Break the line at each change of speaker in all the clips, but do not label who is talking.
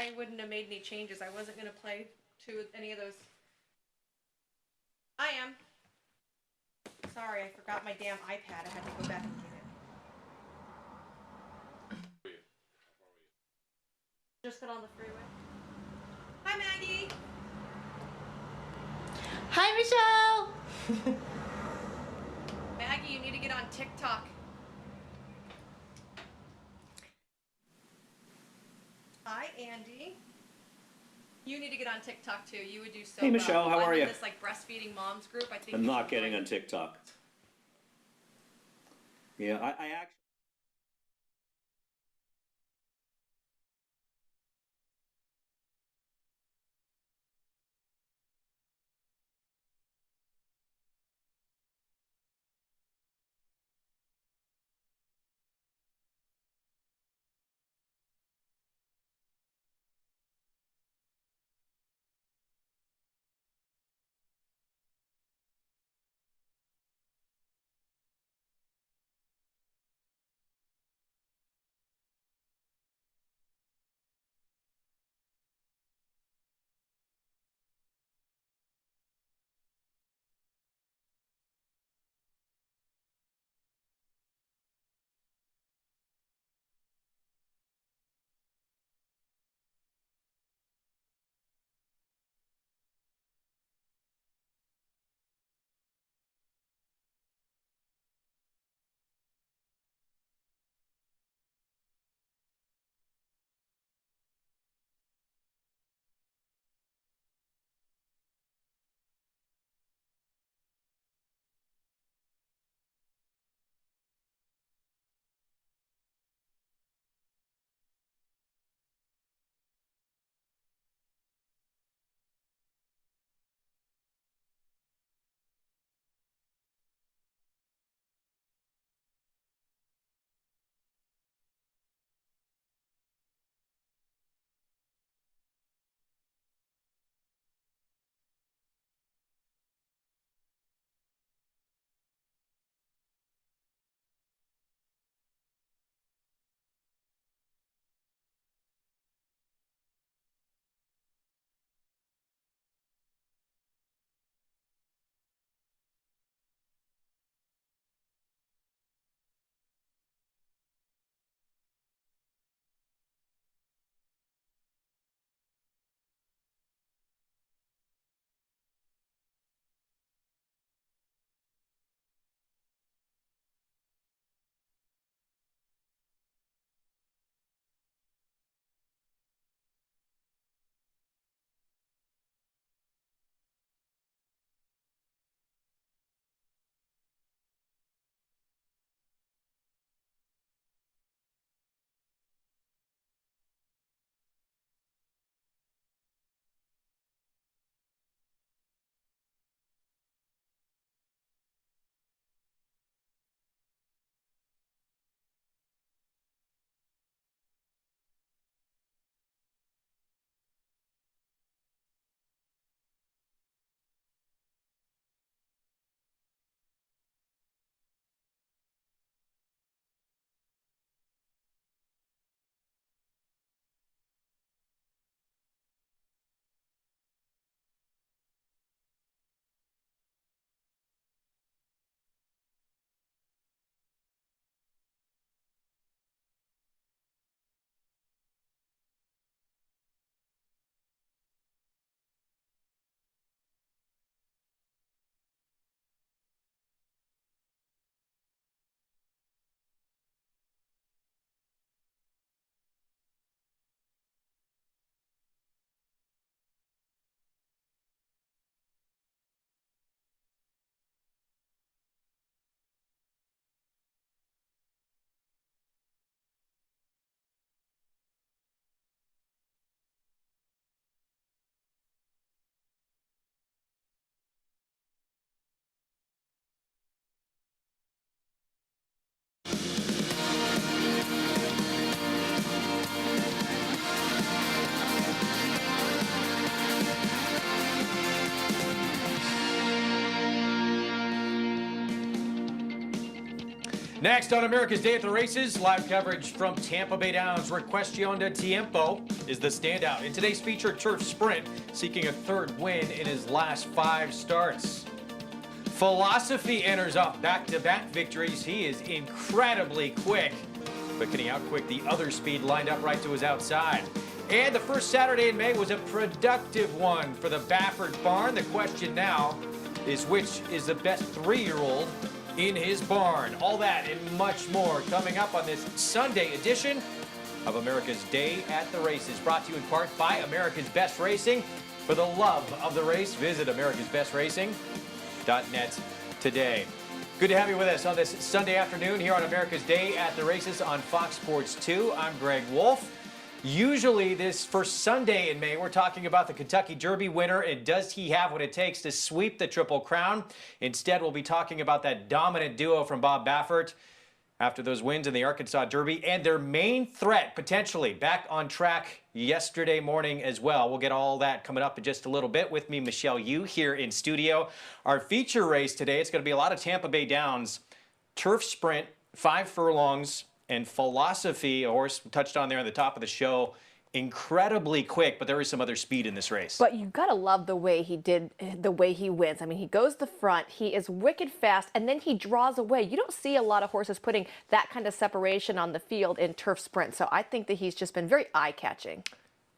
I wouldn't have made any changes. I wasn't gonna play to any of those. I am. Sorry, I forgot my damn iPad. I had to go back and get it. Just got on the freeway. Hi, Maggie.
Hi, Michelle.
Maggie, you need to get on TikTok. Hi, Andy. You need to get on TikTok too. You would do so
Hey, Michelle,
well.
how are
I'm
you?
in this like breastfeeding moms group. I think
I'm
you
not
should
getting
join.
on TikTok. Yeah, I actually. Next on America's Day at the Races, live coverage from Tampa Bay Downs. Cuestión de Tiempo is the standout in today's featured turf sprint, seeking a third win in his last 5 starts. Philosophy enters off back-to-back victories. He is incredibly quick, but can he outquick the other speed lined up right to his outside? And the first Saturday in May was a productive one for the Baffert barn. The question now is which is the best 3-year-old in his barn. All that and much more coming up on this Sunday edition of America's Day at the Races, brought to you in part by America's Best Racing. For the love of the race, visit americasbestracing.net today. Good to have you with us on this Sunday afternoon here on America's Day at the Races on Fox Sports 2. I'm Greg Wolf. Usually this first Sunday in May, we're talking about the Kentucky Derby winner and does he have what it takes to sweep the Triple Crown? Instead, we'll be talking about that dominant duo from Bob Baffert after those wins in the Arkansas Derby and their main threat potentially back on track yesterday morning as well. We'll get all that coming up in just a little bit. With me, Michelle Yu here in studio. Our feature race today, it's going to be a lot of Tampa Bay Downs, turf sprint, 5 furlongs, and Philosophy, a horse touched on there at the top of the show, incredibly quick, but there is some other speed in this race.
But you've got to love the way he wins. I mean, he goes the front, he is wicked fast, and then he draws away. You don't see a lot of horses putting that kind of separation on the field in turf sprint, so I think that he's just been very eye-catching.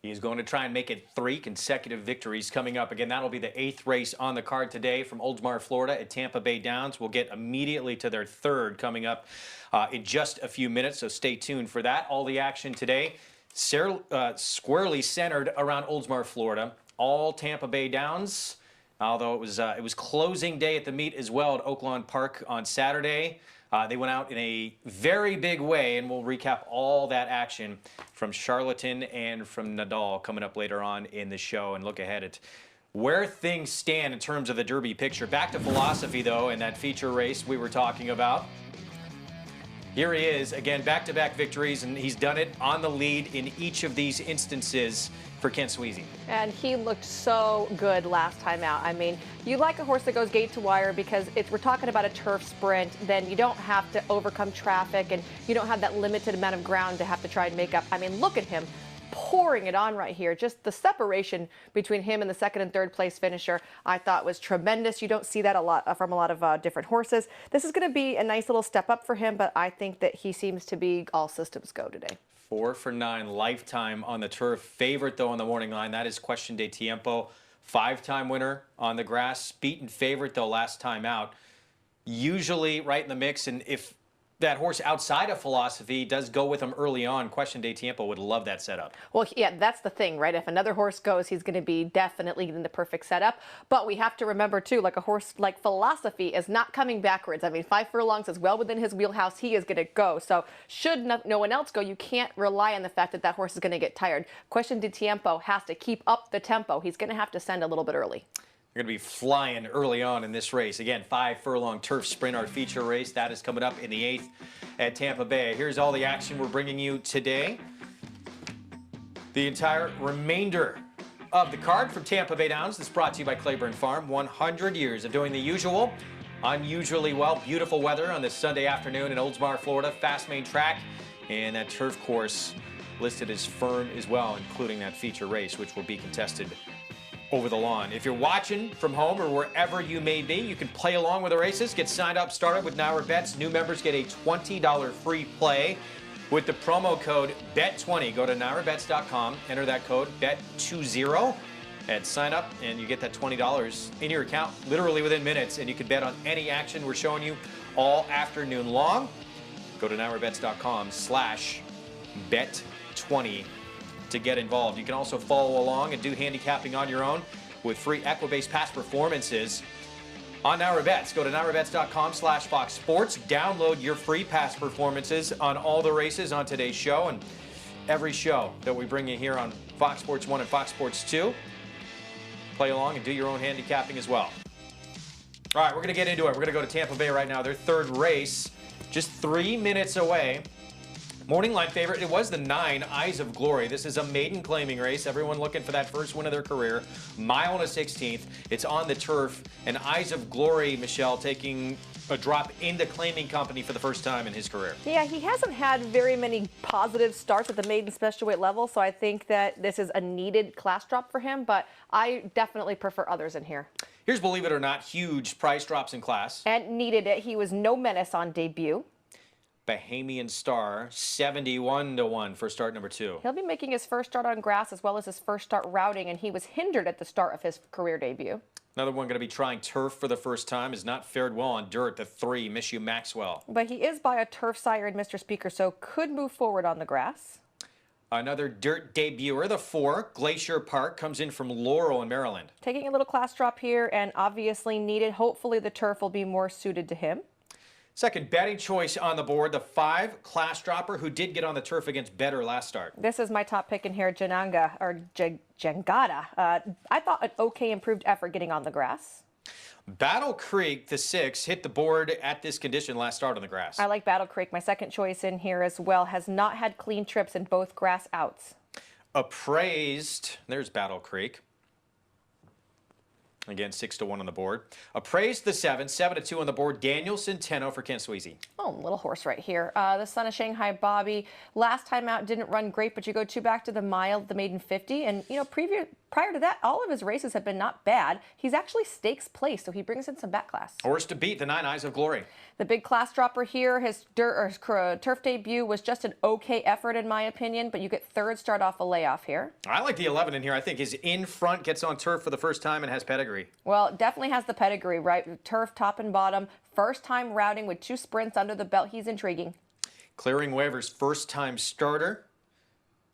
He's going to try and make it 3 consecutive victories coming up. Again, that'll be the 8th race on the card today from Oldsmar, Florida at Tampa Bay Downs. We'll get immediately to their 3rd coming up in just a few minutes, so stay tuned for that. All the action today squarely centered around Oldsmar, Florida. All Tampa Bay Downs, although it was closing day at the meet as well at Oaklan Park on Saturday. They went out in a very big way, and we'll recap all that action from Charlatan and from Nadal coming up later on in the show and look ahead at where things stand in terms of the Derby picture. Back to Philosophy, though, in that feature race we were talking about. Here he is, again, back-to-back victories, and he's done it on the lead in each of these instances for Kent Sweezy.
And he looked so good last time out. I mean, you like a horse that goes gate to wire because we're talking about a turf sprint, then you don't have to overcome traffic and you don't have that limited amount of ground to have to try and make up. I mean, look at him pouring it on right here. Just the separation between him and the 2nd and 3rd place finisher I thought was tremendous. You don't see that a lot from a lot of different horses. This is going to be a nice little step up for him, but I think that he seems to be all systems go today.
4 for 9 lifetime on the turf. Favorite, though, on the morning line, that is Cuestión de Tiempo. 5-time winner on the grass. Beaten favorite, though, last time out. Usually right in the mix, and if that horse outside of Philosophy does go with him early on, Cuestión de Tiempo would love that setup.
Well, yeah, that's the thing, right? If another horse goes, he's going to be definitely in the perfect setup. But we have to remember, too, like a horse like Philosophy is not coming backwards. I mean, 5 furlongs is well within his wheelhouse. He is going to go. So should no one else go, you can't rely on the fact that that horse is going to get tired. Cuestión de Tiempo has to keep up the tempo. He's going to have to send a little bit early.
You're going to be flying early on in this race. Again, 5 furlong turf sprint, our feature race. That is coming up in the 8th at Tampa Bay. Here's all the action we're bringing you today. The entire remainder of the card from Tampa Bay Downs. This is brought to you by Claiborne Farm. 100 years of doing the usual, unusually well. Beautiful weather on this Sunday afternoon in Oldsmar, Florida. Fast main track. And that turf course listed as firm as well, including that feature race, which will be contested over the lawn. If you're watching from home or wherever you may be, you can play along with the races. Get signed up, started with Now Bets. New members get a $20 free play with the promo code BET20. Go to NowRbets.com, enter that code BET20, and sign up, and you get that $20 in your account literally within minutes, and you can bet on any action we're showing you all afternoon long. Go to NowRbets.com/BET20 to get involved. You can also follow along and do handicapping on your own with free Equibase past performances on Now Bets. Go to NowRbets.com/Fox Sports. Download your free past performances on all the races on today's show and every show that we bring you here on Fox Sports 1 and Fox Sports 2. Play along and do your own handicapping as well. All right, we're going to get into it. We're going to go to Tampa Bay right now. Their 3rd race, just 3 minutes away. Morning line favorite, it was the 9, Eyes of Glory. This is a maiden claiming race. Everyone looking for that first win of their career. Mile and a 16th. It's on the turf. And Eyes of Glory, Michelle, taking a drop in the claiming company for the first time in his career.
Yeah, he hasn't had very many positive starts at the maiden special weight level, so I think that this is a needed class drop for him, but I definitely prefer others in here.
Here's, believe it or not, huge price drops in class.
And needed it. He was no menace on debut.
Bahamian Star, 71-1 for start number 2.
He'll be making his first start on grass as well as his first start routing, and he was hindered at the start of his career debut.
Another one going to be trying turf for the first time, has not fared well on dirt. The 3, Miss You Maxwell.
But he is by a turf sire in Mr. Speaker, so could move forward on the grass.
Another dirt debuter, the 4, Glacier Park, comes in from Laurel in Maryland.
Taking a little class drop here and obviously needed. Hopefully the turf will be more suited to him.
Second betting choice on the board, the 5, Class Dropper, who did get on the turf against Better last start.
This is my top pick in here, Jangada. I thought an okay improved effort getting on the grass.
Battle Creek, the 6, hit the board at this condition last start on the grass.
I like Battle Creek. My second choice in here as well. Has not had clean trips in both grass outs.
Appraised, there's Battle Creek. Again, 6-1 on the board. Appraised the 7, 7-2 on the board. Daniel Centeno for Ken Sweezy.
Oh, little horse right here. The son of Shanghai Bobby. Last time out didn't run great, but you go 2 back to the mile, the maiden 50. And, you know, prior to that, all of his races have been not bad. He's actually stakes placed, so he brings in some back class.
Horse to beat, the 9 Eyes of Glory.
The big class dropper here, his turf debut was just an okay effort in my opinion, but you get third start off a layoff here.
I like the 11 in here. I think his in front gets on turf for the first time and has pedigree.
Well, definitely has the pedigree, right? Turf top and bottom, first time routing with 2 sprints under the belt. He's intriguing.
Clearing waivers, first time starter,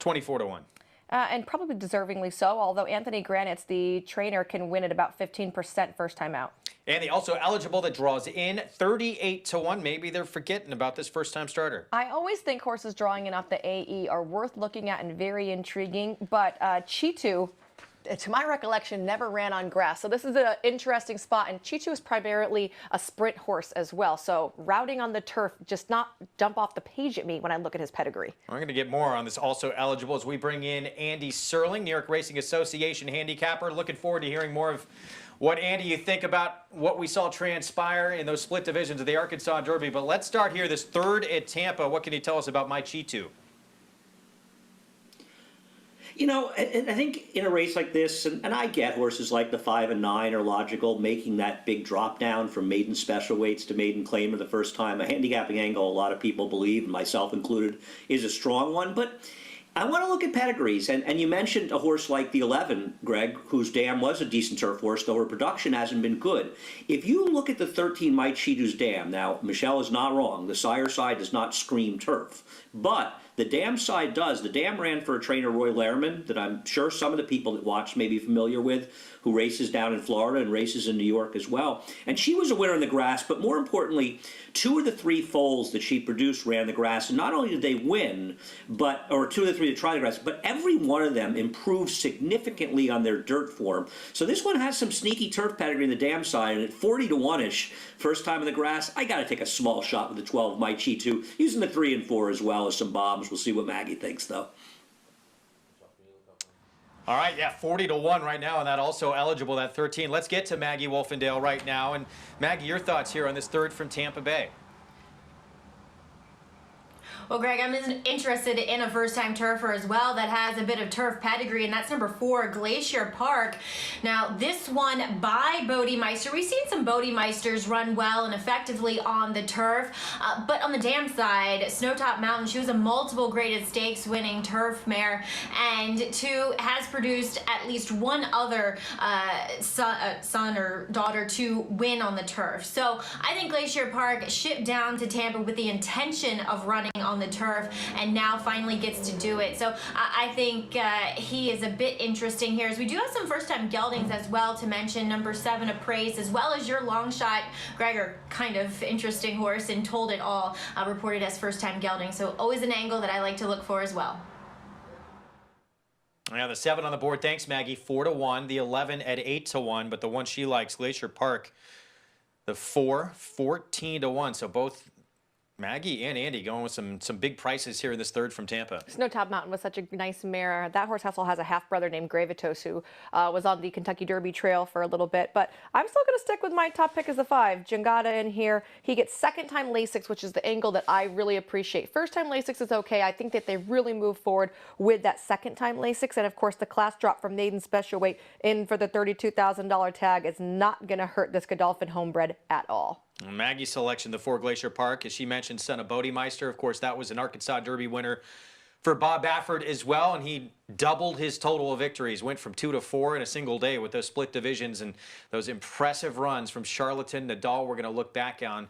24-1.
And probably deservingly so, although Anthony Granite's the trainer can win at about 15% first time out.
And the also eligible that draws in 38-1. Maybe they're forgetting about this first time starter.
I always think horses drawing in off the AE are worth looking at and very intriguing, but Chitu, to my recollection, never ran on grass. So this is an interesting spot, and Chitu is primarily a sprint horse as well. So routing on the turf just not jump off the page at me when I look at his pedigree.
We're going to get more on this also eligible as we bring in Andy Serling, New York Racing Association handicapper. Looking forward to hearing more of what, Andy, you think about what we saw transpire in those split divisions of the Arkansas Derby. But let's start here, this 3rd at Tampa. What can you tell us about my Chitu?
You know, I think in a race like this, and I get horses like the 5 and 9 are logical, making that big drop down from maiden special weights to maiden claimer the first time. A handicapping angle, a lot of people believe, myself included, is a strong one. But I want to look at pedigrees, and you mentioned a horse like the 11, Greg, whose dam was a decent turf horse, though her production hasn't been good. If you look at the 13 Mike Chitu's dam, now Michelle is not wrong, the sire side does not scream turf, but the dam side does. The dam ran for a trainer, Roy Lehrman, that I'm sure some of the people that watch may be familiar with, who races down in Florida and races in New York as well. And she was a winner in the grass, but more importantly, 2 of the 3 foals that she produced ran the grass. And not only did they win, or 2 of the 3 that tried the grass, but every one of them improved significantly on their dirt form. So this one has some sneaky turf pedigree in the dam side, and at 40-1-ish, first time in the grass, I got to take a small shot with the 12 Mike Chitu, using the 3 and 4 as well as some bombs. We'll see what Maggie thinks, though.
All right, yeah, 40-1 right now, and that also eligible, that 13. Let's get to Maggie Wolfendale right now. And Maggie, your thoughts here on this 3rd from Tampa Bay?
Well, Greg, I'm interested in a first-time turfer as well that has a bit of turf pedigree, and that's number 4, Glacier Park. Now, this one by Bodemeister. We've seen some Bodemeisters run well and effectively on the turf, but on the dam side, Snowtop Mountain, she was a multiple graded stakes winning turf mare, and has produced at least one other son or daughter to win on the turf. So I think Glacier Park shipped down to Tampa with the intention of running on the turf, and now finally gets to do it. So I think he is a bit interesting here, as we do have some first-time geldings as well to mention. Number 7, Appraised, as well as your long shot, Gregor, kind of interesting horse, and Told It All, reported as first-time gelding. So always an angle that I like to look for as well.
Yeah, the 7 on the board. Thanks, Maggie. 4-1. The 11 at 8-1, but the one she likes, Glacier Park, the 4, 14-1. So both Maggie and Andy going with some big prices here in this third from Tampa.
Snow Top Mountain was such a nice mare. That horse also has a half-brother named Gravitos who was on the Kentucky Derby trail for a little bit. But I'm still going to stick with my top pick as the 5. Jangada in here. He gets second-time Lasix, which is the angle that I really appreciate. First-time Lasix is okay. I think that they really move forward with that second-time Lasix. And, of course, the class drop from maiden special weight in for the $32,000 tag is not going to hurt this Godolphin homebred at all.
Maggie's selection, the 4 Glacier Park, as she mentioned, son of Bodemeister. Of course, that was an Arkansas Derby winner for Bob Baffert as well, and he doubled his total of victories, went from 2 to 4 in a single day with those split divisions and those impressive runs from Charlatan, Nadal we're going to look back on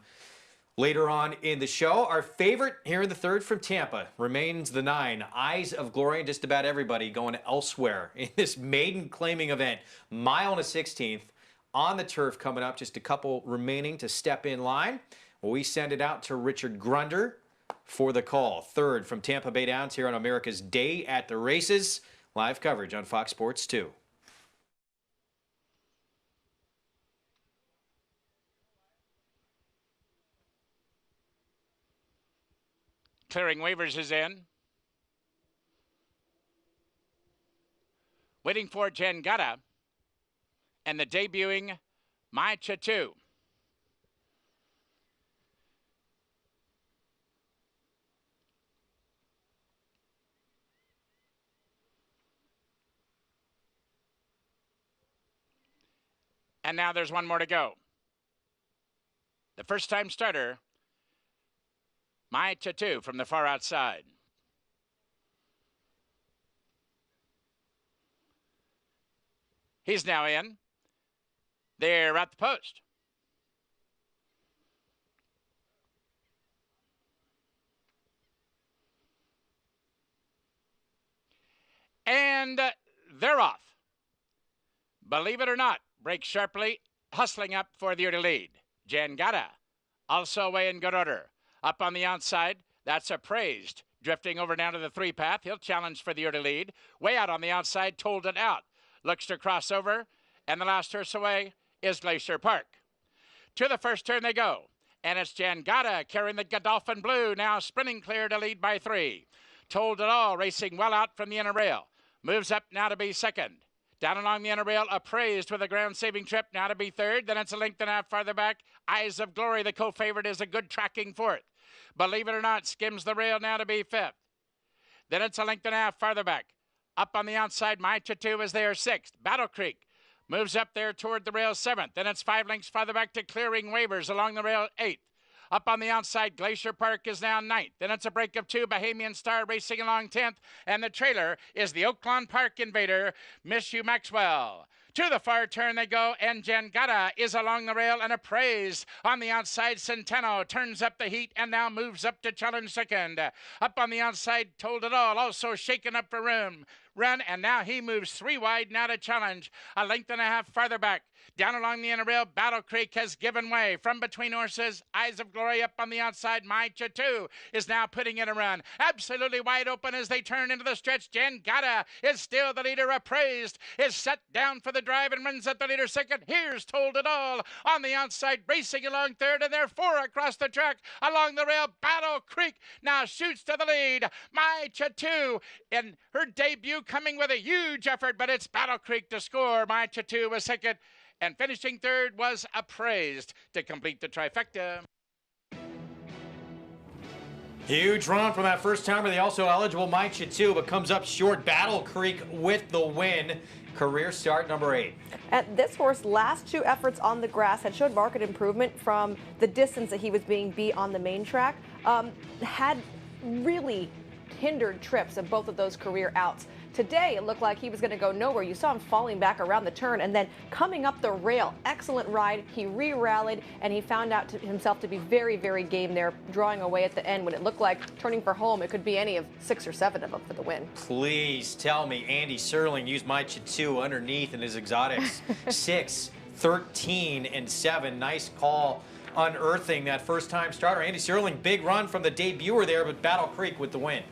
later on in the show. Our favorite here in the third from Tampa remains the 9, Eyes of Glory, and just about everybody going elsewhere in this maiden claiming event. Mile and a 16th. On the turf coming up, just a couple remaining to step in line. We send it out to Richard Grunder for the call. Third from Tampa Bay Downs here on America's Day at the Races. Live coverage on Fox Sports 2.
Clearing waivers is in. Waiting for Jangada. And the debuting My Chatu. And now there's one more to go. The first time starter, My Chatu from the far outside. He's now in. They're at the post. And they're off. Believe it or not, breaks sharply, hustling up for the early lead. Jangada, also away in good order. Up on the outside, that's Appraised. Drifting over down to the 3 path. He'll challenge for the early lead. Way out on the outside, Told It Out. Looks to cross over, and the last horse away is Glacier Park. To the first turn they go, and it's Jangada carrying the Godolphin Blue, now sprinting clear to lead by 3. Told It All racing well out from the inner rail. Moves up now to be second. Down along the inner rail, Appraised with a ground-saving trip, now to be third. Then it's a length and a half farther back. Eyes of Glory, the co-favorite, is a good tracking fourth. Believe it or not, skims the rail now to be fifth. Then it's a length and a half farther back. Up on the outside, My Chatu is there sixth. Battle Creek moves up there toward the rail 7th. Then it's 5 lengths farther back to Clearing Waivers along the rail 8th. Up on the outside, Glacier Park is now 9th. Then it's a break of 2. Bahamian Star racing along 10th. And the trailer is the Oakland Park Invader, Miss You Maxwell. To the far turn they go, and Jangada is along the rail and Appraised. On the outside, Centeno turns up the heat and now moves up to challenge second. Up on the outside, Told It All, also shaken up for run, and now he moves 3 wide now to challenge. A length and a half farther back. Down along the inner rail, Battle Creek has given way. From between horses, Eyes of Glory up on the outside. My Chatu is now putting in a run. Absolutely wide open as they turn into the stretch. Jangada is still the leader. Appraised is set down for the drive and runs at the leader second. Here's Told It All on the outside, racing along third, and they're 4 across the track. Along the rail, Battle Creek now shoots to the lead. My Chatu in her debut coming with a huge effort, but it's Battle Creek to score. My Chatu was second. And finishing third was Appraised to complete the trifecta.
Huge run from that first timer. They also eligible My Chatu, but comes up short. Battle Creek with the win. Career start number 8.
And this horse, last 2 efforts on the grass had showed marked improvement from the distance that he was being beat on the main track. Had really hindered trips of both of those career outs. Today, it looked like he was going to go nowhere. You saw him falling back around the turn and then coming up the rail. Excellent ride. He re-rallied, and he found out to himself to be very, very game there, drawing away at the end when it looked like turning for home. It could be any of 6 or 7 of them for the win.
Please tell me Andy Serling used My Chatu underneath in his exotics. 6, 13, and 7. Nice call unearthing that first-time starter. Andy Serling, big run from the debuter there, but Battle Creek with the win.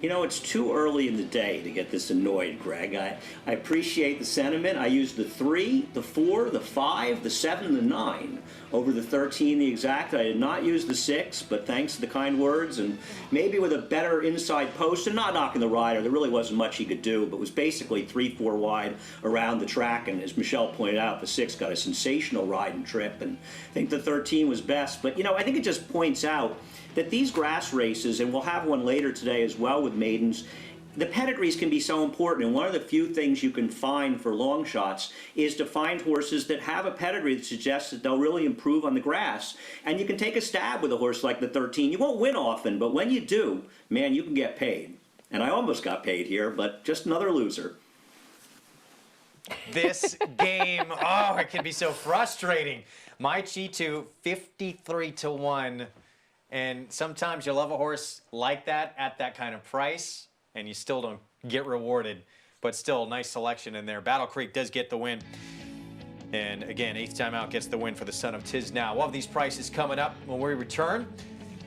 You know, it's too early in the day to get this annoyed, Greg. I appreciate the sentiment. I used the 3, the 4, the 5, the 7, and the 9 over the 13, the exact. I did not use the 6, but thanks to the kind words, and maybe with a better inside post, and not knocking the rider, there really wasn't much he could do, but it was basically 3-4 wide around the track, and as Michelle pointed out, the 6 got a sensational ride and trip, and I think the 13 was best. But, you know, I think it just points out that these grass races, and we'll have one later today as well with maidens, the pedigrees can be so important, and one of the few things you can find for long shots is to find horses that have a pedigree that suggests that they'll really improve on the grass. And you can take a stab with a horse like the 13. You won't win often, but when you do, man, you can get paid. And I almost got paid here, but just another loser.
This game, oh, it can be so frustrating. My G2, 53-1. And sometimes you love a horse like that at that kind of price, and you still don't get rewarded. But still, nice selection in there. Battle Creek does get the win. And again, 8th time out gets the win for the son of Tiz Now. We'll have these prices coming up when we return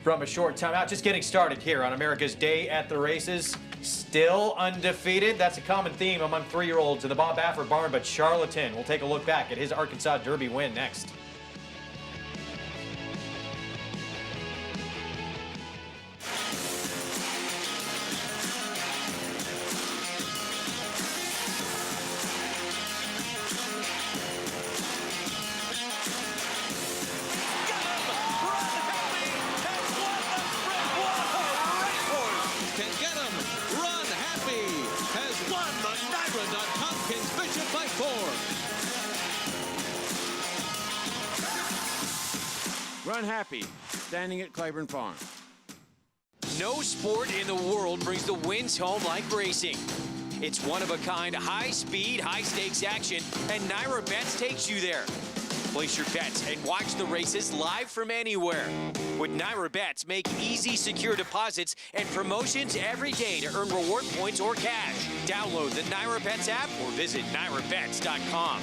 from a short timeout. Just getting started here on America's Day at the Races. Still undefeated. That's a common theme among 3-year-olds in the Bob Baffert barn, but Charlatan. We'll take a look back at his Arkansas Derby win next.
Run Happy, standing at Claiborne Farm.
No sport in the world brings the wins home like racing. It's one-of-a-kind, high-speed, high-stakes action, and Naira Bets takes you there. Place your bets and watch the races live from anywhere. With Naira Bets, make easy, secure deposits and promotions every day to earn reward points or cash. Download the Naira Bets app or visit nairabets.com.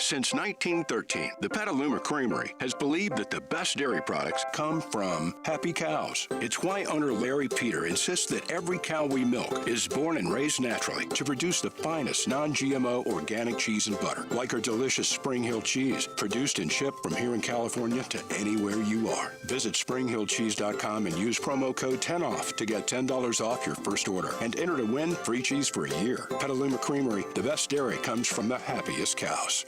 Since 1913, the Petaluma Creamery has believed that the best dairy products come from happy cows. It's why owner Larry Peter insists that every cow we milk is born and raised naturally to produce the finest non-GMO organic cheese and butter, like our delicious Spring Hill cheese, produced and shipped from here in California to anywhere you are. Visit springhillcheese.com and use promo code 10OFF to get $10 off your first order and enter to win free cheese for a year. Petaluma Creamery, the best dairy comes from the happiest cows.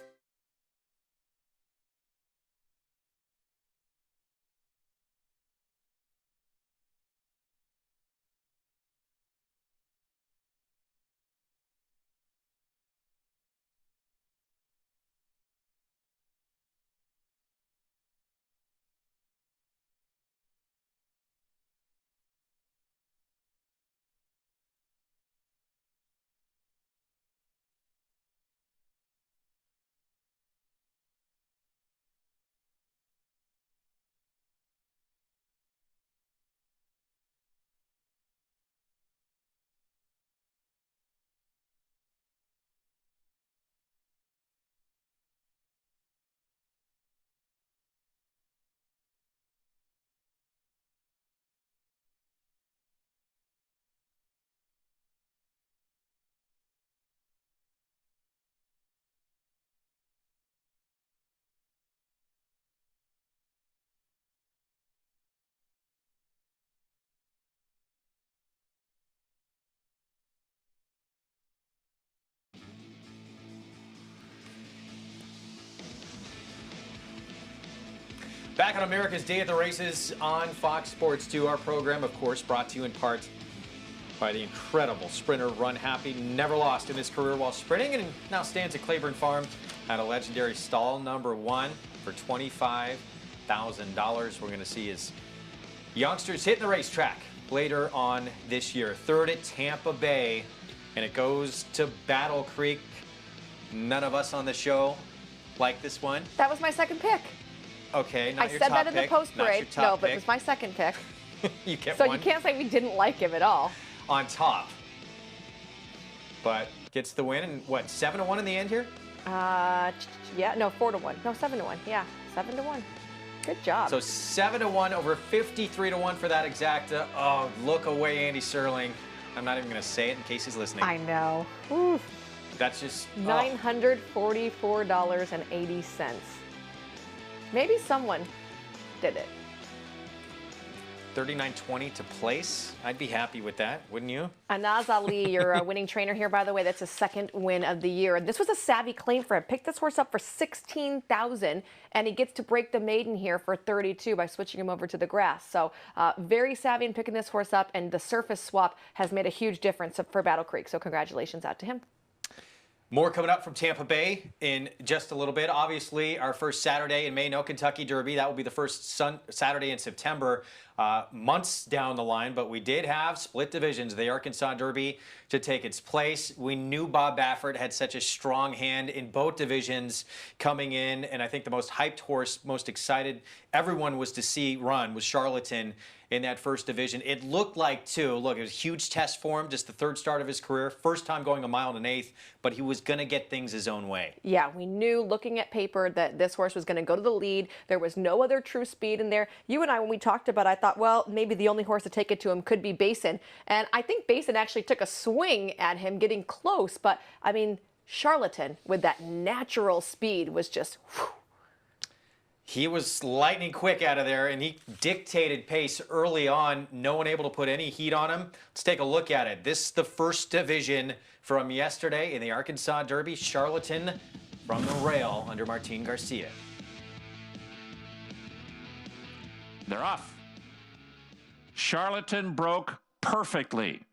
Back on America's Day at the Races on Fox Sports 2. Our program, of course, brought to you in part by the incredible sprinter Run Happy. Never lost in his career while sprinting, and now stands at Claiborne Farm at a legendary stall number 1 for $25,000. We're going to see his youngsters hitting the racetrack later on this year. 3rd at Tampa Bay, and it goes to Battle Creek. None of us on the show like this one.
That was my second pick.
Okay, not
I
your
said
top
that in the
pick,
post
not your
parade.
top
No, but
pick.
it was my second pick.
You get
So
one
you can't say we didn't like him at all.
on top. But gets the win, and what, 7-1 in the end here?
Yeah, no, 4-1. No, 7-1. Yeah, 7-1. Good job.
So 7-1 over 53-1 for that exacta. Oh, look away, Andy Serling. I'm not even going to say it in case he's listening.
I know. Oof.
That's just
$944.80. Maybe someone did it.
$39.20 to place. I'd be happy with that, wouldn't you?
Anaz Ali, you're a winning trainer here, by the way. That's his second win of the year. This was a savvy claim for him. Picked this horse up for $16,000, and he gets to break the maiden here for $32 by switching him over to the grass. So very savvy in picking this horse up, and the surface swap has made a huge difference for Battle Creek. So congratulations out to him.
More coming up from Tampa Bay in just a little bit. Obviously, our first Saturday in May, no Kentucky Derby. That will be the first Saturday in September, months down the line. But we did have split divisions, the Arkansas Derby, to take its place. We knew Bob Baffert had such a strong hand in both divisions coming in. And I think the most hyped horse, most excited everyone was to see run was Charlatan in that first division. It looked like, too, look, it was a huge test for him, just the third start of his career, first time going 1 1/8, but he was going to get things his own way.
Yeah, we knew looking at paper that this horse was going to go to the lead. There was no other true speed in there. You and I, when we talked about it, I thought, well, maybe the only horse to take it to him could be Basin. And I think Basin actually took a swing at him, getting close. But, I mean, Charlatan, with that natural speed, was just, whew.
He was lightning quick out of there, and he dictated pace early on. No one able to put any heat on him. Let's take a look at it. This is the first division from yesterday in the Arkansas Derby. Charlatan from the rail under Martin Garcia.
They're off. Charlatan broke perfectly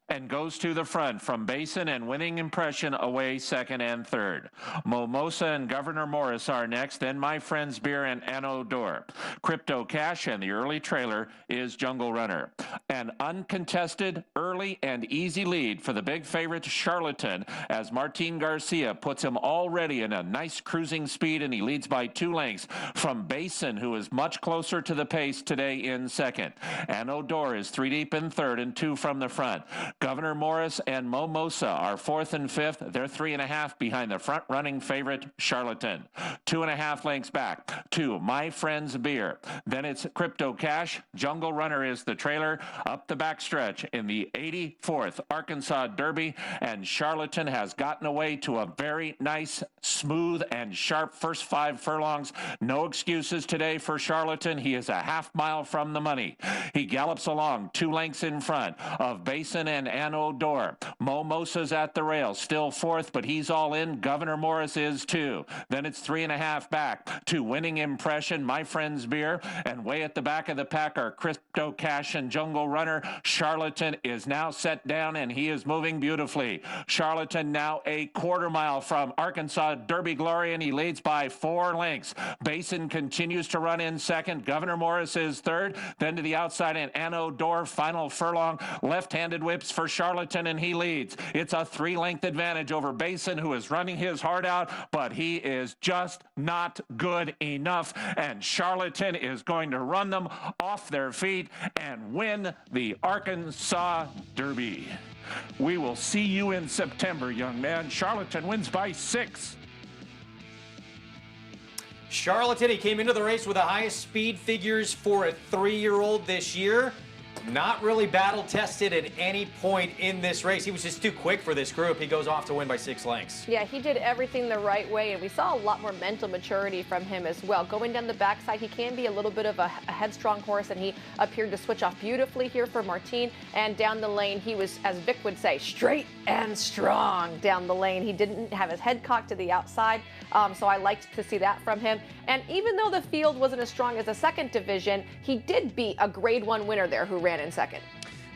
and goes to the front from Basin and Winning Impression away second and third. Mimosa and Governor Morris are next, then My Friend's Beer and Anno Door. Crypto Cash and the early trailer is Jungle Runner. An uncontested, early and easy lead for the big favorite Charlatan as Martin Garcia puts him already in a nice cruising speed, and he leads by 2 lengths from Basin, who is much closer to the pace today in second. Anno Door is 3 deep in third and 2 from the front. Governor Morris and Mimosa are 4th and 5th. They're 3.5 behind the front-running favorite, Charlatan. 2.5 lengths back to My Friend's Beer. Then it's Crypto Cash. Jungle Runner is the trailer. Up the backstretch in the 84th Arkansas Derby. And Charlatan has gotten away to a very nice, smooth, and sharp first 5 furlongs. No excuses today for Charlatan. He is a half mile from the money. He gallops along 2 lengths in front of Basin and Anno Door. Mimosa's at the rail, still 4th, but he's all in. Governor Morris is too. Then it's 3.5 back to Winning Impression, My Friend's Beer, and way at the back of the pack are Crypto Cash and Jungle Runner. Charlatan is now set down, and he is moving beautifully. Charlatan now a 1/4 mile from Arkansas Derby Glory, and he leads by 4 lengths. Basin continues to run in second. Governor Morris is third. Then to the outside and Anno Door, final furlong. Left-handed whips for Charlatan, and he leads. It's a 3-length advantage over Basin, who is running his heart out, but he is just not good enough, and Charlatan is going to run them off their feet and win the Arkansas Derby. We will see you in September, young man. Charlatan wins by 6.
Charlatan, he came into the race with the highest speed figures for a 3-year-old this year. Not really battle tested at any point in this race. He was just too quick for this group. He goes off to win by 6 lengths.
Yeah, he did everything the right way, and we saw a lot more mental maturity from him as well. Going down the backside, he can be a little bit of a headstrong horse, and he appeared to switch off beautifully here for Martin. And down the lane, he was, as Vic would say, straight and strong down the lane. He didn't have his head cocked to the outside, so I liked to see that from him. And even though the field wasn't as strong as the second division, he did beat a Grade 1 winner there who ran in second.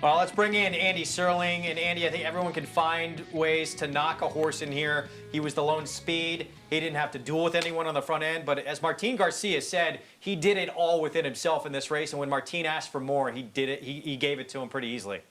Well, let's bring in Andy Serling. And Andy, I think everyone can find ways to knock a horse in here. He was the lone speed. He didn't have to duel with anyone on the front end. But as Martin Garcia said, he did it all within himself in this race. And when Martin asked for more, he did it. He gave it to him pretty easily.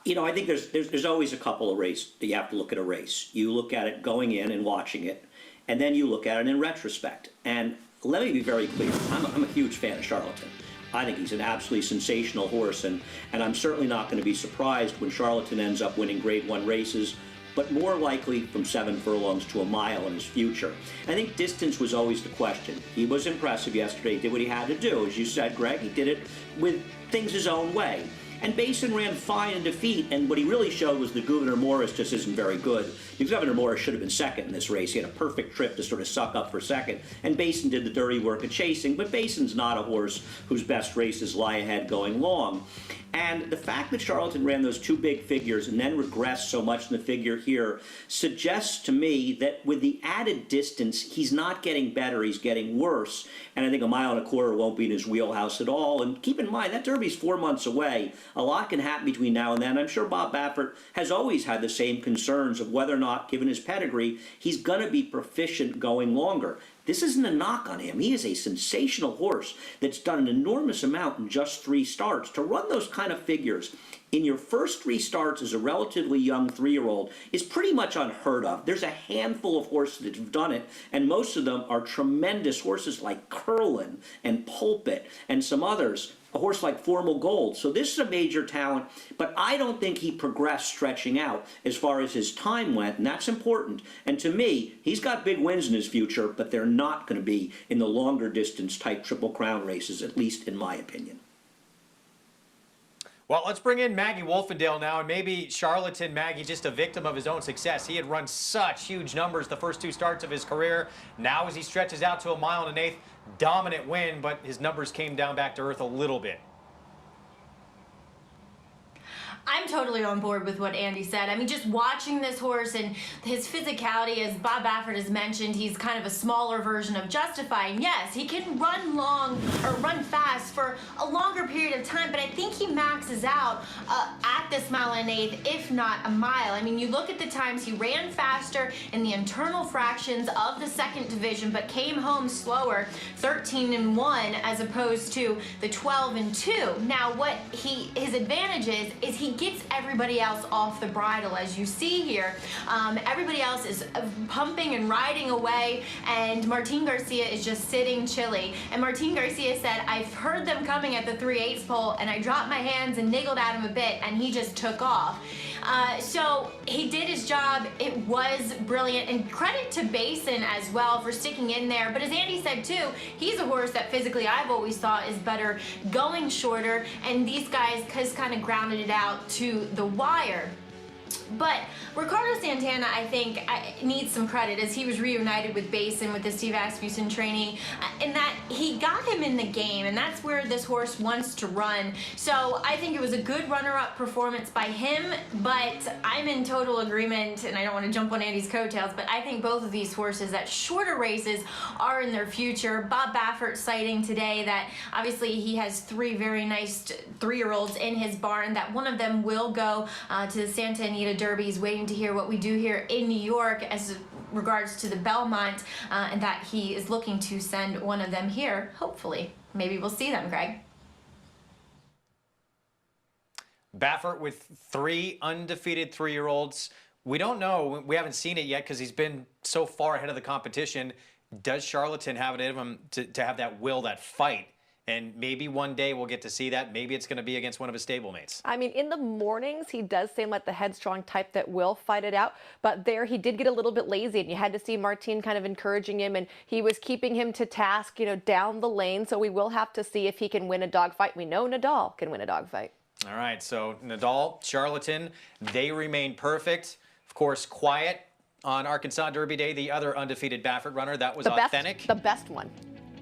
You know, I think there's always a couple of races that you have to look at a race. You look at it going in and watching it, and then you look at it in retrospect. And let me be very clear. I'm a huge fan of Charlatan. I think he's an absolutely sensational horse, and I'm certainly not going to be surprised when Charlatan ends up winning Grade 1 races but more likely from 7 furlongs to a mile in his future. I think distance was always the question. He was impressive yesterday, did what he had to do. As you said, Greg, he did it with things his own way. And Basin ran fine in defeat, and what he really showed was that Gouverneur Morris just isn't very good. Because Gouverneur Morris should have been second in this race. He had a perfect trip to sort of suck up for second, and Basin did the dirty work of chasing, but Basin's not a horse whose best races lie ahead going long. And the fact that Charlatan ran those 2 big figures and then regressed so much in the figure here suggests to me that with the added distance, he's not getting better, he's getting worse. And I think 1.25 miles won't be in his wheelhouse at all. And keep in mind, that Derby's 4 months away. A lot can happen between now and then. I'm sure Bob Baffert has always had the same concerns of whether or not, given his pedigree, he's going to be proficient going longer. This isn't a knock on him. He is a sensational horse that's done an enormous amount in just 3 starts. To run those kind of figures in your first 3 starts as a relatively young 3-year-old is pretty much unheard of. There's a handful of horses that have done it, and most of them are tremendous horses like Curlin and Pulpit and some others. A horse like Formal Gold. So this is a major talent, but I don't think he progressed stretching out as far as his time went, and that's important. And to me, he's got big wins in his future, but they're not going to be in the longer distance type Triple Crown races, at least in my opinion.
Well, let's bring in Maggie Wolfendale now, and maybe Charlatan Maggie just a victim of his own success. He had run such huge numbers the first 2 starts of his career. Now as he stretches out to 1 1/8, dominant win, but his numbers came down back to earth a little bit.
I'm totally on board with what Andy said. I mean, just watching this horse and his physicality, as Bob Baffert has mentioned, he's kind of a smaller version of Justify. And yes, he can run long or run fast for a longer period of time, but I think he maxes out at this 1 1/8, if not a mile. I mean, you look at the times he ran faster in the internal fractions of the 2nd division, but came home slower, 13-1 as opposed to the 12-2. Now, what his advantage is he gets everybody else off the bridle, as you see here. Everybody else is pumping and riding away, and Martin Garcia is just sitting chilly. And Martin Garcia said, I've heard them coming at the 3/8 pole, and I dropped my hands and niggled at him a bit, and he just took off. So he did his job. It was brilliant, and credit to Basin as well for sticking in there. But as Andy said too, he's a horse that physically I've always thought is better going shorter, and these guys has kind of grounded it out to the wire. But Ricardo Santana, I think, needs some credit as he was reunited with Basin with the Steve Asmussen training, in that he got him in the game, and that's where this horse wants to run. So I think it was a good runner-up performance by him, but I'm in total agreement, and I don't want to jump on Andy's coattails, but I think both of these horses at shorter races are in their future. Bob Baffert citing today that obviously he has 3 very nice 3-year-olds in his barn, that one of them will go to the Santa Anita Derby. He's waiting to hear what we do here in New York as regards to the Belmont, and that he is looking to send one of them here, hopefully. Maybe we'll see them, Greg.
Baffert with 3 undefeated 3-year-olds. We don't know. We haven't seen it yet because he's been so far ahead of the competition. Does Charlatan have it in him to have that will, that fight? And maybe one day we'll get to see that. Maybe it's going to be against one of his stablemates.
I mean, in the mornings, he does seem like the headstrong type that will fight it out. But there, he did get a little bit lazy, and you had to see Martin kind of encouraging him, and he was keeping him to task, you know, down the lane. So we will have to see if he can win a dogfight. We know Nadal can win a dogfight.
All right, so Nadal, Charlatan, they remain perfect. Of course, quiet on Arkansas Derby Day, the other undefeated Baffert runner. That was authentic.
The best one.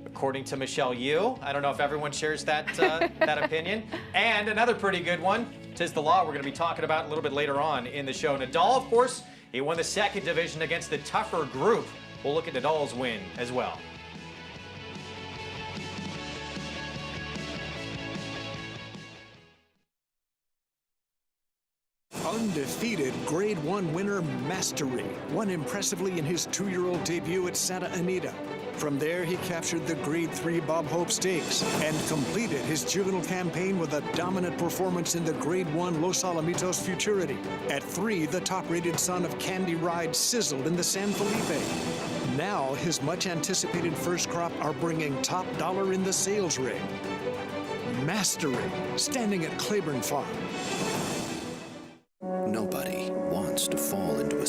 According to Michelle Yu. I don't know if everyone shares that that opinion. And another pretty good one, 'Tis the Law, we're going to be talking about a little bit later on in the show. Nadal, of course, he won the 2nd division against the tougher group. We'll look at Nadal's win as well.
Undefeated Grade 1 winner Mastery won impressively in his 2-year-old debut at Santa Anita. From there, he captured the Grade 3 Bob Hope Stakes and completed his juvenile campaign with a dominant performance in the Grade 1 Los Alamitos Futurity. At 3, the top-rated son of Candy Ride sizzled in the San Felipe. Now, his much-anticipated first crop are bringing top dollar in the sales ring. Mastery, standing at Claiborne Farm.
Nobody wants to fall into a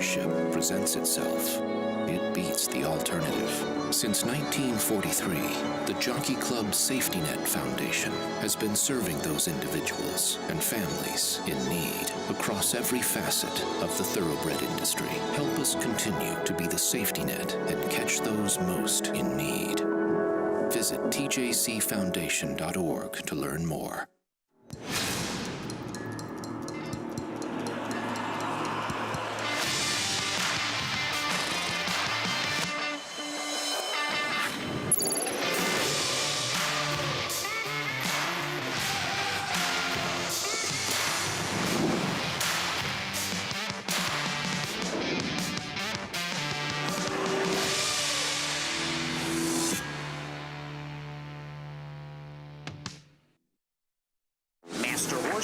leadership presents itself, it beats the alternative. Since 1943, the Jockey Club Safety Net Foundation has been serving those individuals and families in need across every facet of the thoroughbred industry. Help us continue to be the safety net and catch those most in need. Visit tjcfoundation.org to learn more.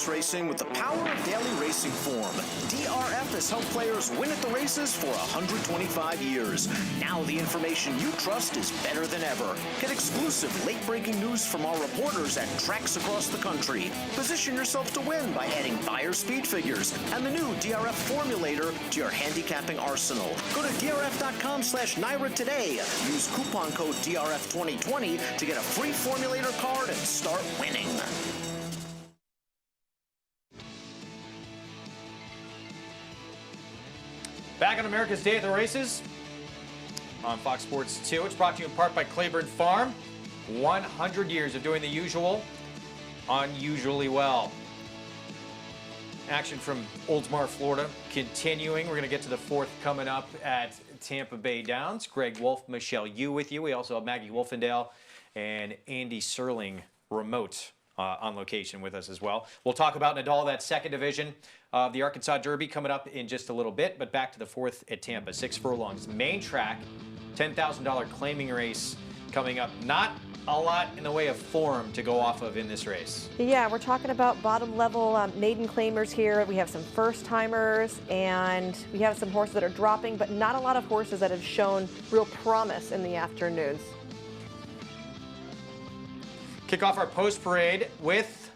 Racing with the power of daily racing form. DRF has helped players win at the races for 125 years. Now the information you trust is better than ever. Get exclusive late-breaking news from our reporters at tracks across the country. Position yourself to win by adding Buyer speed figures and the new DRF formulator to your handicapping arsenal. Go to drf.com/NYRA today. Use coupon code DRF2020 to get a free formulator card and start winning.
Back on America's Day at the Races on Fox Sports 2. It's brought to you in part by Claiborne Farm. 100 years of doing the usual, unusually well. Action from Oldsmar, Florida, continuing. We're going to get to the fourth coming up at Tampa Bay Downs. Greg Wolf, Michelle Yu with you. We also have Maggie Wolfendale and Andy Serling remote on location with us as well. We'll talk about Nadal, that second division of the Arkansas Derby coming up in just a little bit, but back to the fourth at Tampa. 6 furlongs, main track, $10,000 claiming race coming up. Not a lot in the way of form to go off of in this race.
Yeah, we're talking about bottom level maiden claimers here. We have some first timers and we have some horses that are dropping, but not a lot of horses that have shown real promise in the afternoons.
Kick off our post parade with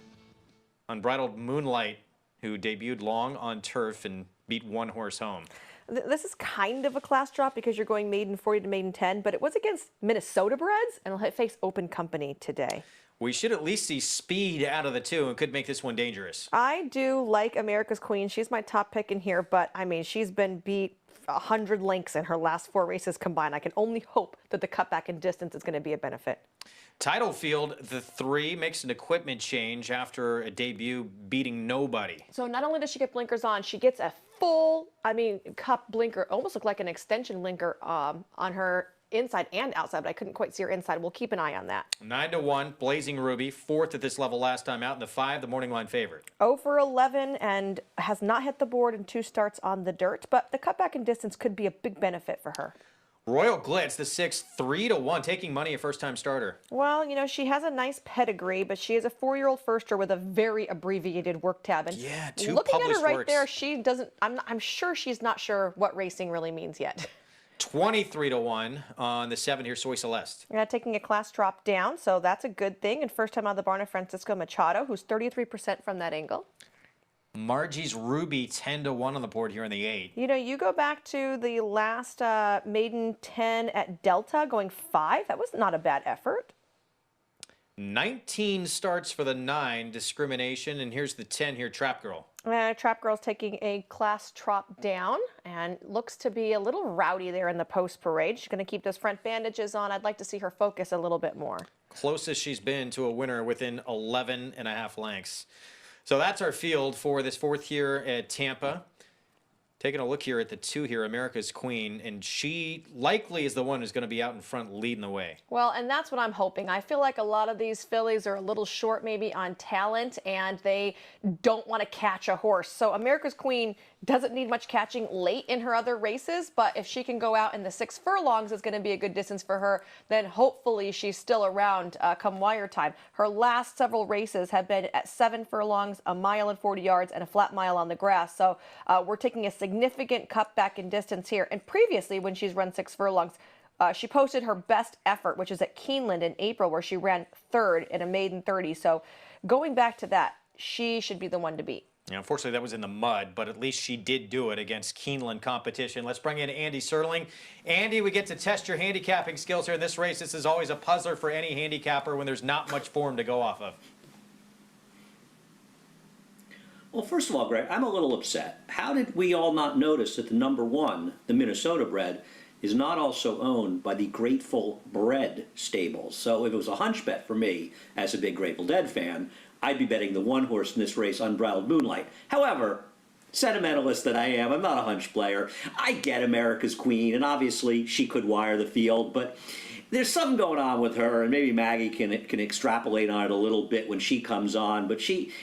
Unbridled Moonlight, who debuted long on turf and beat one horse home.
This is kind of a class drop because you're going maiden 40 to maiden 10, but it was against Minnesota breds and it'll face Open Company today.
We should at least see speed out of the two and could make this one dangerous.
I do like America's Queen. She's my top pick in here, but I mean, she's been beat 100 lengths in her last 4 races combined. I can only hope that the cutback in distance is going to be a benefit.
Title Field, the 3, makes an equipment change after a debut beating nobody.
So not only does she get blinkers on, she gets a full, cup blinker, almost look like an extension blinker on her inside and outside, but I couldn't quite see her inside. We'll keep an eye on that.
9-1, Blazing Ruby, 4th at this level last time out, and the 5, the morning line favorite.
0 for 11 and has not hit the board in 2 starts on the dirt, but the cutback in distance could be a big benefit for her.
Royal Glitz, the 6th, 3-1, taking money, a first-time starter.
Well, you know, she has a nice pedigree, but she is a 4-year-old firster with a very abbreviated work tab. And
yeah, 2
looking at her right
works.
there, she doesn't. I'm sure she's not sure what racing really means yet.
23-1 on the 7 here, Soy Celeste.
Yeah, taking a class drop down, so that's a good thing. And first time out of the barn of Francisco Machado, who's 33% from that angle.
Margie's Ruby, 10-1 on the board here in the 8.
You know, you go back to the last maiden 10 at Delta, going 5. That was not a bad effort.
19 starts for the 9, Discrimination, and here's the 10 here, Trap Girl.
Trap Girl's taking a class drop down and looks to be a little rowdy there in the post parade. She's going to keep those front bandages on. I'd like to see her focus a little bit more.
Closest she's been to a winner within 11.5 lengths. So that's our field for this 4th here at Tampa. Taking a look here at the 2 here, America's Queen, and she likely is the one who's going to be out in front leading the way.
Well, and that's what I'm hoping. I feel like a lot of these fillies are a little short maybe on talent, and they don't want to catch a horse. So America's Queen doesn't need much catching late in her other races, but if she can go out in the 6 furlongs, is going to be a good distance for her, then hopefully she's still around come wire time. Her last several races have been at 7 furlongs, a mile and 40 yards, and a flat mile on the grass. So we're taking a significant cutback in distance here. And previously, when she's run 6 furlongs, she posted her best effort, which is at Keeneland in April, where she ran 3rd in a maiden 30. So going back to that, she should be the one to beat.
Yeah, unfortunately, that was in the mud, but at least she did do it against Keeneland competition. Let's bring in Andy Serling. Andy, we get to test your handicapping skills here in this race. This is always a puzzler for any handicapper when there's not much form to go off of.
Well, first of all, Greg, I'm a little upset. How did we all not notice that the number 1, the Minnesota bred, is not also owned by the Grateful Bred stables? So if it was a hunch bet for me, as a big Grateful Dead fan, I'd be betting the 1 horse in this race, Unbridled Moonlight. However, sentimentalist that I am, I'm not a hunch player. I get America's Queen, and obviously she could wire the field, but there's something going on with her, and maybe Maggie can extrapolate on it a little bit when she comes on. But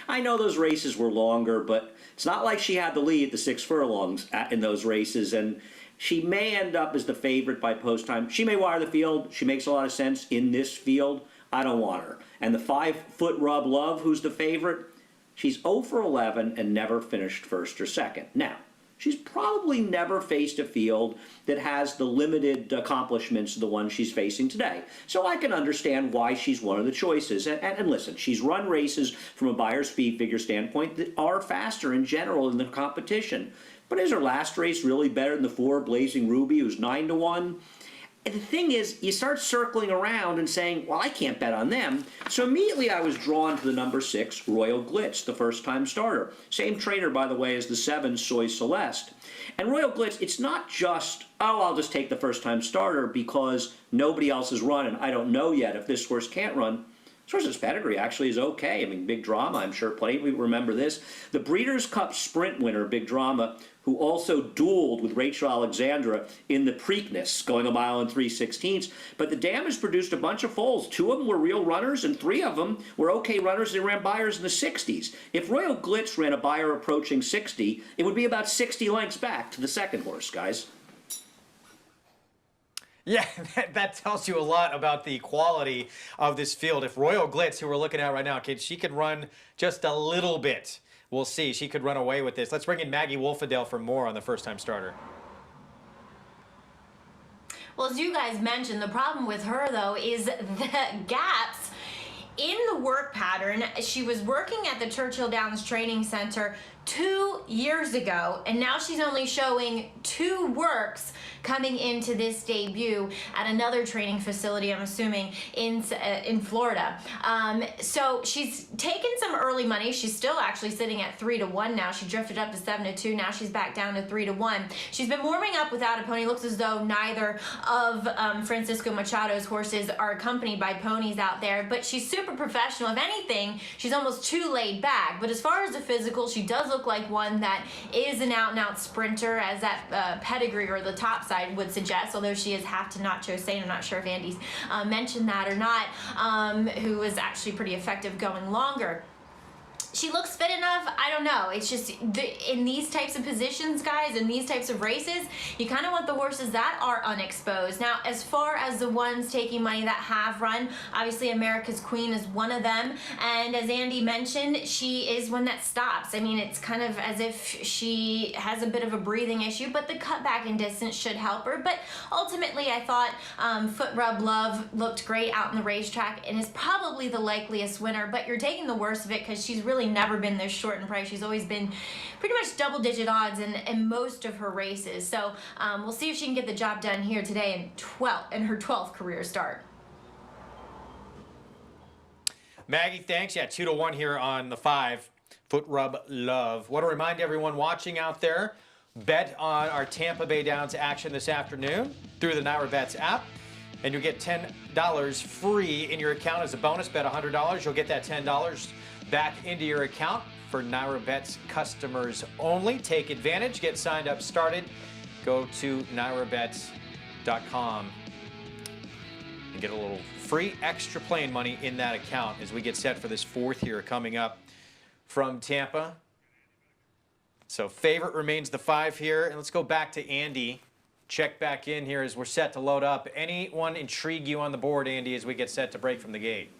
I know those races were longer, but it's not like she had the lead at the 6 furlongs in those races, and she may end up as the favorite by post time. She may wire the field. She makes a lot of sense in this field. I don't want her. And the 5-foot Rub Love, who's the favorite, she's 0 for 11 and never finished first or second. Now, she's probably never faced a field that has the limited accomplishments of the one she's facing today. So I can understand why she's one of the choices. And listen, she's run races from a Beyer speed figure standpoint that are faster in general in the competition. But is her last race really better than the 4 Blazing Ruby, who's 9 to 1? And the thing is, you start circling around and saying, well, I can't bet on them. So immediately I was drawn to the number 6, Royal Glitz, the first-time starter. Same trainer, by the way, as the 7, Soy Celeste. And Royal Glitz, it's not just, oh, I'll just take the first-time starter because nobody else has run and I don't know yet if this horse can't run. This horse's pedigree actually is okay. I mean, Big Drama, I'm sure plenty of people remember this. The Breeders' Cup Sprint winner, Big Drama, who also dueled with Rachel Alexandra in the Preakness, going 1 mile and 3/16. But the dam has produced a bunch of foals. 2 of them were real runners, and 3 of them were okay runners that ran Beyers in the 60s. If Royal Glitz ran a Beyer approaching 60, it would be about 60 lengths back to the second horse, guys.
Yeah, that tells you a lot about the quality of this field. If Royal Glitz, who we're looking at right now, she could run just a little bit. We'll see. She could run away with this. Let's bring in Maggie Wolfedale for more on the first-time starter.
Well, as you guys mentioned, the problem with her, though, is the gaps in the work pattern. She was working at the Churchill Downs Training Center 2 years ago, and now she's only showing 2 works coming into this debut at another training facility, I'm assuming, in Florida. So she's taken some early money. She's still actually sitting at 3 to 1 now. She drifted up to 7 to 2. Now she's back down to 3 to 1. She's been warming up without a pony. Looks as though neither of Francisco Machado's horses are accompanied by ponies out there, but she's super professional. If anything, she's almost too laid back. But as far as the physical, she does look like one that is an out-and-out sprinter, as that pedigree or the top side would suggest, although she is half to Nacho Sane. I'm not sure if Andy's mentioned that or not, who was actually pretty effective going longer. She looks fit enough. I don't know. It's just in these types of positions, guys, in these types of races, you kind of want the horses that are unexposed. Now, as far as the ones taking money that have run, obviously America's Queen is one of them. And as Andy mentioned, she is one that stops. I mean, it's kind of as if she has a bit of a breathing issue, but the cutback in distance should help her. But ultimately, I thought Foot Rub Love looked great out in the racetrack and is probably the likeliest winner. But you're taking the worst of it because she's really never been this short in price. She's always been pretty much double-digit odds in most of her races. So we'll see if she can get the job done here today in her 12th career start.
Maggie, thanks. Yeah, 2 to 1 here on the 5. Foot Rub Love. Want to remind everyone watching out there, bet on our Tampa Bay Downs action this afternoon through the Naira Bets app, and you'll get $10 free in your account as a bonus. Bet $100, you'll get that $10 back into your account for Naira Bets customers only. Take advantage, get signed up, started. Go to nairabets.com and get a little free extra playing money in that account as we get set for this 4th year coming up from Tampa. So favorite remains the 5 here. And let's go back to Andy. Check back in here as we're set to load up. Anyone intrigue you on the board, Andy, as we get set to break from the gate?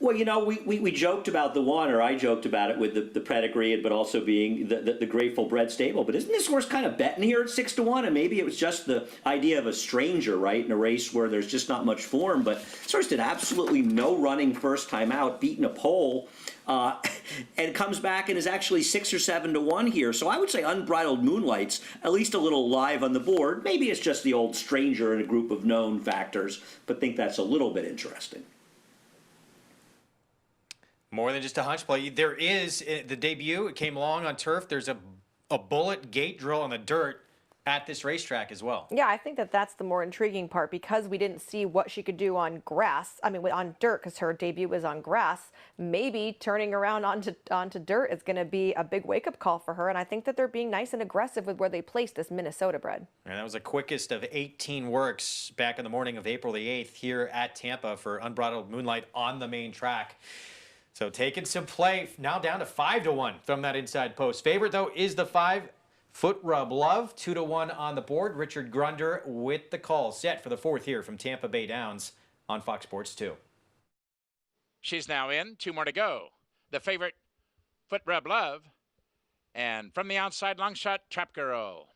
Well, you know, we joked about the one, or I joked about it with the pedigree, but also being the Grateful Bred stable. But isn't this horse kind of betting here at 6-1? And maybe it was just the idea of a stranger, right, in a race where there's just not much form. But this horse did absolutely no running first time out, beating a pole, and comes back and is actually 6 or 7-1 here. So I would say Unbridled Moonlight's at least a little live on the board. Maybe it's just the old stranger in a group of known factors, but think that's a little bit interesting.
More than just a hunch play. There is the debut. It came along on turf. There's a bullet gate drill on the dirt at this racetrack as well.
Yeah, I think that's the more intriguing part because we didn't see what she could do on grass. I mean, on dirt, because her debut was on grass. Maybe turning around onto dirt is going to be a big wake-up call for her. And I think that they're being nice and aggressive with where they placed this Minnesota bred.
And that was the quickest of 18 works back in the morning of April the 8th here at Tampa for Unbridled Moonlight on the main track. So taking some play, now down to 5-1 from that inside post. Favorite, though, is the 5, Foot Rub Love, 2-1 on the board. Richard Grunder with the call, set for the 4th here from Tampa Bay Downs on Fox Sports 2.
She's now in. 2 more to go. The favorite, Foot Rub Love. And from the outside, long shot, Trap Girl.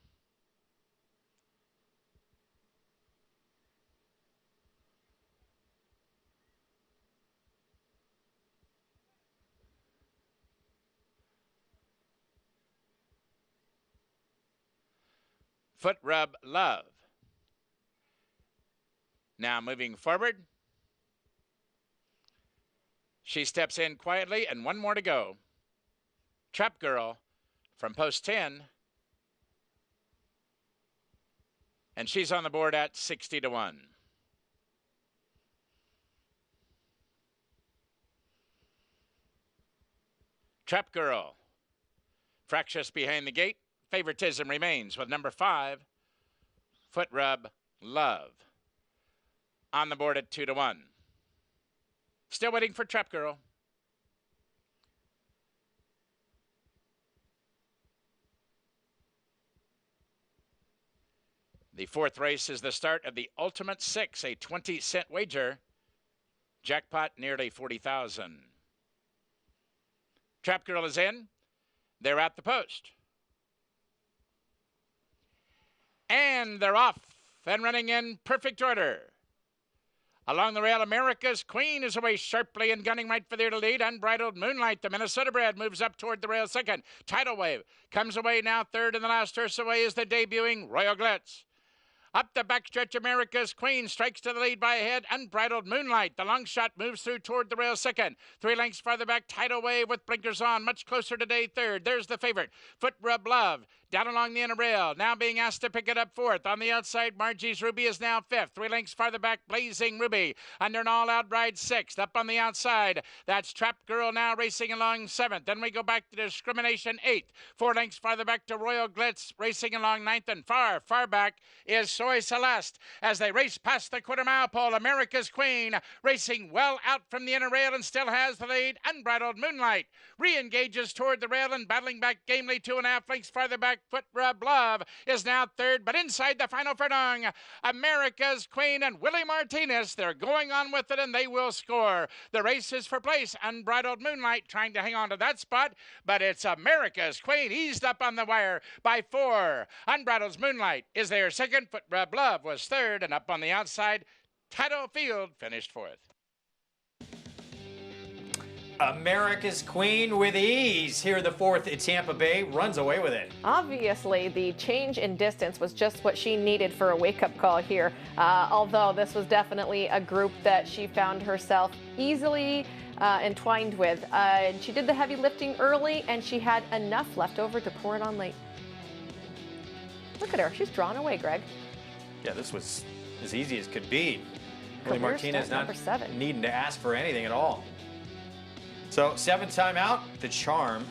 Foot Rub Love. Now moving forward. She steps in quietly, and 1 more to go. Trap Girl from post 10. And she's on the board at 60-1. Trap Girl. Fractious behind the gate. Favoritism remains with number 5, Foot Rub Love. On the board at 2-1. Still waiting for Trap Girl. The 4th race is the start of the Ultimate 6, a 20-cent wager. Jackpot nearly $40,000. Trap Girl is in. They're at the post. And they're off and running in perfect order. Along the rail, America's Queen is away sharply and gunning right for there to lead. Unbridled Moonlight, the Minnesota bred, moves up toward the rail second. Tidal Wave comes away now third, and the last horse away is the debuting Royal Glitz. Up the backstretch, America's Queen strikes to the lead by a head. Unbridled Moonlight, the long shot, moves through toward the rail second. 3 lengths farther back, Tidal Wave with blinkers on, much closer today third. There's the favorite, Foot Rub Love. Down along the inner rail, now being asked to pick it up 4th. On the outside, Margie's Ruby is now 5th. 3 lengths farther back, Blazing Ruby. Under an all-out ride, 6th. Up on the outside, that's Trap Girl now racing along 7th. Then we go back to Discrimination 8th. 4 lengths farther back to Royal Glitz racing along 9th. And far, far back is Soy Celeste. As they race past the quarter-mile pole, America's Queen racing well out from the inner rail and still has the lead. Unbridled Moonlight re-engages toward the rail and battling back gamely 2.5 lengths farther back. Foot Rub Love is now third, but inside the final furlong, America's Queen and Willie Martinez, they're going on with it and they will score. The race is for place. Unbridled Moonlight trying to hang on to that spot, but it's America's Queen eased up on the wire by 4. Unbridled Moonlight is their second. Foot Rub Love was third, and up on the outside, Tidal Field finished 4th.
America's Queen with ease here the 4th at Tampa Bay, runs away with it.
Obviously, the change in distance was just what she needed for a wake-up call here, although this was definitely a group that she found herself easily entwined with. She did the heavy lifting early, and she had enough left over to pour it on late. Look at her. She's drawn away, Greg.
Yeah, this was as easy as could be. Willie Martinez not needing to ask for anything at all. So 7th time out, the charm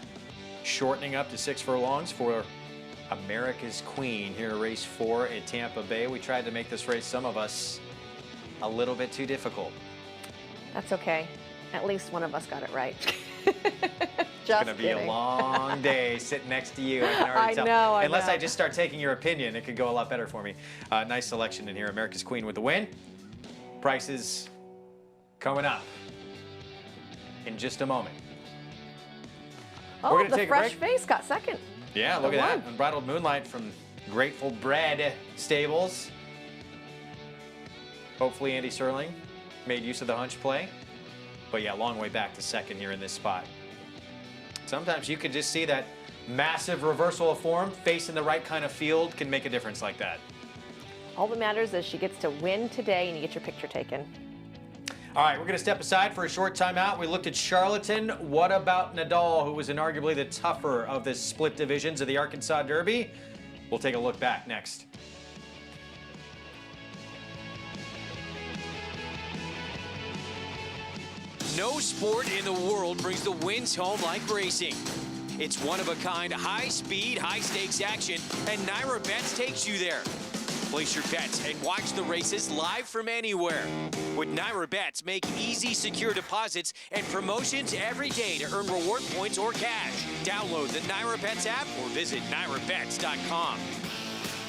shortening up to 6 furlongs for America's Queen here, race 4 at Tampa Bay. We tried to make this race, some of us, a little bit too difficult.
That's okay. At least one of us got it right.
It's going to be a long day sitting next to you. I can already tell.
know.
Unless I just start taking your opinion, it could go a lot better for me. Nice selection in here. America's Queen with the win. Prices coming up. in just a moment.
Oh,
We're gonna
the
take a
fresh
break.
face got second.
Yeah, look at that. Unbridled Moonlight from Grateful Bread Stables. Hopefully Andy Serling made use of the hunch play. But yeah, long way back to second here in this spot. Sometimes you could just see that massive reversal of form, facing the right kind of field can make a difference like that.
All that matters is she gets to win today and you get your picture taken.
All right, we're going to step aside for a short timeout. We looked at Charlatan. What about Nadal, who was arguably the tougher of the split divisions of the Arkansas Derby? We'll take a look back next.
No sport in the world brings the wins home like racing. It's one-of-a-kind, high-speed, high-stakes action, and Naira Bets takes you there. Place your bets and watch the races live from anywhere. With Naira Bets, make easy, secure deposits and promotions every day to earn reward points or cash. Download the Naira Bets app or visit NairaBets.com.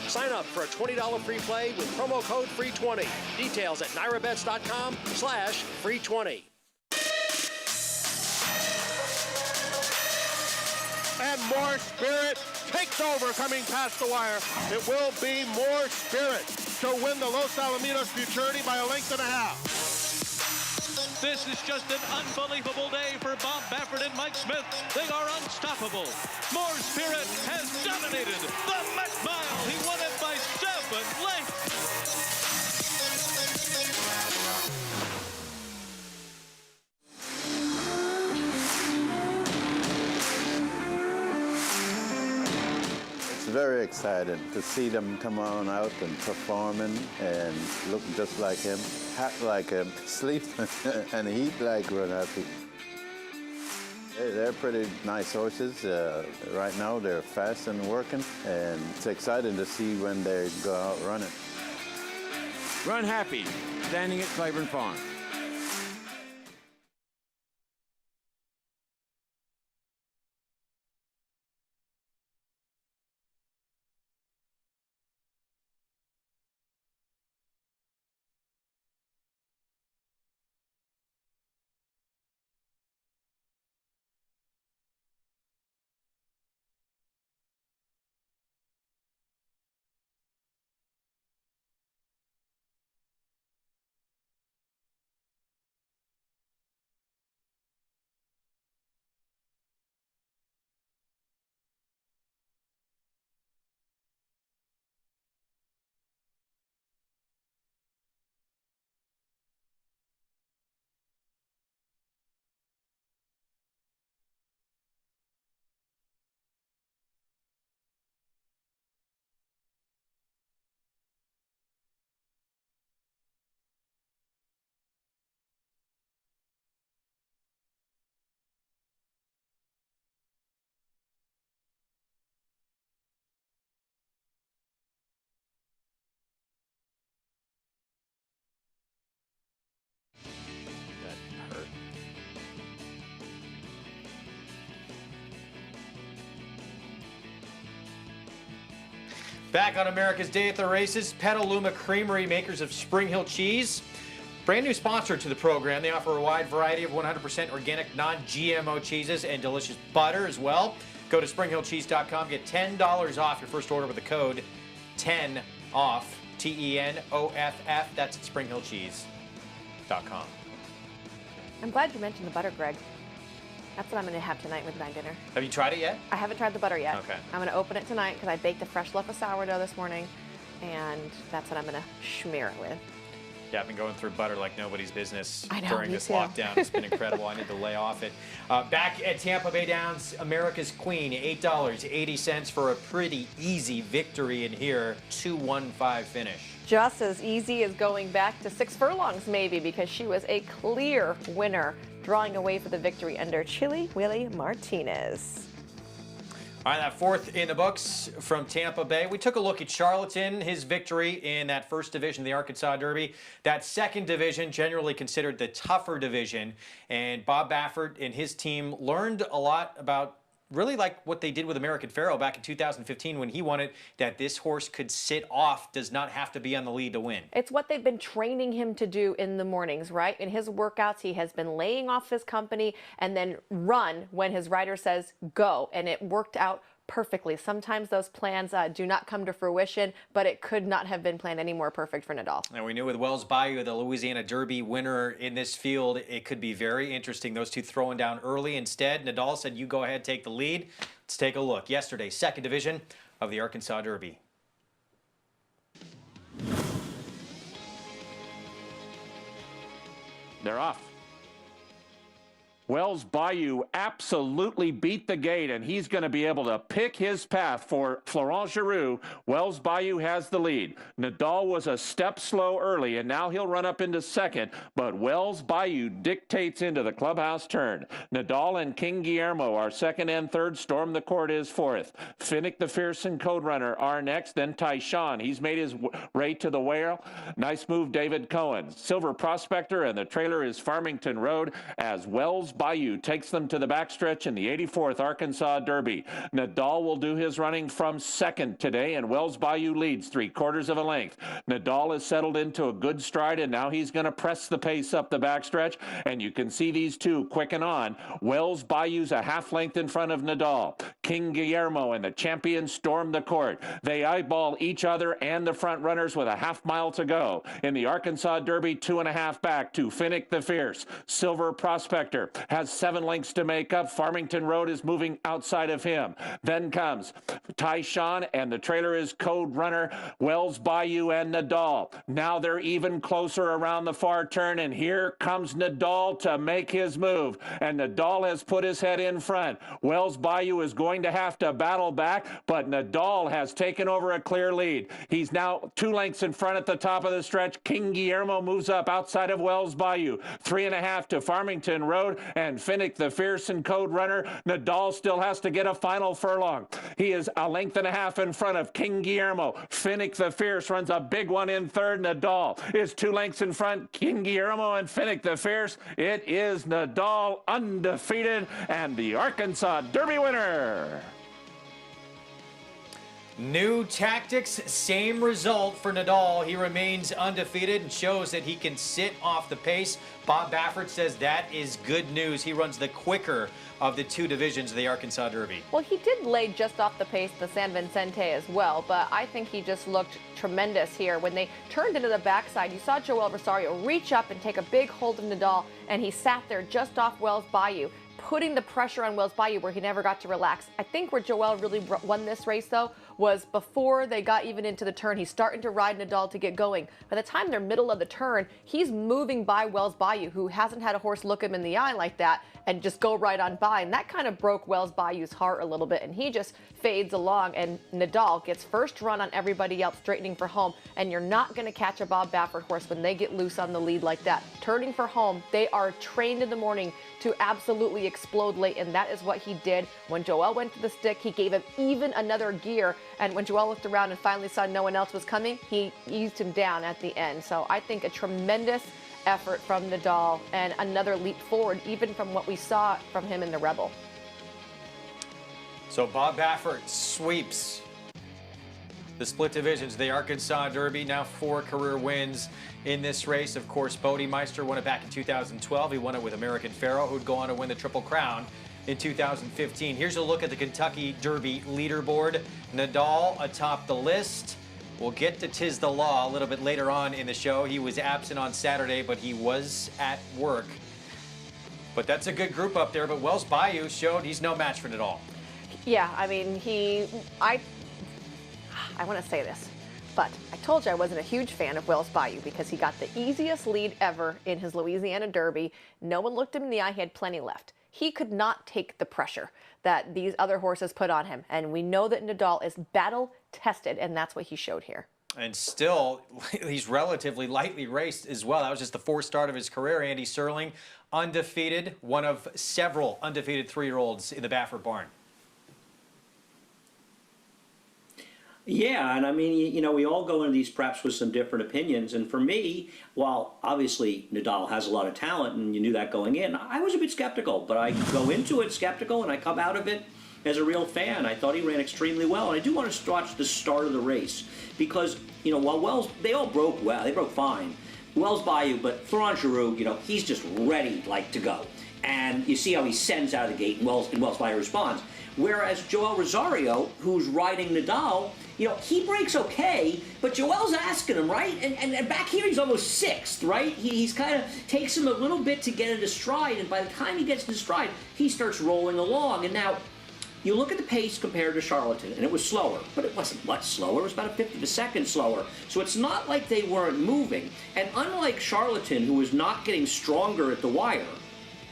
Sign up for a $20 free play with promo code FREE20. Details at NairaBets.com/free20.
And More Spirit takes over coming past the wire. It will be More Spirit to win the Los Alamitos Futurity by a length and a half.
This is just an unbelievable day for Bob Baffert and Mike Smith. They are unstoppable. More Spirit has dominated the Met Mile. He won it by 7 lengths.
It's very exciting to see them come on out and performing and look just like him, act like him, sleep and eat like Renati. They're pretty nice horses. Right now they're fast and working, and it's exciting to see when they go out running.
Run Happy, standing at Claiborne Farm.
Back on America's Day at the Races, Petaluma Creamery, makers of Spring Hill Cheese. Brand new sponsor to the program. They offer a wide variety of 100% organic, non-GMO cheeses and delicious butter as well. Go to springhillcheese.com. Get $10 off your first order with the code 10OFF, TENOFF. That's at springhillcheese.com.
I'm glad you mentioned the butter, Greg. That's what I'm going to have tonight with my dinner.
Have you tried it yet?
I haven't tried the butter yet.
Okay.
I'm going to open it tonight because I baked a fresh loaf of sourdough this morning, and that's what I'm going to smear it with.
Yeah, I've been going through butter like nobody's business
I know,
during
me
this
too.
lockdown. It's been incredible. I need to lay off it. Back at Tampa Bay Downs, America's Queen, $8.80 for a pretty easy victory in here, 2-1-5 finish.
Just as easy as going back to 6 furlongs maybe, because she was a clear winner, drawing away for the victory under Chili Willie Martinez.
All right, that fourth in the books from Tampa Bay. We took a look at Charlatan, his victory in that first division of the Arkansas Derby. That second division, generally considered the tougher division. And Bob Baffert and his team learned a lot about really like what they did with American Pharoah back in 2015 when he won it, that this horse could sit off, does not have to be on the lead to win.
It's what they've been training him to do in the mornings, right? In his workouts, he has been laying off his company and then run when his rider says go, and it worked out perfectly. Sometimes those plans do not come to fruition, but it could not have been planned any more perfect for Nadal.
And we knew with Wells Bayou, the Louisiana Derby winner in this field, it could be very interesting. Those two throwing down early. Instead, Nadal said, you go ahead, take the lead. Let's take a look. Yesterday, second division of the Arkansas Derby.
They're off. Wells Bayou absolutely beat the gate, and he's going to be able to pick his path for Florent Giroux. Wells Bayou has the lead. Nadal was a step slow early, and now he'll run up into second, but Wells Bayou dictates into the clubhouse turn. Nadal and King Guillermo are second and third. Storm the Court is fourth. Finnick the Fierce and Code Runner are next. Then Tyshawn. He's made his way to the whale. Nice move, David Cohen. Silver Prospector, and the trailer is Farmington Road as Wells Bayou takes them to the backstretch in the 84th Arkansas Derby. Nadal will do his running from second today, and Wells Bayou leads 3/4 of a length. Nadal has settled into a good stride, and now he's going to press the pace up the backstretch, and you can see these two quicken on. Wells Bayou's a half length in front of Nadal. King Guillermo and the champion Storm the Court. They eyeball each other and the front runners with a half mile to go. In the Arkansas Derby, 2.5 back to Finnick the Fierce. Silver Prospector has 7 lengths to make up. Farmington Road is moving outside of him. Then comes Tyshawn, and the trailer is Code Runner, Wells Bayou, and Nadal. Now they're even closer around the far turn, and here comes Nadal to make his move. And Nadal has put his head in front. Wells Bayou is going to have to battle back, but Nadal has taken over a clear lead. He's now 2 lengths in front at the top of the stretch. King Guillermo moves up outside of Wells Bayou. 3.5 to Farmington Road, and Finnick the Fierce and Code Runner. Nadal still has to get a final furlong. He is 1.5 lengths in front of King Guillermo. Finnick the Fierce runs a big one in third. Nadal is 2 lengths in front. King Guillermo and Finnick the Fierce. It is Nadal undefeated and the Arkansas Derby winner.
New tactics, same result for Nadal. He remains undefeated and shows that he can sit off the pace. Bob Baffert says that is good news. He runs the quicker of the 2 divisions of the Arkansas Derby.
Well, he did lay just off the pace the San Vicente as well, but I think he just looked tremendous here. When they turned into the backside, you saw Joel Rosario reach up and take a big hold of Nadal, and he sat there just off Wells Bayou, putting the pressure on Wells Bayou where he never got to relax. I think where Joel really won this race, though, was before they got even into the turn. He's starting to ride Nadal to get going. By the time they're middle of the turn, he's moving by Wells Bayou, who hasn't had a horse look him in the eye like that and just go right on by. And that kind of broke Wells Bayou's heart a little bit, and he just fades along, and Nadal gets first run on everybody else straightening for home. And you're not going to catch a Bob Baffert horse when they get loose on the lead like that. Turning for home, they are trained in the morning to absolutely explode late, and that is what he did. When Joel went to the stick, he gave him even another gear, and when Joel looked around and finally saw no one else was coming, he eased him down at the end. So I think a tremendous effort from Nadal and another leap forward even from what we saw from him in the Rebel.
So Bob Baffert sweeps the split divisions, the Arkansas Derby, now 4 career wins in this race. Of course, Bodemeister won it back in 2012. He won it with American Pharoah, who'd go on to win the Triple Crown in 2015. Here's a look at the Kentucky Derby leaderboard. Nadal atop the list. We'll get to Tis the Law a little bit later on in the show. He was absent on Saturday, but he was at work. But that's a good group up there. But Wells Bayou showed he's no match for Nadal.
Yeah, I mean, I want to say this, but I told you I wasn't a huge fan of Wells Bayou because he got the easiest lead ever in his Louisiana Derby. No one looked him in the eye. He had plenty left. He could not take the pressure that these other horses put on him. And we know that Nadal is battle tested, and that's what he showed here.
And still, he's relatively lightly raced as well. That was just the 4th start of his career. Andy Serling, undefeated, one of several undefeated 3-year-olds in the Baffert barn.
Yeah, and I mean, you know, we all go into these preps with some different opinions. And for me, while obviously Nadal has a lot of talent and you knew that going in, I was a bit skeptical. But I go into it skeptical and I come out of it as a real fan. I thought he ran extremely well. And I do want to watch the start of the race because, you know, while Wells, they all broke well. They broke fine. Wells Bayou, but Florent Giroux, you know, he's just ready, like, to go. And you see how he sends out of the gate, and Wells Bayou responds. Whereas Joel Rosario, who's riding Nadal, you know, he breaks okay, but Joel's asking him, right? And back here he's almost sixth, right? He's kind of takes him a little bit to get into stride, and by the time he gets into stride, he starts rolling along. And now, you look at the pace compared to Charlatan, and it was slower, but it wasn't much slower. It was about a 50th of a second slower. So it's not like they weren't moving. And unlike Charlatan, who was not getting stronger at the wire,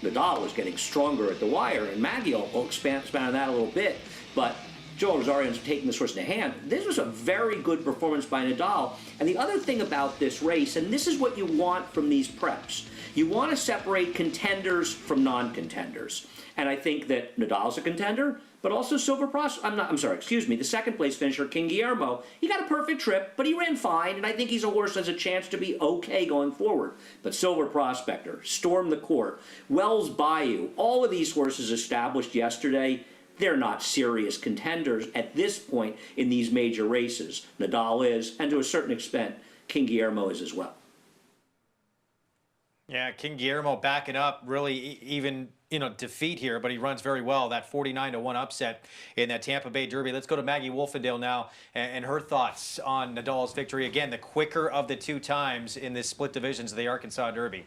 Nadal was getting stronger at the wire, and Maggie will expand on that a little bit, but Joel Rosario's taking this horse in hand. This was a very good performance by Nadal. And the other thing about this race, and this is what you want from these preps, you want to separate contenders from non-contenders. And I think that Nadal's a contender, but also the second place finisher, King Guillermo, he got a perfect trip, but he ran fine, and I think he's a horse that has a chance to be okay going forward. But Silver Prospector, Storm the Court, Wells Bayou, all of these horses established yesterday, they're not serious contenders at this point in these major races. Nadal is, and to a certain extent, King Guillermo is as well.
Yeah, King Guillermo backing up, really even, you know, defeat here, but he runs very well. That 49-1 upset in that Tampa Bay Derby. Let's go to Maggie Wolfendale now and her thoughts on Nadal's victory. Again, the quicker of the two times in this split divisions of the Arkansas Derby.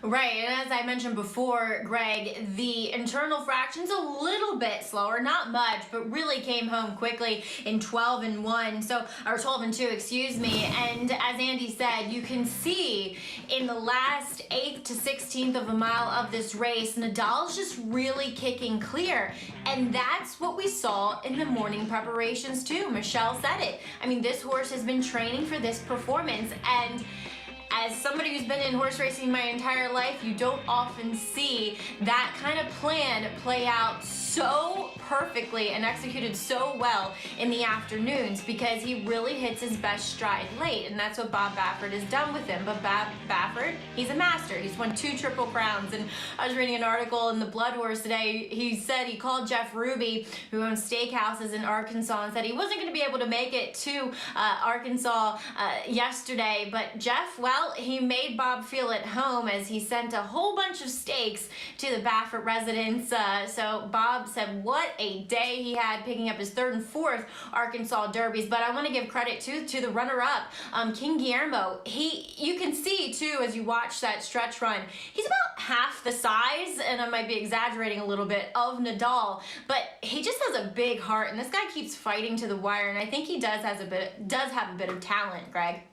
Right, and as I mentioned before, Greg, the internal fraction's a little bit slower, not much, but really came home quickly in 12-1, or 12-2, excuse me. And as Andy said, you can see in the last 1/8 to 16th of a mile of this race, Nadal's just really kicking clear. And that's what we saw in the morning preparations too. Michelle said it. I mean, this horse has been training for this performance, and as somebody who's been in horse racing my entire life, you don't often see that kind of plan play out so perfectly and executed so well in the afternoons, because he really hits his best stride late, and that's what Bob Baffert has done with him. But Bob Baffert, he's a master. He's won 2 Triple Crowns, and I was reading an article in the Blood Horse today. He said he called Jeff Ruby, who owns steakhouses in Arkansas, and said he wasn't going to be able to make it to Arkansas yesterday, but Jeff, well, he made Bob feel at home as he sent a whole bunch of steaks to the Baffert residents. So Bob said what a day he had, picking up his 3rd and 4th Arkansas Derbies. But I want to give credit to the runner-up, King Guillermo. You can see too, as you watch that stretch run, he's about half the size, and I might be exaggerating a little bit, of Nadal, but he just has a big heart, and this guy keeps fighting to the wire, and I think he does have a bit of talent, Greg.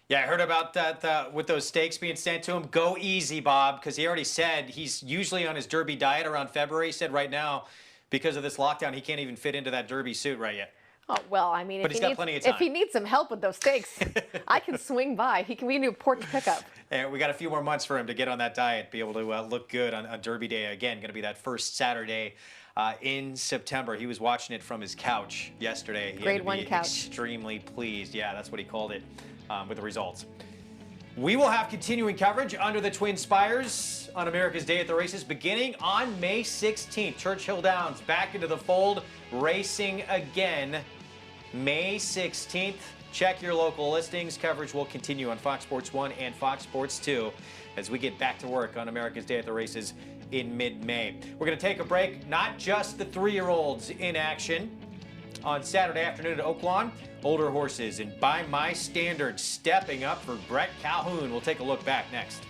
Yeah, I heard about that with those steaks being sent to him. Go easy, Bob, because he already said he's usually on his Derby diet around February. He said right now, because of this lockdown, he can't even fit into that Derby suit right yet.
Oh, well, I mean,
but he's got plenty of time.
If he needs some help with those steaks, I can swing by. We can do a porch pickup.
And we got a few more months for him to get on that diet, be able to look good on Derby Day. Again, going to be that first Saturday in September. He was watching it from his couch yesterday. He
Grade 1 couch.
Extremely pleased. Yeah, that's what he called it. With the results. We will have continuing coverage under the Twin Spires on America's Day at the Races beginning on May 16th. Churchill Downs back into the fold, racing again May 16th. Check your local listings. Coverage will continue on Fox Sports 1 and Fox Sports 2 as we get back to work on America's Day at the Races in mid-May. We're going to take a break. Not just the 3-year-olds in action on Saturday afternoon at Oaklan. Older horses, and by my standards, stepping up for Brett Calhoun. We'll take a look back next.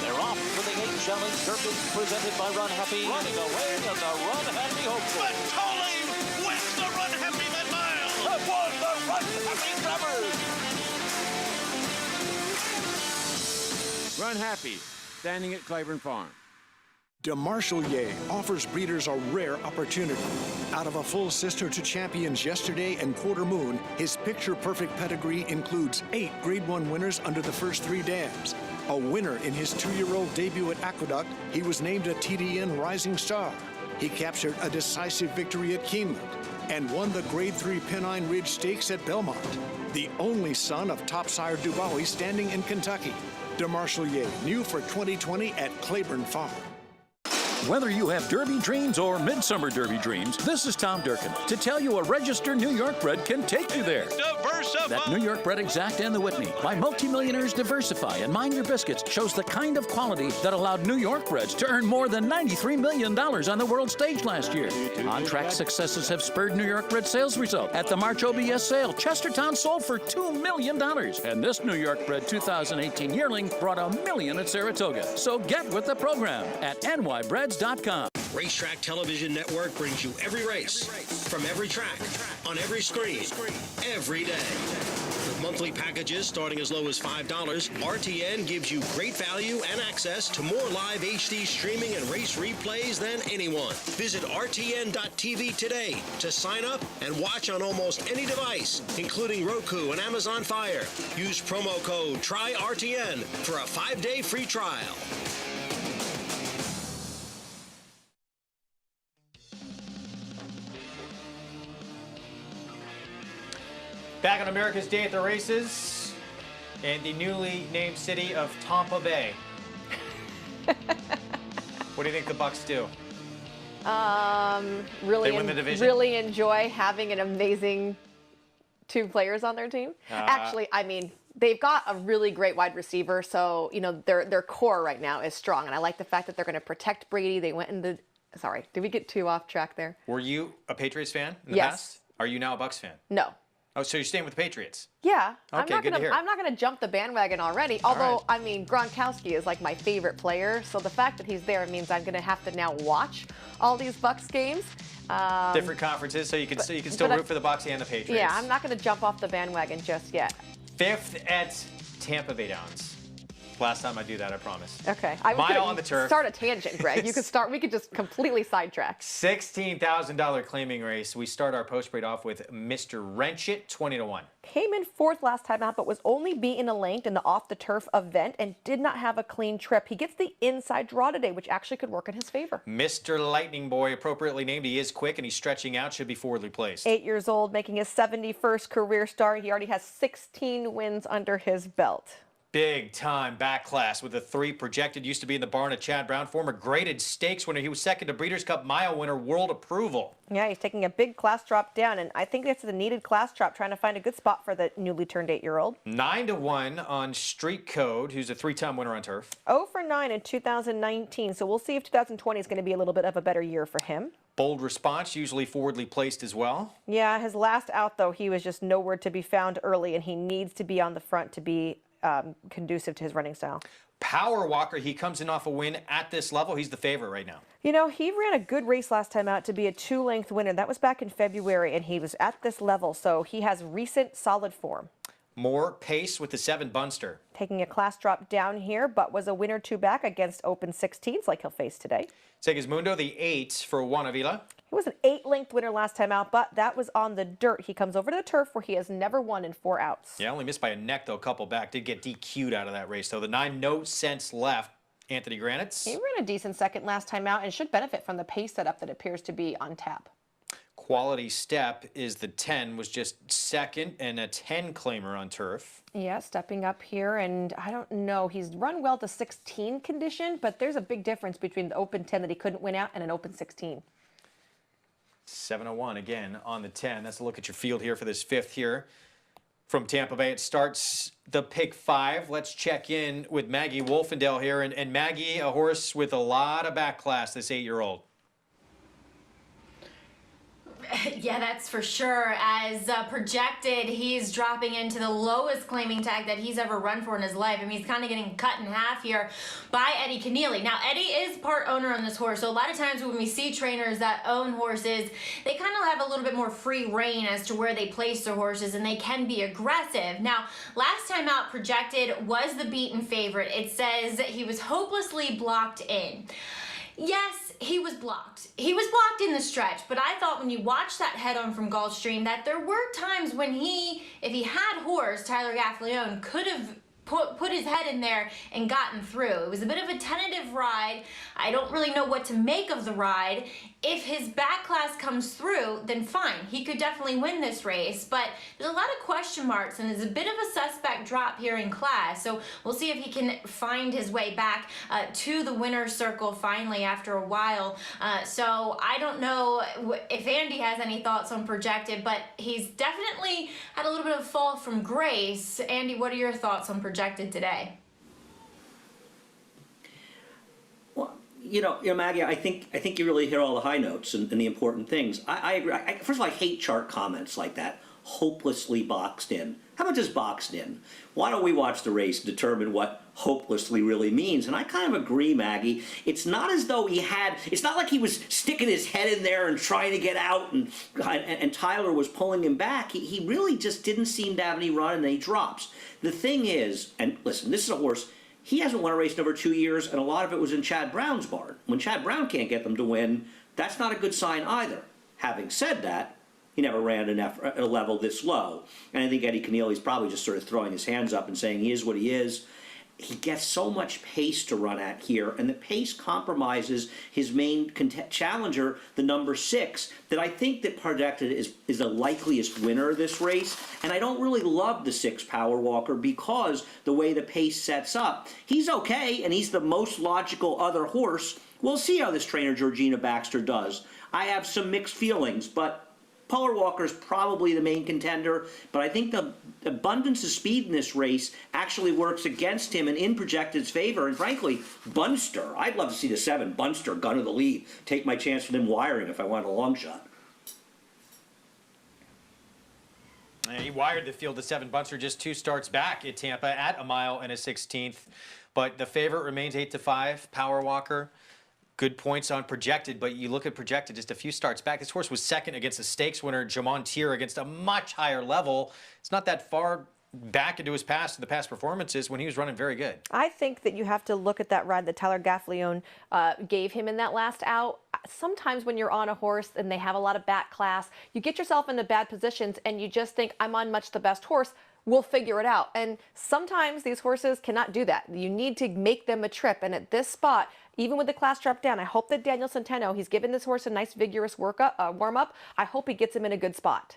They're off for the 8 Challenge Derby presented by Run Happy. Running away in the Run Happy hopeful.
But Coley wins the Run Happy mid-mile.
Have won the Run Happy Grabbers.
Run Happy, standing at Claiborne Farm.
DeMarchelier offers breeders a rare opportunity. Out of a full sister to champions yesterday and Quarter Moon, his picture-perfect pedigree includes 8 Grade 1 winners under the first 3 dams. A winner in his 2-year-old debut at Aqueduct, he was named a TDN Rising Star. He captured a decisive victory at Keeneland and won the Grade 3 Pennine Ridge Stakes at Belmont. The only son of topsire Dubois standing in Kentucky. DeMarchelier, new for 2020 at Claiborne Farm.
Whether you have Derby dreams or Midsummer Derby dreams, this is Tom Durkin to tell you a registered New York bred can take you there. That New York bred Exact and the Whitney by multimillionaires Diversify and Mind Your Biscuits shows the kind of quality that allowed New York breds to earn more than $93 million on the world stage last year. On-track successes have spurred New York bred sales result. At the March OBS sale, Chestertown sold for $2 million. And this New York bred 2018 yearling brought $1 million at Saratoga. So get with the program at nybreds.com.
Racetrack Television Network brings you every race, from every track, on every screen, every day. With monthly packages starting as low as $5, RTN gives you great value and access to more live HD streaming and race replays than anyone. Visit RTN.tv today to sign up and watch on almost any device, including Roku and Amazon Fire. Use promo code TRYRTN for a 5-day free trial.
Back on America's Day at the Races in the newly named city of Tampa Bay. What do you think the Bucks do?
Really,
They win the division?
really enjoy having an amazing 2 players on their team. Actually, I mean, they've got a really great wide receiver, so you know their core right now is strong, and I like the fact that they're going to protect Brady. They went in the. Sorry, did we get too off track there?
Were you a Patriots fan in the
Yes.
past? Are you now a Bucks fan?
No.
Oh, so you're staying with the Patriots?
Yeah,
Okay, good to hear.
I'm not gonna jump the bandwagon already. Although, I mean, Gronkowski is like my favorite player, so the fact that he's there means I'm gonna have to now watch all these Bucks games.
Different conferences, so you can still
but
root for the Bucks and the Patriots.
Yeah, I'm not gonna jump off the bandwagon just yet.
5th at Tampa Bay Downs. Last time I do that, I promise.
Okay. I was
Mile
gonna
on the turf.
Start a tangent, Greg. You could start. We could just completely sidetrack.
$16,000 claiming race. We start our post-break off with Mr. Wrench It, 20-1.
Came in 4th last time out, but was only beaten a length in the off-the-turf event and did not have a clean trip. He gets the inside draw today, which actually could work in his favor.
Mr. Lightning Boy, appropriately named. He is quick and he's stretching out, should be forwardly placed.
8 years old, making his 71st career start. He already has 16 wins under his belt.
Big time back class with the 3 projected. Used to be in the barn of Chad Brown, former graded stakes winner. He was second to Breeders' Cup Mile winner, world approval.
Yeah, he's taking a big class drop down, and I think it's a needed class drop, trying to find a good spot for the newly turned 8-year-old.
9-1 on Street Code, who's a 3-time winner on turf.
0 for 9 in 2019, so we'll see if 2020 is going to be a little bit of a better year for him.
Bold response, usually forwardly placed as well.
Yeah, his last out, though, he was just nowhere to be found early, and he needs to be on the front to be conducive to his running style.
Power Walker, he comes in off a win at this level. He's the favorite right now.
You know, he ran a good race last time out to be a 2-length winner. That was back in February, and he was at this level, so he has recent solid form.
More pace with the 7 Bunster.
Taking a class drop down here, but was a winner 2 back against open 16s like he'll face today.
Segismundo, the 8 for Juanavila.
He was an 8-length winner last time out, but that was on the dirt. He comes over to the turf where he has never won in 4 outs.
Yeah, only missed by a neck, though, a couple back. Did get DQ'd out of that race, though. The 9, no sense left. Anthony Granitz.
He ran a decent second last time out and should benefit from the pace setup that appears to be on tap.
Quality Step is the 10, was just second and a 10 claimer on turf.
Yeah, stepping up here, and I don't know, he's run well to 16 condition, but there's a big difference between the open 10 that he couldn't win out and an open 16.
7-1 again on the 10. That's a look at your field here for this 5th here from Tampa Bay. It starts the pick 5. Let's check in with Maggie Wolfendale here. And Maggie, a horse with a lot of back class, this 8-year-old.
Yeah, that's for sure. As projected, he's dropping into the lowest claiming tag that he's ever run for in his life. I mean, he's kind of getting cut in half here by Eddie Keneally. Now, Eddie is part owner on this horse, so a lot of times when we see trainers that own horses, they kind of have a little bit more free reign as to where they place their horses, and they can be aggressive. Now, last time out, projected was the beaten favorite. It says he was hopelessly blocked in. Yes, he was blocked. He was blocked in the stretch, but I thought when you watch that head-on from Gulfstream that there were times when if he had horse, Tyler Gaffalione could have put his head in there and gotten through. It was a bit of a tentative ride. I don't really know what to make of the ride. If his back class comes through, then fine. He could definitely win this race, but there's a lot of question marks and there's a bit of a suspect drop here in class. So we'll see if he can find his way back to the winner's circle finally after a while. So I don't know if Andy has any thoughts on projected, but he's definitely had a little bit of fall from grace. Andy, what are your thoughts on projected today?
You know, Maggie, I think you really hit all the high notes and the important things. I agree. First of all, I hate chart comments like that. Hopelessly boxed in. How about just boxed in? Why don't we watch the race and determine what hopelessly really means? And I kind of agree, Maggie. It's not as though it's not like he was sticking his head in there and trying to get out and Tyler was pulling him back. He really just didn't seem to have any run and then he drops. The thing is, and listen, this is a horse, he hasn't won a race in over 2 years, and a lot of it was in Chad Brown's barn. When Chad Brown can't get them to win, that's not a good sign either. Having said that, he never ran at a level this low. And I think Eddie Keneally's probably just sort of throwing his hands up and saying he is what he is. He gets so much pace to run at here, and the pace compromises his main challenger, the number 6, that I think that projected is the likeliest winner of this race. And I don't really love the 6 Power Walker because the way the pace sets up. He's okay, and he's the most logical other horse. We'll see how this trainer, Georgina Baxter, does. I have some mixed feelings, but Power Walker is probably the main contender, but I think the abundance of speed in this race actually works against him and in projected's favor. And frankly, Bunster, I'd love to see the 7, Bunster, gun of the lead, take my chance with him wiring if I want a long shot.
He wired the field to 7. Bunster just 2 starts back at Tampa at 1 mile and a 16th, but the favorite remains 8-5, Power Walker. Good points on projected, but you look at projected just a few starts back. This horse was second against a stakes winner, Jamon Tier, against a much higher level. It's not that far back into his past, the past performances when he was running very good.
I think that you have to look at that ride that Tyler Gaffalione gave him in that last out. Sometimes when you're on a horse and they have a lot of back class, you get yourself into bad positions and you just think, I'm on much the best horse. We'll figure it out. And sometimes these horses cannot do that. You need to make them a trip. And at this spot, even with the class dropped down, I hope that Daniel Centeno, he's given this horse a nice vigorous warm-up. I hope he gets him in a good spot.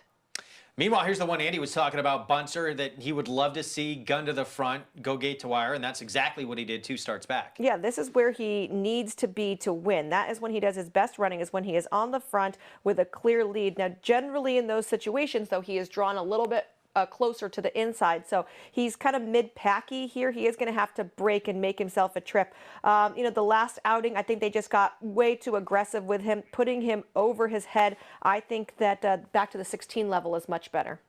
Meanwhile, here's the one Andy was talking about, Bunster, that he would love to see gun to the front, go gate to wire, and that's exactly what he did 2 starts back.
Yeah, this is where he needs to be to win. That is when he does his best running, is when he is on the front with a clear lead. Now, generally in those situations, though, he is drawn a little bit closer to the inside. So he's kind of mid-packy here. He is going to have to break and make himself a trip. You know, the last outing, I think they just got way too aggressive with him, putting him over his head. I think that back to the 16 level is much better.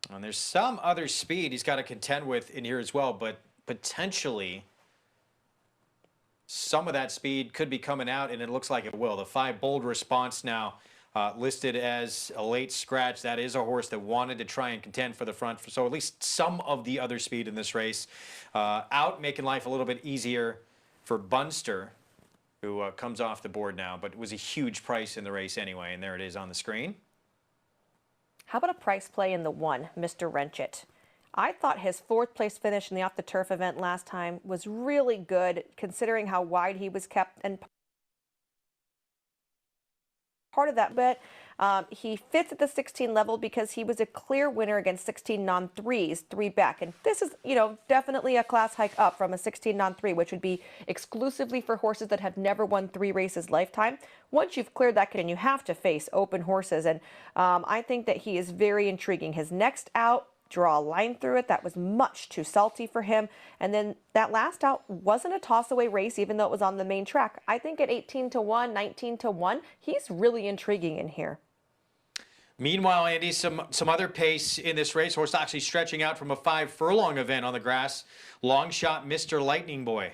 And there's some other speed he's got to contend with in here as well, but potentially some of that speed could be coming out, and it looks like it will. The 5 Bold Response now listed as a late scratch. That is a horse that wanted to try and contend for the front. So at least some of the other speed in this race out, making life a little bit easier for Bunster, who comes off the board now, but it was a huge price in the race anyway, and there it is on the screen.
How about a price play in the 1, Mr. Wrenchit? I thought his 4th place finish in the Off the Turf event last time was really good, considering how wide he was kept, and part of that bet, he fits at the 16 level because he was a clear winner against 16 non-3s, 3 back. And this is, you know, definitely a class hike up from a 16 non-3, which would be exclusively for horses that have never won 3 races lifetime. Once you've cleared that, and you have to face open horses. And I think that he is very intriguing. His next out, draw a line through it. That was much too salty for him. And then that last out wasn't a toss-away race, even though it was on the main track. I think at 18-1, 19-1, he's really intriguing in here.
Meanwhile, Andy, some other pace in this race. Horse actually stretching out from a 5-furlong event on the grass. Long shot, Mr. Lightning Boy.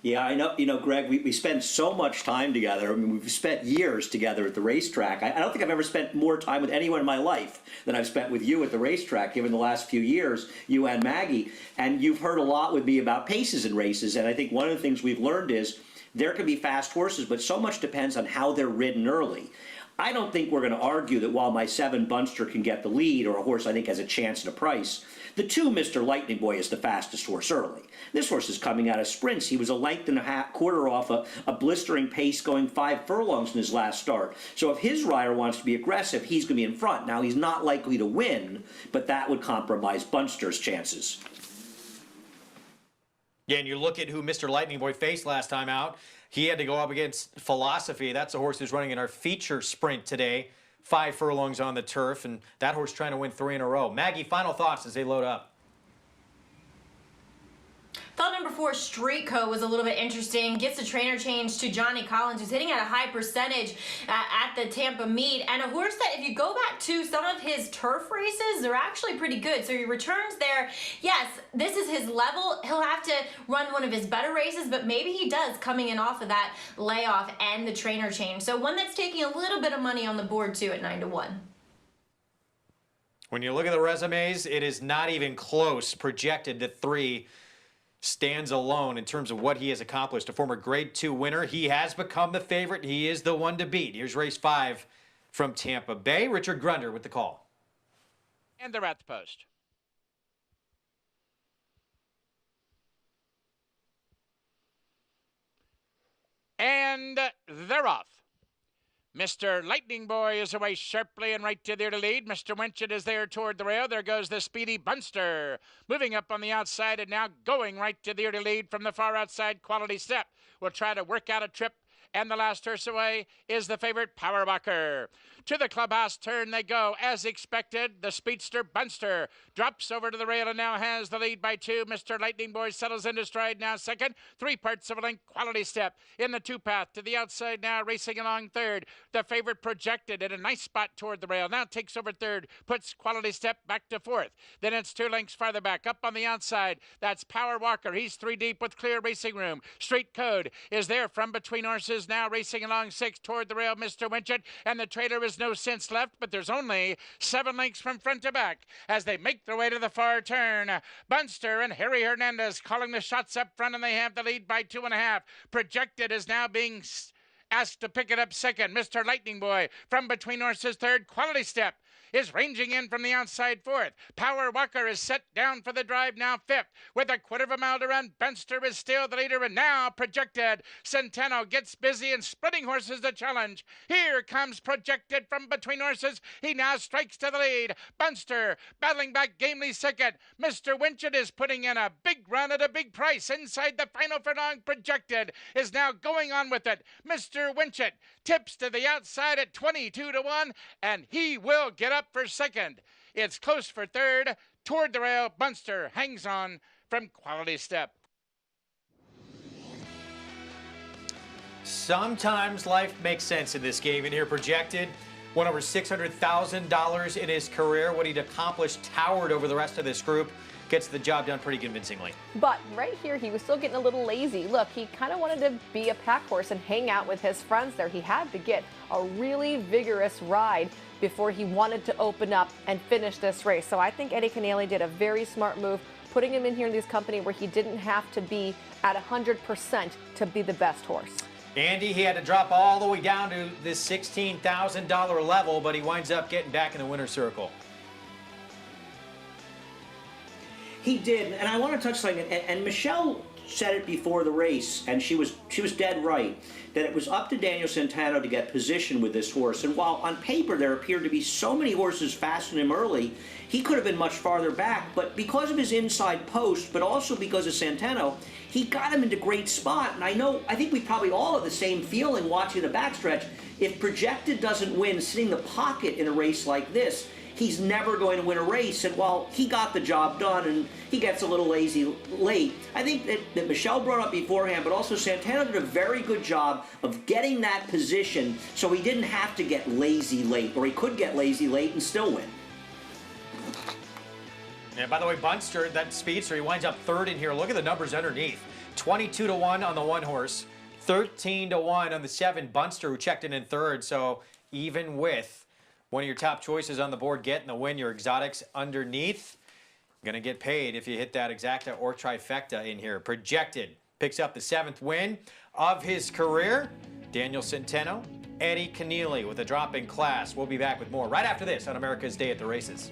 Yeah, I know. You know, Greg, we spend so much time together. I mean, we've spent years together at the racetrack. I don't think I've ever spent more time with anyone in my life than I've spent with you at the racetrack, given the last few years, you and Maggie. And you've heard a lot with me about paces in races. And I think one of the things we've learned is there can be fast horses, but so much depends on how they're ridden early. I don't think we're going to argue that while my 7 Bunster can get the lead, or a horse I think has a chance at a price, the 2 Mr. Lightning Boy is the fastest horse early. This horse is coming out of sprints. He was a length and a quarter off a blistering pace going 5 furlongs in his last start. So if his rider wants to be aggressive, he's going to be in front. Now, he's not likely to win, but that would compromise Bunster's chances.
Yeah, and you look at who Mr. Lightning Boy faced last time out. He had to go up against Philosophy. That's a horse who's running in our feature sprint today. 5 furlongs on the turf, and that horse trying to win 3 in a row. Maggie, final thoughts as they load up.
Thought number 4, Street Code, was a little bit interesting. Gets the trainer change to Johnny Collins, who's hitting at a high percentage at the Tampa meet. And a horse that, if you go back to some of his turf races, they're actually pretty good. So he returns there. Yes, this is his level. He'll have to run one of his better races, but maybe he does, coming in off of that layoff and the trainer change. So one that's taking a little bit of money on the board, too, at 9-1.
When you look at the resumes, it is not even close. Projected that 3 stands alone in terms of what he has accomplished. A former Grade 2 winner. He has become the favorite. He is the one to beat. Here's race 5 from Tampa Bay. Richard Grunder with the call.
And they're at the post. And they're off. Mr. Lightning Boy is away sharply and right to there to lead. Mr. Winchett is there toward the rail. There goes the speedy Bunster. Moving up on the outside and now going right to there to lead from the far outside. Quality Step will try to work out a trip. And the last horse away is the favorite Power Walker. To the clubhouse turn they go. As expected, the speedster Bunster drops over to the rail and now has the lead by 2. Mr. Lightning Boy settles into stride now second. 3 parts of a length. Quality Step in the 2 path to the outside now, racing along third. The favorite Projected at a nice spot toward the rail. Now takes over third, puts Quality Step back to 4th. Then it's 2 lengths farther back. Up on the outside, that's Power Walker. He's 3 deep with clear racing room. Street Code is there from between horses, now racing along 6 toward the rail, Mr. Winchett, and the trailer is no sense left, but there's only 7 lengths from front to back as they make their way to the far turn. Bunster and Harry Hernandez calling the shots up front, and they have the lead by 2.5. Projected is now being asked to pick it up second. Mr. Lightning Boy from between horses third. Quality Step is ranging in from the outside 4th. Power Walker is set down for the drive now 5th. With a quarter of a mile to run, Bunster is still the leader, and now Projected. Centeno gets busy and splitting horses the challenge. Here comes Projected from between horses. He now strikes to the lead. Bunster battling back gamely second. Mr. Winchett is putting in a big run at a big price. Inside the final furlong, Projected is now going on with it. Mr. Winchett tips to the outside at 22-1, and he will get up for second. It's close for third. Toward the rail, Bunster hangs on from Quality Step.
Sometimes life makes sense in this game. And here Projected won over $600,000 in his career. What he'd accomplished towered over the rest of this group. Gets the job done pretty convincingly.
But right here, he was still getting a little lazy. Look, he kind of wanted to be a pack horse and hang out with his friends there. He had to get a really vigorous ride before he wanted to open up and finish this race. So I think Eddie Canale did a very smart move, putting him in here in this company where he didn't have to be at 100% to be the best horse.
Andy, he had to drop all the way down to this $16,000 level, but he winds up getting back in the winner's circle.
He did, and I want to touch something, and Michelle said it before the race, and she was dead right, that it was up to Daniel Centeno to get position with this horse. And while on paper there appeared to be so many horses faster than him early, he could have been much farther back. But because of his inside post, but also because of Centeno, he got him into great spot. And I think we probably all have the same feeling watching the backstretch. If Projected doesn't win, sitting in the pocket in a race like this, he's never going to win a race. And while he got the job done and he gets a little lazy late, I think that Michelle brought up beforehand, but also Centeno did a very good job of getting that position so he didn't have to get lazy late, or he could get lazy late and still win.
Yeah, by the way, Bunster, that speedster, he winds up third in here. Look at the numbers underneath. 22-1 on the 1 horse, 13-1 on the 7 Bunster, who checked in third. So even with one of your top choices on the board getting the win, your exotics underneath, going to get paid if you hit that exacta or trifecta in here. Projected picks up the 7th win of his career. Daniel Centeno, Eddie Keneally with a drop in class. We'll be back with more right after this on America's Day at the Races.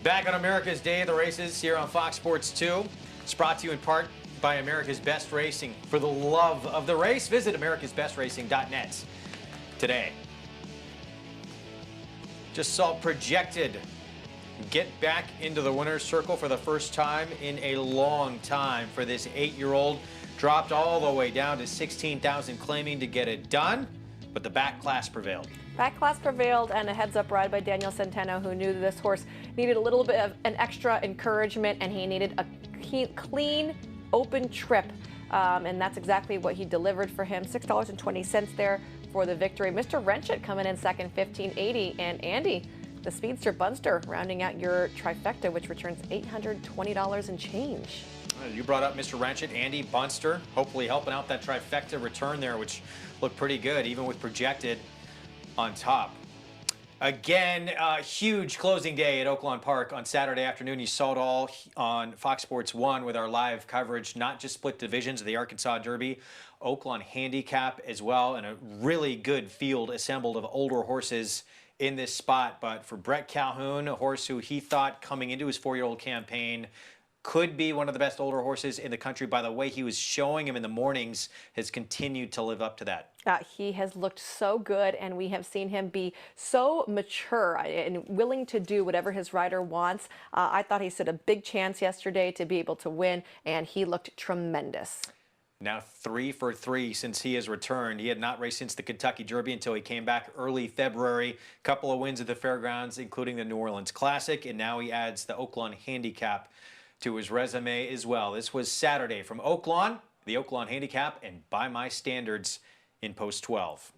Back on America's Day of the Races here on Fox Sports 2. It's brought to you in part by America's Best Racing. For the love of the race, visit americasbestracing.net today. Just saw projected get back into the winner's circle for the first time in a long time for this 8-year-old. Dropped all the way down to 16,000, claiming to get it done, but the back class prevailed.
Back class prevailed, and a heads-up ride by Daniel Centeno, who knew that this horse needed a little bit of an extra encouragement, and he needed a clean, open trip. And that's exactly what he delivered for him. $6.20 there for the victory. Mr. Wrenchett coming in second, $15.80. And Andy, the Speedster Bunster, rounding out your trifecta, which returns $820 and change.
You brought up Mr. Wrenchett, Andy Bunster, hopefully helping out that trifecta return there, which looked pretty good, even with projected on top. Again, huge closing day at Oakland Park on Saturday afternoon. You saw it all on Fox Sports 1 with our live coverage, not just split divisions of the Arkansas Derby, Oaklan Handicap as well, and a really good field assembled of older horses in this spot. But for Brett Calhoun, a horse who he thought coming into his 4-year-old campaign could be one of the best older horses in the country, by the way he was showing him in the mornings, has continued to live up to that.
He has looked so good, and we have seen him be so mature and willing to do whatever his rider wants. I thought he stood a big chance yesterday to be able to win, and he looked tremendous.
Now 3 for 3 since he has returned. He had not raced since the Kentucky Derby until he came back early February. Couple of wins at the fairgrounds, including the New Orleans Classic, and now he adds the Oaklan Handicap to his resume as well. This was Saturday from Oaklan, the Oaklan Handicap, and By My Standards in Post 12.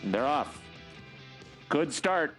They're off. Good start.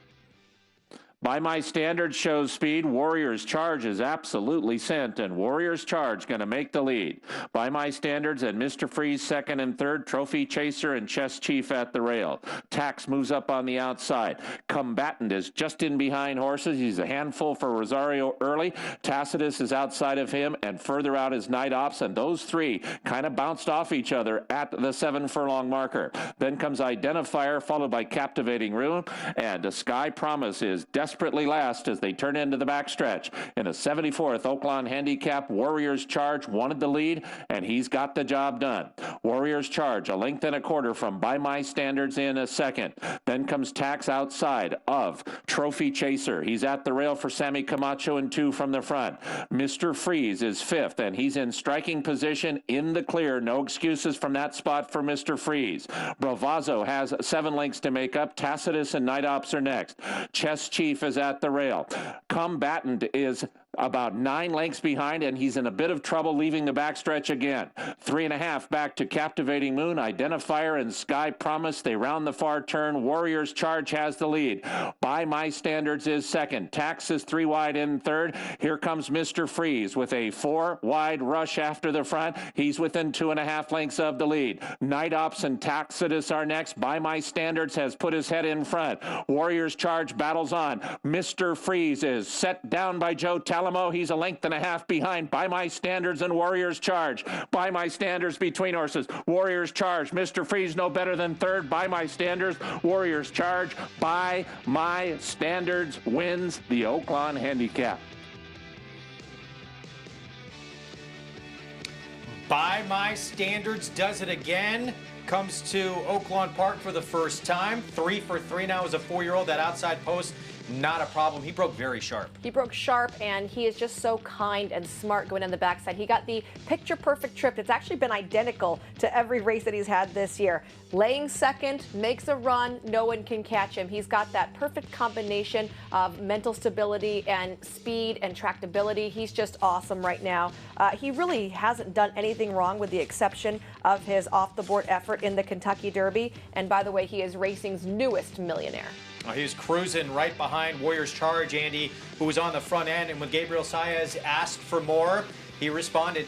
By My Standards shows speed. Warriors Charge is absolutely sent, and Warriors Charge going to make the lead. By My Standards and Mr. Freeze second and third. Trophy Chaser and Chess Chief at the rail. Tax moves up on the outside. Combatant is just in behind horses. He's a handful for Rosario early. Tacitus is outside of him, and further out is Night Ops, and those three kind of bounced off each other at the 7 furlong marker. Then comes Identifier, followed by Captivating Rune, and Sky Promise is desperately last as they turn into the backstretch. In the 74th Oaklan Handicap, Warriors Charge wanted the lead, and he's got the job done. Warriors Charge, a length and a quarter from By My Standards in a second. Then comes Tax outside of Trophy Chaser. He's at the rail for Sammy Camacho and 2 from the front. Mr. Freeze is 5th, and he's in striking position in the clear. No excuses from that spot for Mr. Freeze. Bravazzo has 7 lengths to make up. Tacitus and Night Ops are next. Chess Chief is at the rail. Combatant is about 9 lengths behind, and he's in a bit of trouble leaving the backstretch again. 3.5 back to Captivating Moon, Identifier, and Sky Promise. They round the far turn. Warriors Charge has the lead. By My Standards is second. Tax is 3 wide in third. Here comes Mr. Freeze with a 4 wide rush after the front. He's within 2.5 lengths of the lead. Night Ops and Tacitus are next. By My Standards has put his head in front. Warriors Charge battles on. Mr. Freeze is set down by Joe Talamo. He's a length and a half behind By My Standards and Warriors Charge. By My Standards between horses. Warriors Charge. Mr. Freeze no better than third. By My Standards. Warriors Charge. By My Standards wins the Oaklan Handicap.
By My Standards does it again. Comes to Oakland Park for the first time. 3 for 3 now as a 4-year-old. That outside post, not a problem. He broke very sharp.
He broke sharp, and he is just so kind and smart going on the backside. He got the picture-perfect trip. It's actually been identical to every race that he's had this year. Laying second, makes a run, no one can catch him. He's got that perfect combination of mental stability and speed and tractability. He's just awesome right now. He really hasn't done anything wrong with the exception of his off-the-board effort in the Kentucky Derby. And by the way, he is racing's newest millionaire.
He was cruising right behind Warriors Charge, Andy, who was on the front end. And when Gabriel Saez asked for more, he responded.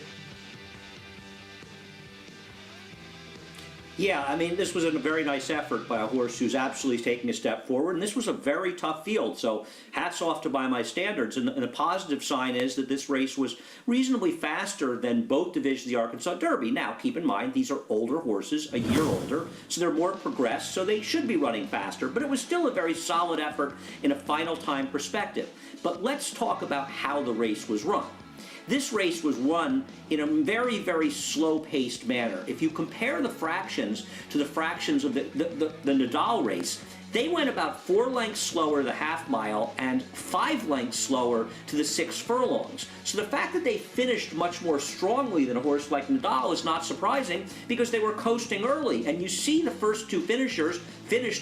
Yeah, I mean, this was a very nice effort by a horse who's absolutely taking a step forward, and this was a very tough field, so hats off to By My Standards. And the positive sign is that this race was reasonably faster than both divisions of the Arkansas Derby. Now, keep in mind, these are older horses, a year older, so they're more progressed, so they should be running faster, but it was still a very solid effort in a final time perspective. But let's talk about how the race was run. This race was run in a very, very slow-paced manner. If you compare the fractions to the fractions of the Nadal race, they went about 4 lengths slower the half mile and 5 lengths slower to the 6 furlongs. So the fact that they finished much more strongly than a horse like Nadal is not surprising because they were coasting early. And you see the first 2 finishers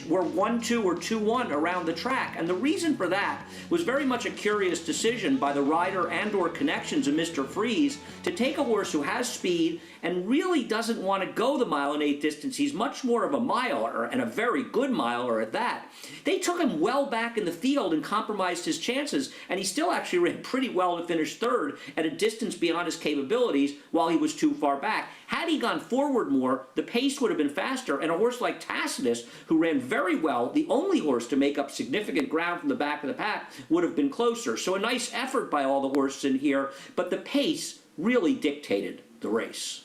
were 1-2 or 2-1 around the track. And the reason for that was very much a curious decision by the rider and or connections of Mr. Freeze to take a horse who has speed and really doesn't want to go the 1 1/8 distance. He's much more of a miler, and a very good miler at that. They took him well back in the field and compromised his chances, and he still actually ran pretty well to finish third at a distance beyond his capabilities while he was too far back. Had he gone forward more, the pace would have been faster, and a horse like Tacitus, who ran very well, the only horse to make up significant ground from the back of the pack, would have been closer. So a nice effort by all the horses in here, but the pace really dictated the race.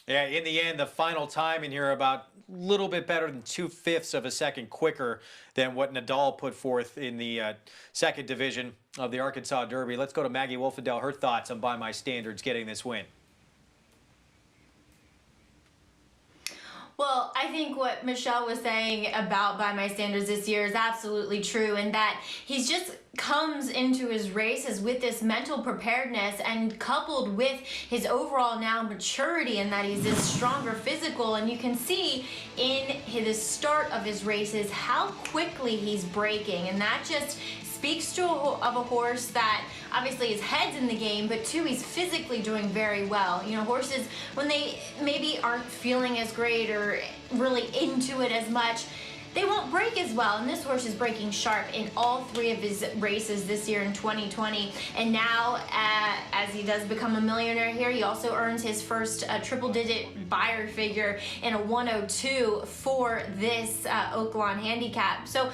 Yeah, in the end, the final time in here about a little bit better than 2/5 of a second quicker than what Nadal put forth in the second division of the Arkansas Derby. Let's go to Maggie Wolfendale, her thoughts on By My Standards getting this win.
Well, I think what Michelle was saying about By My Standards this year is absolutely true, in that he's just comes into his races with this mental preparedness, and coupled with his overall now maturity, and that he's this stronger physical, and you can see in the start of his races how quickly he's braking, and that just speaks to of a horse that obviously his head's in the game, but two, he's physically doing very well. You know, horses, when they maybe aren't feeling as great or really into it as much, they won't break as well, and this horse is breaking sharp in all 3 of his races this year in 2020. And now, as he does become a millionaire here, he also earns his first triple-digit buyer figure in a 102 for this Oaklan Handicap. So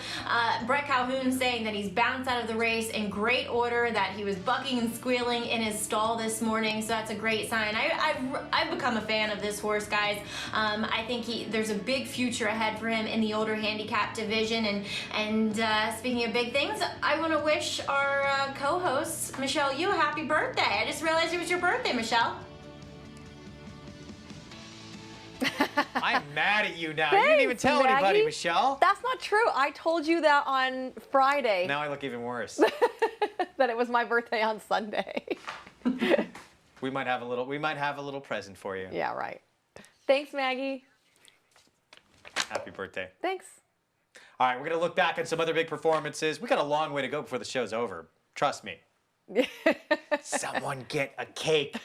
Brett Calhoun saying that he's bounced out of the race in great order, that he was bucking and squealing in his stall this morning, so that's a great sign. I've become a fan of this horse, guys. I think there's a big future ahead for him in the older handicap division. And speaking of big things, I want to wish our co-host Michelle you a happy birthday. I just realized it was your birthday, Michelle.
I'm mad at you now.
Thanks,
You didn't even tell anybody,
Maggie.
Michelle.
That's not true. I told you that on Friday.
Now I look even worse.
That it was my birthday on Sunday.
We might have a little present for you.
Yeah, right. Thanks, Maggie.
Happy birthday.
Thanks.
All right, we're going to look back at some other big performances. We got a long way to go before the show's over. Trust me. Someone get a cake.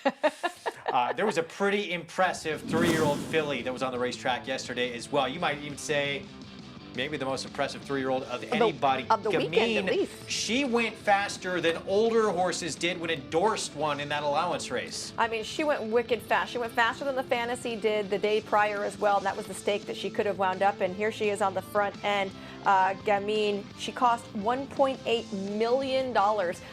There was a pretty impressive 3-year-old filly that was on the racetrack yesterday as well. You might even say maybe the most impressive 3-year-old of anybody.
Of the weekend, at least.
She went faster than older horses did when Endorsed won in that allowance race.
I mean, she went wicked fast. She went faster than the Fantasy did the day prior as well, and that was the stake that she could have wound up in. Here she is on the front end. Gamine, she cost $1.8 million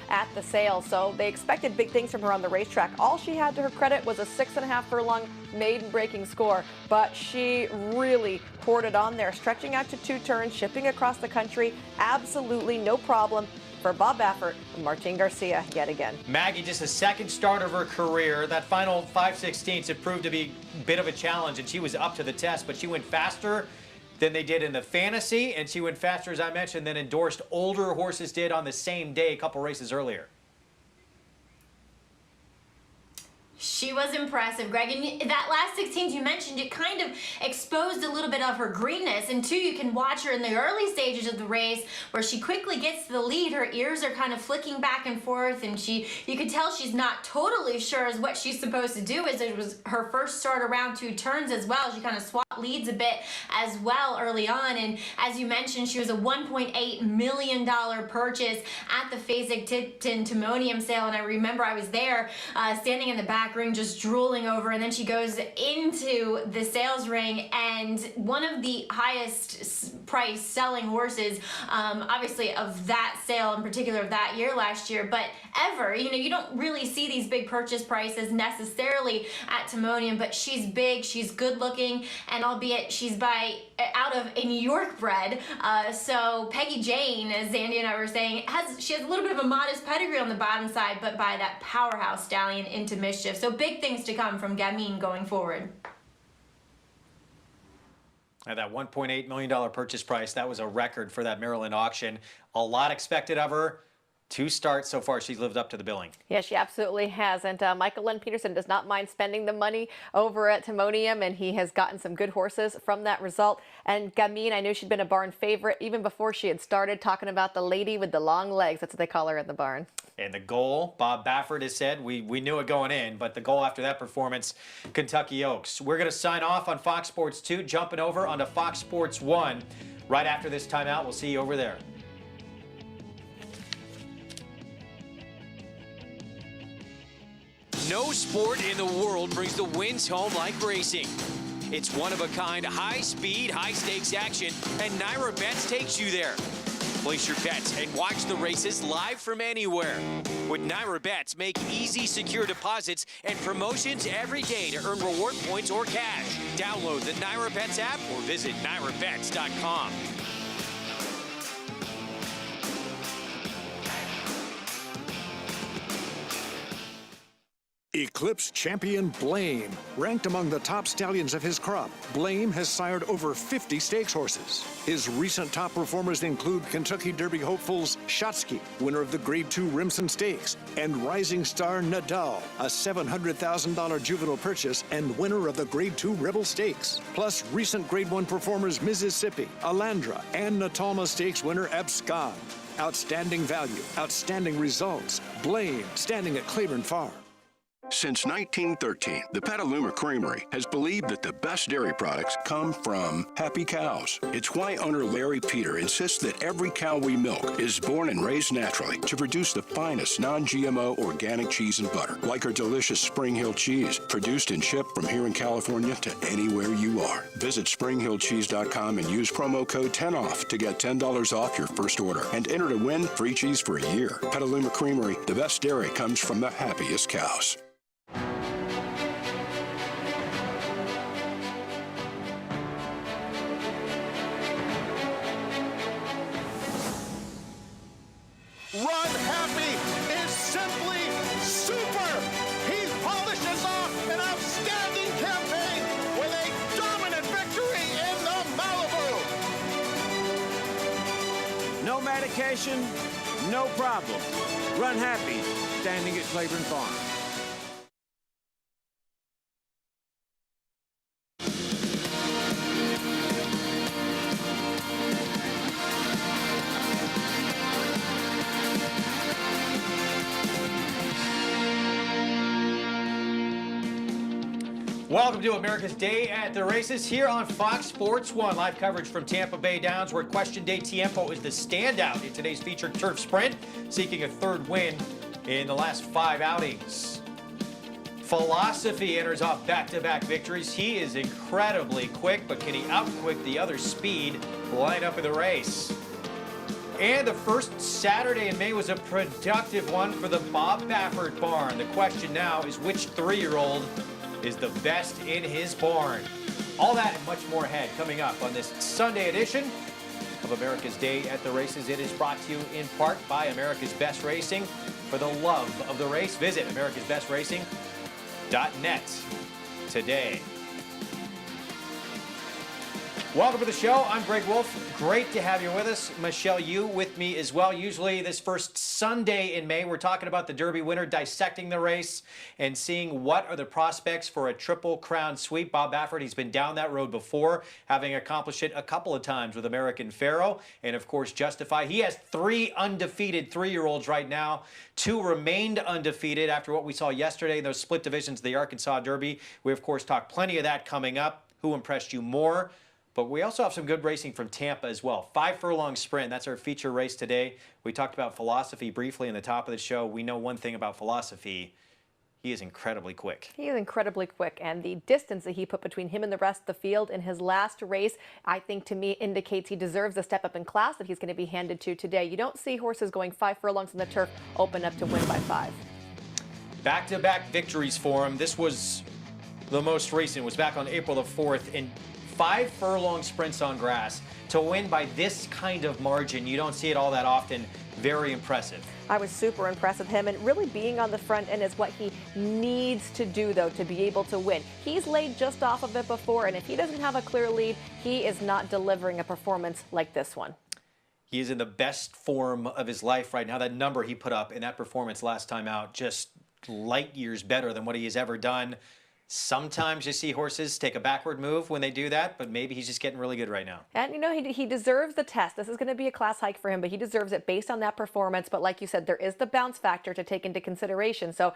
at the sale, so they expected big things from her on the racetrack. All she had to her credit was a 6.5 furlong maiden breaking score, but she really poured it on there, stretching out to 2 turns, shipping across the country, absolutely no problem for Bob Baffert and Martin Garcia yet again.
Maggie, just a second start of her career. That final 5/16 it proved to be a bit of a challenge, and she was up to the test, but she went faster than they did in the Fantasy, and she went faster, as I mentioned, than Endorsed older horses did on the same day a couple races earlier.
She was impressive, Greg. And that last 16 you mentioned, it kind of exposed a little bit of her greenness. And two, you can watch her in the early stages of the race where she quickly gets to the lead. Her ears are kind of flicking back and forth, and you could tell she's not totally sure as what she's supposed to do, as it was her first start around 2 turns as well. She kind of swapped leads a bit as well early on. And as you mentioned, she was a $1.8 million purchase at the Fasig-Tipton Timonium sale. And I remember I was there standing in the back ring just drooling over, and then she goes into the sales ring, and one of the highest price selling horses obviously of that sale, in particular of that year last year, but ever. You know, you don't really see these big purchase prices necessarily at Timonium, but she's big, she's good looking, and albeit she's out of a New York bred, so Peggy Jane, as Zandy and I were saying, she has a little bit of a modest pedigree on the bottom side, but by that powerhouse stallion into Mischief. So big things to come from Gamine going forward.
At that $1.8 million purchase price, that was a record for that Maryland auction. A lot expected of her. 2 starts so far, she's lived up to the billing.
Yeah, she absolutely has. And Michael Len Peterson does not mind spending the money over at Timonium, and he has gotten some good horses from that result. And Gamine, I knew she'd been a barn favorite even before she had started, talking about the lady with the long legs. That's what they call her in the barn.
And the goal, Bob Baffert has said, we knew it going in, but the goal after that performance, Kentucky Oaks. We're going to sign off on Fox Sports 2, jumping over onto Fox Sports 1 right after this timeout. We'll see you over there.
No sport in the world brings the wins home like racing. It's one-of-a-kind, high-speed, high-stakes action, and Naira Bets takes you there. Place your bets and watch the races live from anywhere. With Naira Bets, make easy, secure deposits and promotions every day to earn reward points or cash. Download the Naira Bets app or visit NairaBets.com.
Eclipse champion Blame. Ranked among the top stallions of his crop, Blame has sired over 50 stakes horses. His recent top performers include Kentucky Derby hopefuls Shotsky, winner of the Grade 2 Rimson Stakes, and rising star Nadal, a $700,000 juvenile purchase and winner of the Grade 2 Rebel Stakes. Plus recent Grade 1 performers Mississippi, Alandra, and Natalma Stakes winner Abscond. Outstanding value, outstanding results. Blame, standing at Claiborne Farm.
Since 1913, the Petaluma Creamery has believed that the best dairy products come from happy cows. It's why owner Larry Peter insists that every cow we milk is born and raised naturally to produce the finest non-GMO organic cheese and butter, like our delicious Spring Hill cheese, produced and shipped from here in California to anywhere you are. Visit springhillcheese.com and use promo code 10OFF to get $10 off your first order and enter to win free cheese for a year. Petaluma Creamery, the best dairy comes from the happiest cows.
Run Happy is simply super. He polishes off an outstanding campaign with a dominant victory in the Malibu.
No medication, no problem. Run Happy, standing at Claiborne Farm.
Welcome to America's Day at the Races here on Fox Sports 1. Live coverage from Tampa Bay Downs, where Question Day Tiempo is the standout in today's featured turf sprint, seeking a third win in the last 5 outings. Philosophy enters off back-to-back victories. He is incredibly quick, but can he outquick the other speed lined up in the race? And the first Saturday in May was a productive one for the Bob Baffert barn. The question now is, which 3-year-old is the best in his barn? All that and much more ahead coming up on this Sunday edition of America's Day at the Races. It is brought to you in part by America's Best Racing. For the love of the race, visit americasbestracing.net today. Welcome to the show. I'm Greg Wolf. Great to have you with us. Michelle, you with me as well. Usually this first Sunday in May, we're talking about the Derby winner, dissecting the race and seeing what are the prospects for a Triple Crown sweep. Bob Baffert, he's been down that road before, having accomplished it a couple of times with American Pharoah and, of course, Justify. He has 3 undefeated 3-year-olds right now. 2 remained undefeated after what we saw yesterday in those split divisions of the Arkansas Derby. We, of course, talk plenty of that coming up. Who impressed you more? But we also have some good racing from Tampa as well. 5-furlong sprint, that's our feature race today. We talked about Philosophy briefly in the top of the show. We know one thing about Philosophy. He is incredibly quick.
He is incredibly quick, and the distance that he put between him and the rest of the field in his last race, I think to me indicates he deserves the step up in class that he's going to be handed to today. You don't see horses going 5 furlongs in the turf open up to win by 5.
Back-to-back victories for him. This was the most recent. It was back on April the 4th in 5 furlong sprints on grass. To win by this kind of margin, you don't see it all that often. Very impressive.
I was super impressed with him, and really being on the front end is what he needs to do, though, to be able to win. He's laid just off of it before, and if he doesn't have a clear lead, he is not delivering a performance like this one.
He is in the best form of his life right now. That number he put up in that performance last time out, just light years better than what he has ever done. Sometimes you see horses take a backward move when they do that, but maybe he's just getting really good right now.
And, you know, he deserves the test. This is going to be a class hike for him, but he deserves it based on that performance. But like you said, there is the bounce factor to take into consideration. So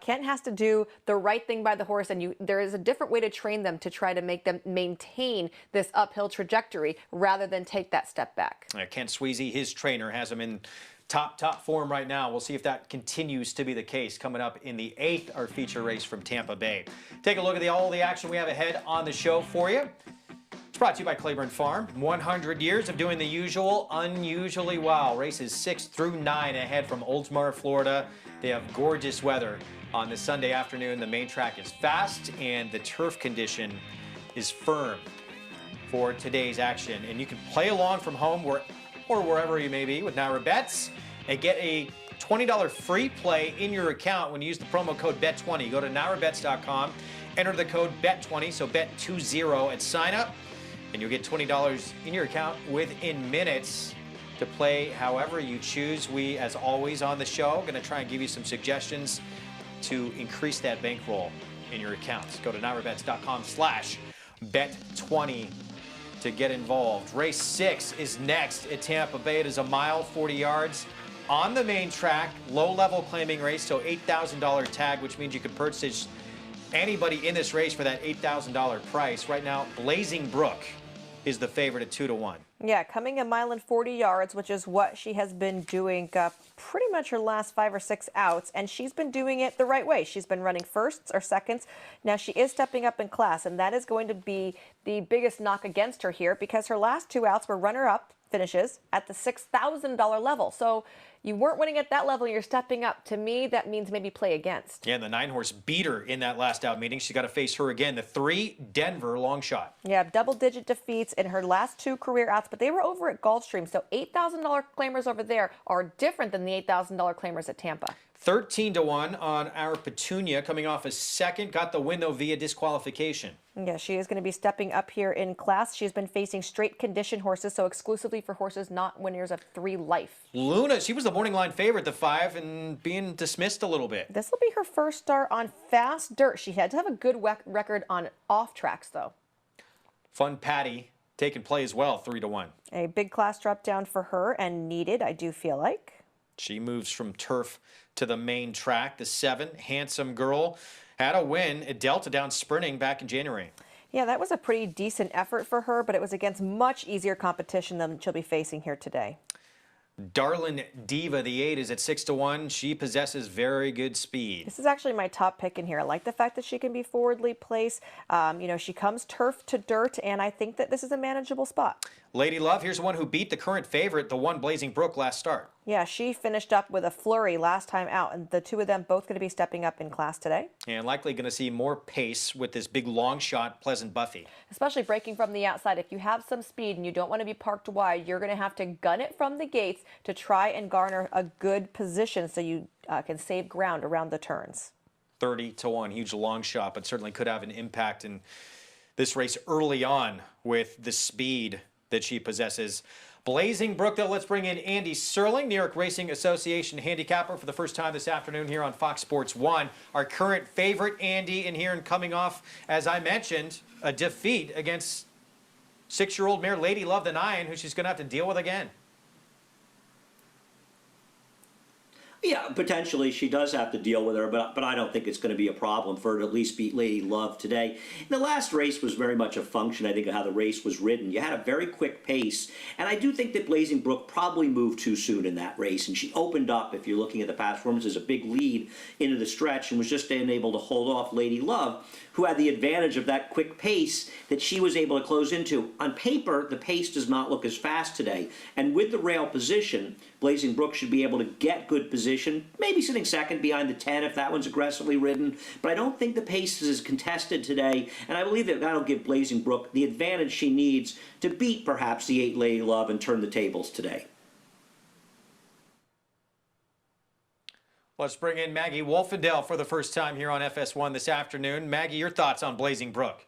Kent has to do the right thing by the horse, and there is a different way to train them to try to make them maintain this uphill trajectory rather than take that step back.
Kent Sweezy, his trainer, has him in top form right now. We'll see if that continues to be the case coming up in the 8th, our feature race from Tampa Bay. Take a look at all the action we have ahead on the show for you. It's brought to you by Claiborne Farm. 100 years of doing the usual, unusually well. Races 6 through 9 ahead from Oldsmar, Florida. They have gorgeous weather on this Sunday afternoon. The main track is fast and the turf condition is firm for today's action. And you can play along from home or wherever you may be with Naira Bets and get a $20 free play in your account when you use the promo code BET20. You go to NyraBets.com, enter the code BET20, so BET20 at sign up, and you'll get $20 in your account within minutes to play however you choose. We, as always on the show, going to try and give you some suggestions to increase that bankroll in your accounts. Go to NyraBets.com/BET20 to get involved. Race 6 is next at Tampa Bay. It is a mile, 40 yards on the main track, low-level claiming race, so $8,000 tag, which means you could purchase anybody in this race for that $8,000 price. Right now, Blazing Brook is the favorite at 2-1.
Yeah, coming a mile and 40 yards, which is what she has been doing pretty much her last 5 or 6 outs, and she's been doing it the right way. She's been running firsts or seconds. Now she is stepping up in class, and that is going to be the biggest knock against her here because her last 2 outs were runner-up finishes at the $6,000 level. So you weren't winning at that level, you're stepping up. To me, that means maybe play against.
Yeah, and the 9-horse beat her in that last out meeting. She's got to face her again, the 3 Denver long shot.
Yeah, double-digit defeats in her last 2 career outs, but they were over at Gulfstream. So $8,000 claimers over there are different than the $8,000 claimers at Tampa.
13-1 on our Petunia, coming off a second. Got the win, though, via disqualification.
Yeah, she is going to be stepping up here in class. She's been facing straight condition horses, so exclusively for horses not winners of 3 life.
Luna, she was the morning line favorite, the 5, and being dismissed a little bit.
This will be her first start on fast dirt. She had to have a good record on off tracks, though.
Fun Patty taking play as well, 3-1.
A big class drop down for her and needed, I do feel like.
She moves from turf to the main track. The 7, Handsome Girl, had a win at Delta down sprinting back in January.
Yeah, that was a pretty decent effort for her, but it was against much easier competition than she'll be facing here today.
Darlin Diva, the 8, is at 6-1. She possesses very good speed.
This is actually my top pick in here. I like the fact that she can be forwardly placed. You know, she comes turf to dirt, and I think that this is a manageable spot.
Lady Love, here's one who beat the current favorite, the 1 Blazing Brook, last start.
Yeah, she finished up with a flurry last time out, and the 2 of them both going to be stepping up in class today.
And likely going to see more pace with this big long shot, Pleasant Buffy.
Especially breaking from the outside. If you have some speed and you don't want to be parked wide, you're going to have to gun it from the gates to try and garner a good position so you can save ground around the turns.
30-1, huge long shot, but certainly could have an impact in this race early on with the speed that she possesses. Blazing Brook, though, let's bring in Andy Serling, New York Racing Association handicapper for the first time this afternoon here on Fox Sports 1. Our current favorite, Andy, in here and coming off, as I mentioned, a defeat against 6-year-old mare Lady Love the 9, who she's going to have to deal with again.
Yeah, potentially she does have to deal with her, but I don't think it's going to be a problem for her to at least beat Lady Love today. The last race was very much a function, I think, of how the race was ridden. You had a very quick pace, and I do think that Blazing Brook probably moved too soon in that race, and she opened up, if you're looking at the past performances, a big lead into the stretch and was just unable to hold off Lady Love, who had the advantage of that quick pace that she was able to close into. On paper, the pace does not look as fast today, and with the rail position, Blazing Brook should be able to get good position, maybe sitting second behind the 10 if that one's aggressively ridden, but I don't think the pace is as contested today, and I believe that that'll give Blazing Brook the advantage she needs to beat perhaps the 8 Lady Love and turn the tables today.
Let's bring in Maggie Wolfendale for the first time here on FS1 this afternoon. Maggie, your thoughts on Blazing Brook?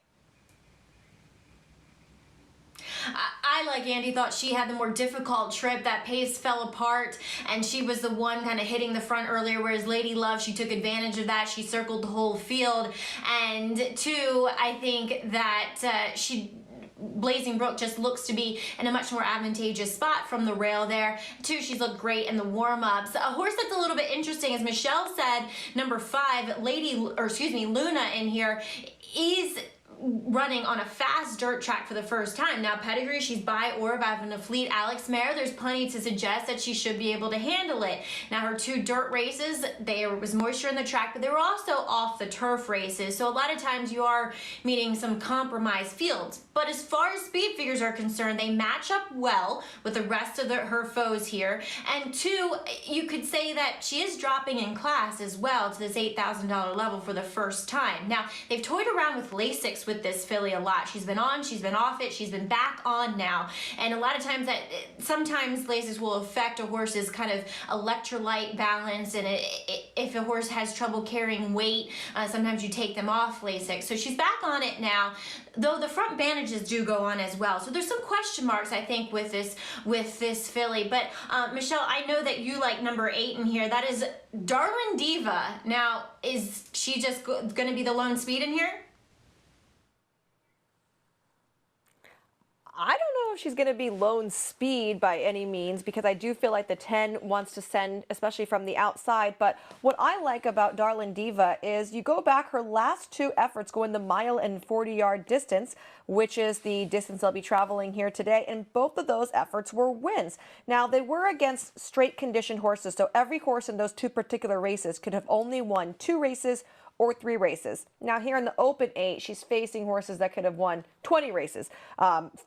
I, like Andy, thought she had the more difficult trip. That pace fell apart, and she was the one kind of hitting the front earlier, whereas Lady Love, she took advantage of that. She circled the whole field. And 2, I think that Blazing Brook just looks to be in a much more advantageous spot from the rail there. 2, she's looked great in the warm-ups. A horse that's a little bit interesting, as Michelle said, number 5, Luna in here, is running on a fast dirt track for the first time. Now, pedigree, she's by or having a fleet Alex mare. There's plenty to suggest that she should be able to handle it. Now, her 2 dirt races, there was moisture in the track, but they were also off the turf races. So a lot of times you are meeting some compromised fields. But as far as speed figures are concerned, they match up well with the rest of her foes here. And 2, you could say that she is dropping in class as well to this $8,000 level for the first time. Now, they've toyed around with Lasix with with this filly a lot. She's been on, she's been off it, she's been back on now. And a lot of times sometimes Lasix will affect a horse's kind of electrolyte balance, and if a horse has trouble carrying weight, sometimes you take them off Lasix. So she's back on it now, though the front bandages do go on as well. So there's some question marks, I think, with this filly. But Michelle, I know that you like number 8 in here. That is Darlin Diva. Now, is she just going to be the lone speed in here?
I don't know if she's going to be lone speed by any means, because I do feel like the 10 wants to send, especially from the outside. But what I like about Darlin Diva is you go back, her last 2 efforts going the mile and 40-yard distance, which is the distance they'll be traveling here today, and both of those efforts were wins. Now, they were against straight condition horses, so every horse in those 2 particular races could have only won 2 races or 3 races. Now, here in the Open 8, she's facing horses that could have won 20 races,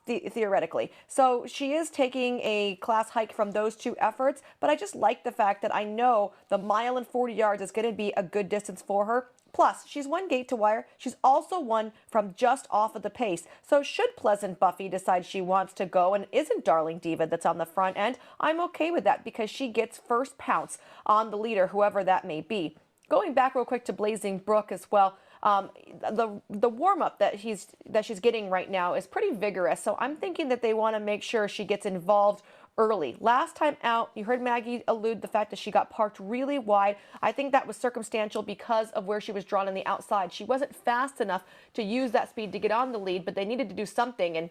theoretically. So she is taking a class hike from those 2 efforts, but I just like the fact that I know the mile and 40 yards is going to be a good distance for her. Plus, she's won gate to wire. She's also won from just off of the pace. So should Pleasant Buffy decide she wants to go and isn't Darling Diva that's on the front end, I'm okay with that, because she gets first pounce on the leader, whoever that may be. Going back real quick to Blazing Brook as well, the warm-up that she's getting right now is pretty vigorous, so I'm thinking that they want to make sure she gets involved early. Last time out, you heard Maggie allude the fact that she got parked really wide. I think that was circumstantial because of where she was drawn on the outside. She wasn't fast enough to use that speed to get on the lead, but they needed to do something, and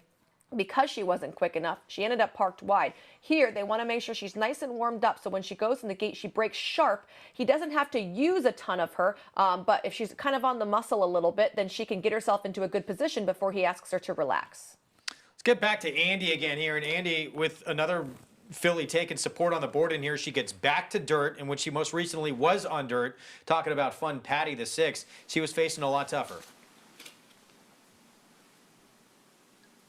because she wasn't quick enough, she ended up parked wide. Here, they want to make sure she's nice and warmed up, so when she goes in the gate, she breaks sharp. He doesn't have to use a ton of her, but if she's kind of on the muscle a little bit, then she can get herself into a good position before he asks her to relax.
Let's get back to Andy again here, and Andy with another filly taking support on the board in here. She gets back to dirt, and when she most recently was on dirt, talking about Fun Patty the 6th, she was facing a lot tougher.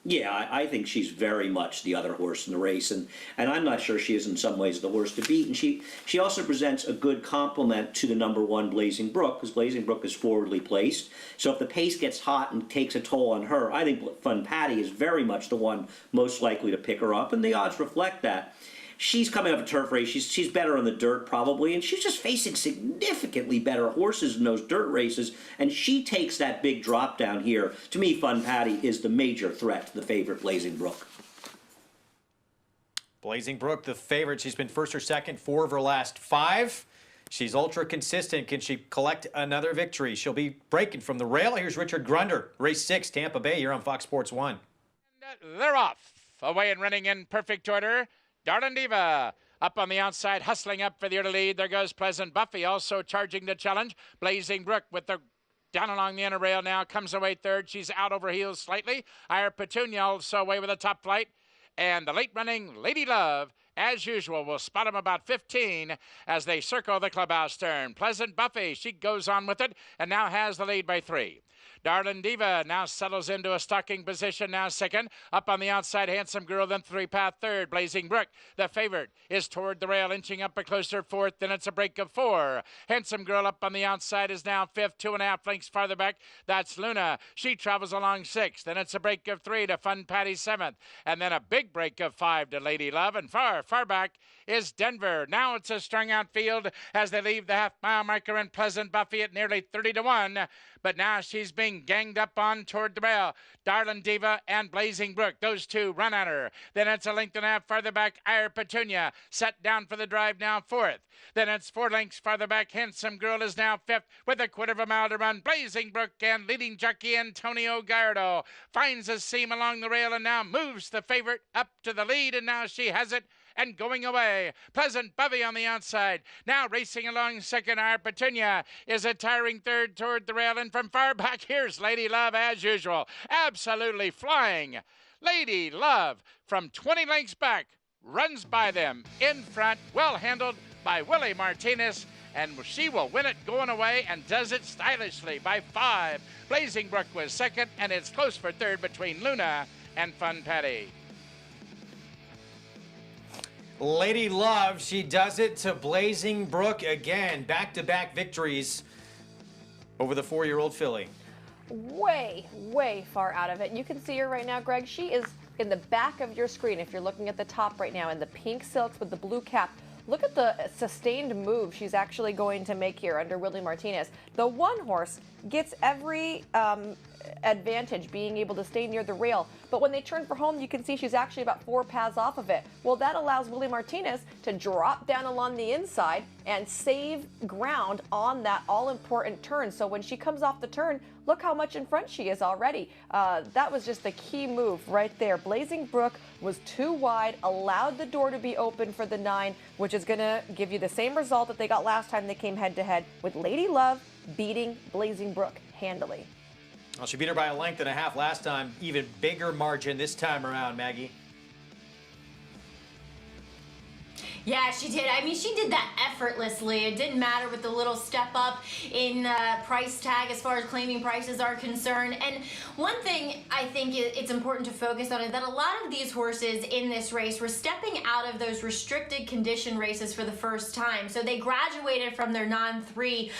Yeah, I think she's very much the other horse in the race, and I'm not sure she is in some ways the horse to beat. And she also presents a good complement to the number 1 Blazing Brook, because Blazing Brook is forwardly placed. So if the pace gets hot and takes a toll on her, I think Fun Patty is very much the one most likely to pick her up, and the odds reflect that. She's coming up a turf race. She's better on the dirt probably, and she's just facing significantly better horses in those dirt races, and she takes that big drop down here. To me, Fun Patty is the major threat to the favorite Blazing Brook.
Blazing Brook, the favorite. She's been first or second 4 of her last 5. She's ultra consistent. Can she collect another victory? She'll be breaking from the rail. Here's Richard Grunder, race 6, Tampa Bay, here on Fox Sports 1.
They're off. Away and running in perfect order. Darlin Diva up on the outside, hustling up for the early lead. There goes Pleasant Buffy, also charging the challenge. Blazing Brook with the down along the inner rail now, comes away third. She's out over heels slightly. Ira Petunia also away with a top flight. And the late running Lady Love, as usual, will spot him about 15 as they circle the clubhouse turn. Pleasant Buffy, she goes on with it and now has the lead by 3. Darlin Diva now settles into a stalking position, now second. Up on the outside, Handsome Girl, then 3-path third. Blazing Brook, the favorite, is toward the rail, inching up a closer 4th. Then it's a break of 4. Handsome Girl up on the outside is now 5th, 2.5 lengths farther back. That's Luna. She travels along 6th. Then it's a break of 3 to Fun Patty 7th. And then a big break of 5 to Lady Love. And far back is Denver. Now it's a strung out field as they leave the half-mile marker, and Pleasant Buffy at nearly 30-1. But now she's being ganged up on toward the rail. Darlin Diva and Blazing Brook, those two run at her. Then it's a length and a half farther back, Ira Petunia, set down for the drive, now 4th. Then it's 4 lengths farther back, Handsome Girl is now 5th with a 1/4 of a mile to run. Blazing Brook and leading jockey Antonio Gallardo finds a seam along the rail and now moves the favorite up to the lead, and now she has it and going away. Pleasant Buffy on the outside. Now racing along second. Ira Petunia is a tiring third toward the rail, and from far back, here's Lady Love as usual. Absolutely flying. Lady Love from 20 lengths back runs by them in front, well handled by Willie Martinez, and she will win it going away and does it stylishly by 5. Blazing Brook was second, and it's close for third between Luna and Fun Patty.
Lady Love, she does it to Blazing Brook again. Back-to-back victories over the 4-year-old filly.
way, way far out of it. You can see her right now, Greg. She is in the back of your screen if you're looking at the top right now in the pink silks with the blue cap. Look at the sustained move she's actually going to make here under Willie Martinez. The one horse gets every advantage being able to stay near the rail, but when they turn for home, you can see she's actually about 4 paths off of it. Well, that allows Willie Martinez to drop down along the inside and save ground on that all-important turn. So when she comes off the turn, look how much in front she is already. That was just the key move right there. Blazing Brook was too wide, allowed the door to be open for the 9, which is going to give you the same result that they got last time they came head-to-head with Lady Love beating Blazing Brook handily.
Well, she beat her by 1.5 lengths last time. Even bigger margin this time around, Maggie.
Yeah, she did. I mean, she did that effortlessly. It didn't matter with the little step up in price tag as far as claiming prices are concerned. And one thing I think it's important to focus on is that a lot of these horses in this race were stepping out of those restricted condition races for the first time. So they graduated from their non-3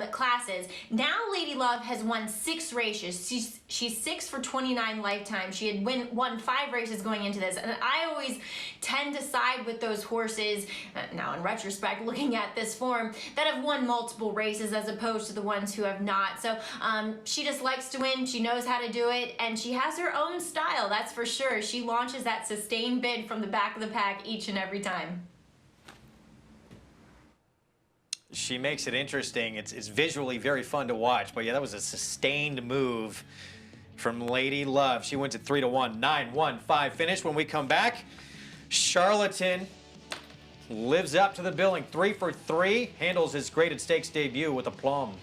classes. Now Lady Love has won 6 races. She's 6 for 29 lifetime. She had won 5 races going into this. And I always tend to side with those horses, now in retrospect, looking at this form, that have won multiple races as opposed to the ones who have not. So she just likes to win. She knows how to do it, and she has her own style, that's for sure. She launches that sustained bid from the back of the pack each and every time.
She makes it interesting. It's visually very fun to watch, but yeah, that was a sustained move from Lady Love. She wins at 3-1, 9-1-5 finish. When we come back, Charlatan lives up to the billing. 3 for 3, handles his graded stakes debut with aplomb.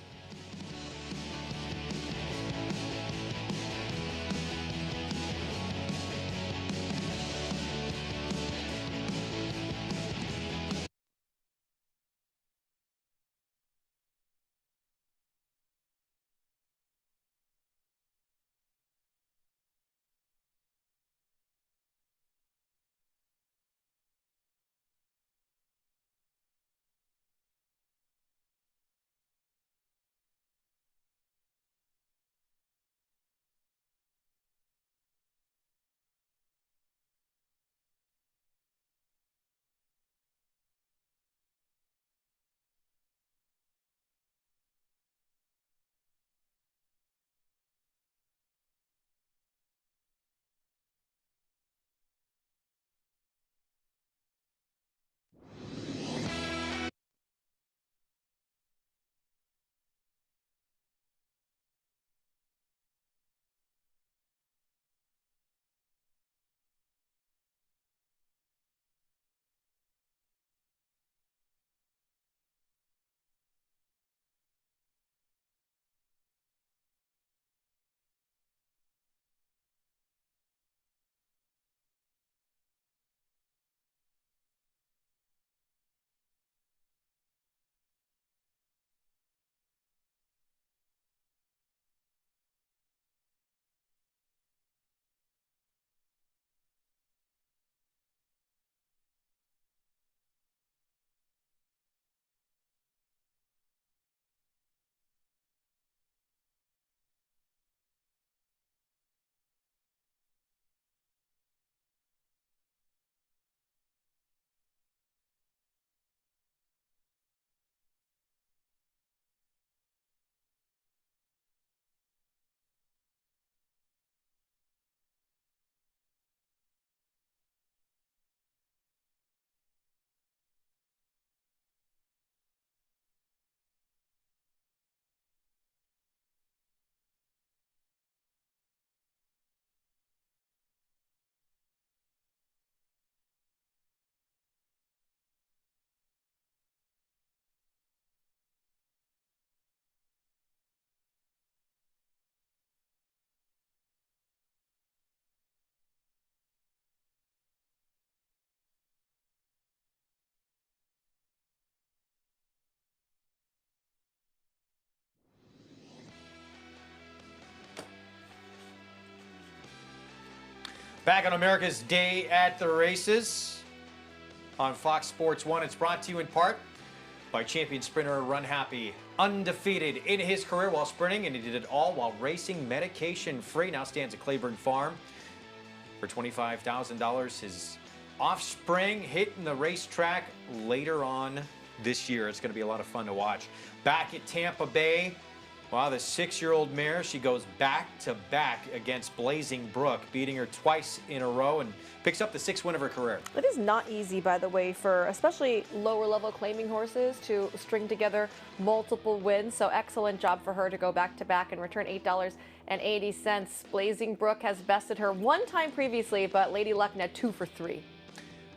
Back on America's Day at the Races on Fox Sports 1. It's brought to you in part by champion sprinter Run Happy. Undefeated in his career while sprinting, and he did it all while racing medication-free. Now stands at Claiborne Farm for $25,000. His offspring hitting the racetrack later on this year. It's going to be a lot of fun to watch. Back at Tampa Bay, wow, the 6-year-old mare, she goes back-to-back against Blazing Brook, beating her twice in a row and picks up the 6th win of her career.
It is not easy, by the way, for especially lower-level claiming horses to string together multiple wins. So excellent job for her to go back-to-back and return $8.80. Blazing Brook has bested her one time previously, but Lady Luck had 2 for 3.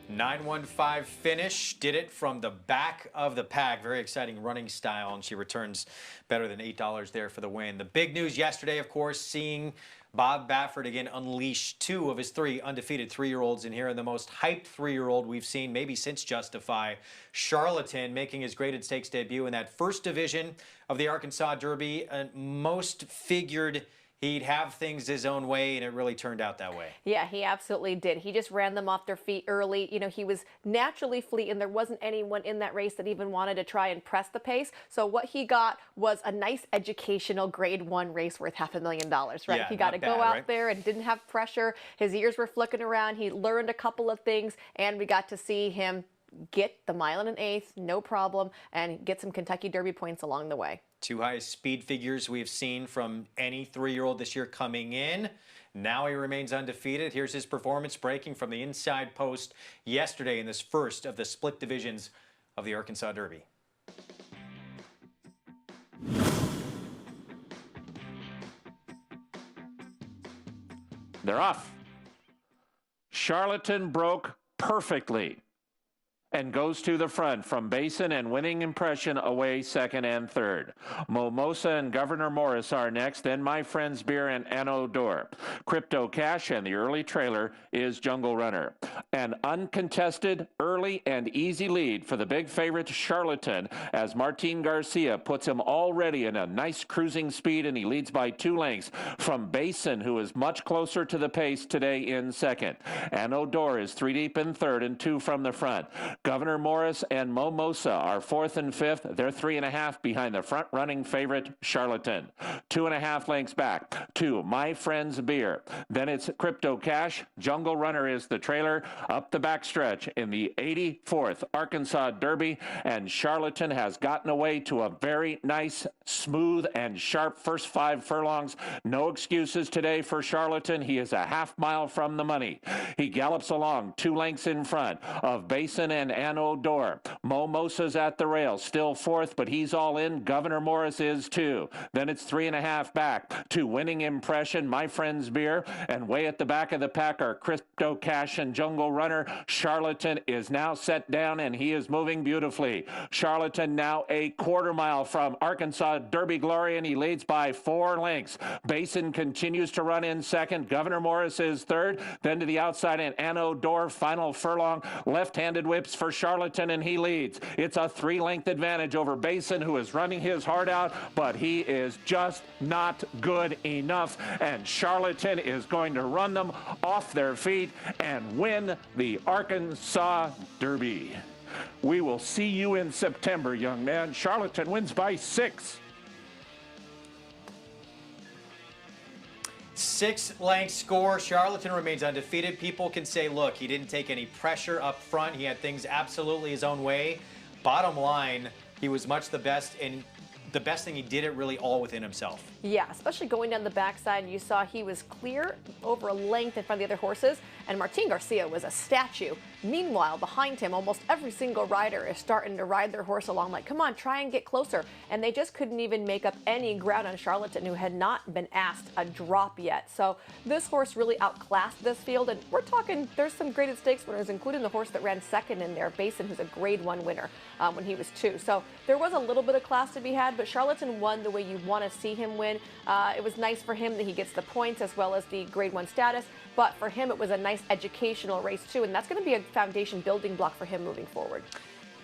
915 finish, did it from the back of the pack. Very exciting running style, and she returns better than $8 there for the win. The big news yesterday, of course, seeing Bob Baffert again unleash 2 of his 3 undefeated 3-year-olds in here, and the most hyped 3-year-old we've seen maybe since Justify. Charlatan making his graded stakes debut in that first division of the Arkansas Derby. Most figured he'd have things his own way, and it really turned out that way.
Yeah, he absolutely did. He just ran them off their feet early. You know, he was naturally fleet, and there wasn't anyone in that race that even wanted to try and press the pace. So what he got was a nice educational grade 1 race worth $500,000, right?
Yeah,
he got to go out
right?
there and didn't have pressure. His ears were flicking around. He learned a couple of things, and we got to see him get the 1 1/8, no problem, and get some Kentucky Derby points along the way.
2 highest speed figures we've seen from any 3-year-old this year coming in. Now he remains undefeated. Here's his performance breaking from the inside post yesterday in this first of the split divisions of the Arkansas Derby.
They're off. Charlatan broke perfectly and goes to the front from Basin and Winning Impression away 2nd and 3rd. Mimosa and Governor Morris are next, then My Friend's Beer and Anno D'Or. Crypto Cash and the early trailer is Jungle Runner. An uncontested, early and easy lead for the big favorite Charlatan as Martin Garcia puts him already in a nice cruising speed, and he leads by 2 lengths from Basin, who is much closer to the pace today in 2nd. Anno D'Or is 3 deep in 3rd and 2 from the front. Governor Morris and Mimosa are 4th and 5th. They're 3.5 behind the front-running favorite Charlatan. 2.5 lengths back to My Friend's Beer. Then it's Crypto Cash. Jungle Runner is the trailer. Up the backstretch in the 84th Arkansas Derby, and Charlatan has gotten away to a very nice, smooth, and sharp first 5 furlongs. No excuses today for Charlatan. He is a half mile from the money. He gallops along 2 lengths in front of Basin and Anno D'Or. Mimosa's at the rail, still 4th, but he's all in. Governor Morris is too. Then it's 3.5 back to Winning Impression, My Friend's Beer, and way at the back of the pack are Crypto Cash and Jungle Runner. Charlatan is now set down, and he is moving beautifully. Charlatan now a 1/4 mile from Arkansas Derby Glory, and he leads by 4 lengths. Basin continues to run in 2nd. Governor Morris is 3rd. Then to the outside, and Anno D'Or, final furlong. Left-handed whips for Charlatan, and he leads. It's a 3-length advantage over Basin, who is running his heart out, but he is just not good enough, and Charlatan is going to run them off their feet and win the Arkansas Derby. We will see you in September, young man. Charlatan wins by 6.
6-length score. Charlatan remains undefeated. People can say, look, he didn't take any pressure up front. He had things absolutely his own way. Bottom line, he was much the best, and the best thing, he did it really all within himself.
Yeah, especially going down the backside, you saw he was clear over a length in front of the other horses, and Martin Garcia was a statue. Meanwhile, behind him, almost every single rider is starting to ride their horse along like, come on, try and get closer. And they just couldn't even make up any ground on Charlatan, who had not been asked a drop yet. So this horse really outclassed this field, and we're talking, there's some graded stakes winners, including the horse that ran 2nd in there, Basin, who's a grade 1 winner when he was 2. So there was a little bit of class to be had, but Charlatan won the way you want to see him win. It was nice for him that he gets the points as well as the grade 1 status, but for him it was a nice educational race too, and that's going to be a foundation building block for him moving forward.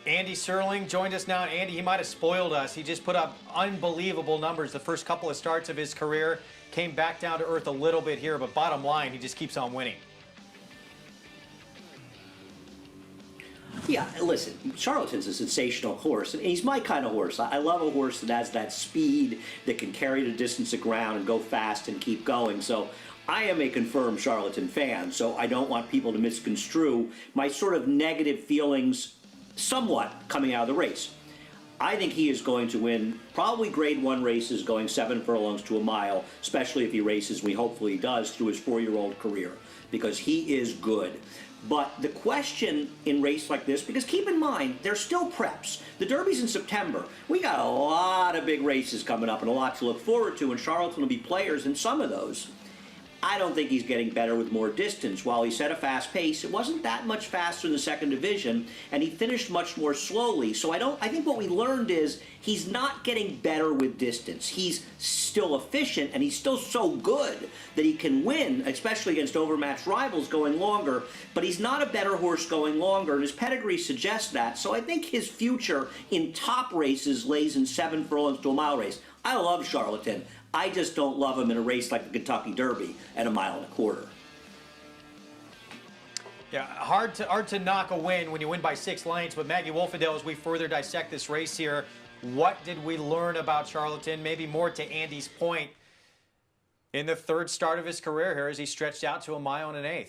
Andy Serling joined us now. Andy, he might have spoiled us. He just put up unbelievable numbers the first couple of starts of his career. Came back down to earth a little bit here, but bottom line, he just keeps on winning.
Yeah, listen, Charlatan's a sensational horse, and he's my kind of horse. I love a horse that has that speed, that can carry the distance of ground and go fast and keep going. So I am a confirmed Charlatan fan, so I don't want people to misconstrue my sort of negative feelings somewhat coming out of the race. I think he is going to win probably Grade 1 races going 7 furlongs to a mile, especially if he races, we hopefully he does, through his 4-year-old career, because he is good. But the question in race like this, because keep in mind, there's still preps. The Derby's in September. We got a lot of big races coming up and a lot to look forward to, and Charlatan will be players in some of those. I don't think he's getting better with more distance. While he set a fast pace, it wasn't that much faster in the second division, and he finished much more slowly. So I think what we learned is he's not getting better with distance. He's still efficient, and he's still so good that he can win, especially against overmatched rivals going longer, but he's not a better horse going longer, and his pedigree suggests that. So I think his future in top races lays in 7 furlongs to a mile race. I love Charlatan. I just don't love him in a race like the Kentucky Derby at 1.25 miles.
Yeah, hard to knock a win when you win by 6 lengths. But Maggie Wolfendale, as we further dissect this race here, what did we learn about Charlatan? Maybe more to Andy's point in the 3rd start of his career here as he stretched out to 1 1/8 miles.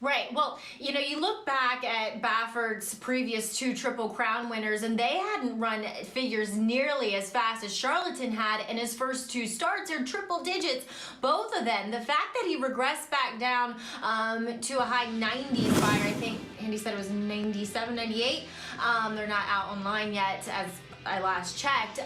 Right. Well, you know, you look back at Bafford's previous 2 Triple Crown winners, and they hadn't run figures nearly as fast as Charlatan had in his first 2 starts, or triple digits, both of them. The fact that he regressed back down to a high 90s by, I think Andy said it was 97, 98. They're not out online yet, as I last checked,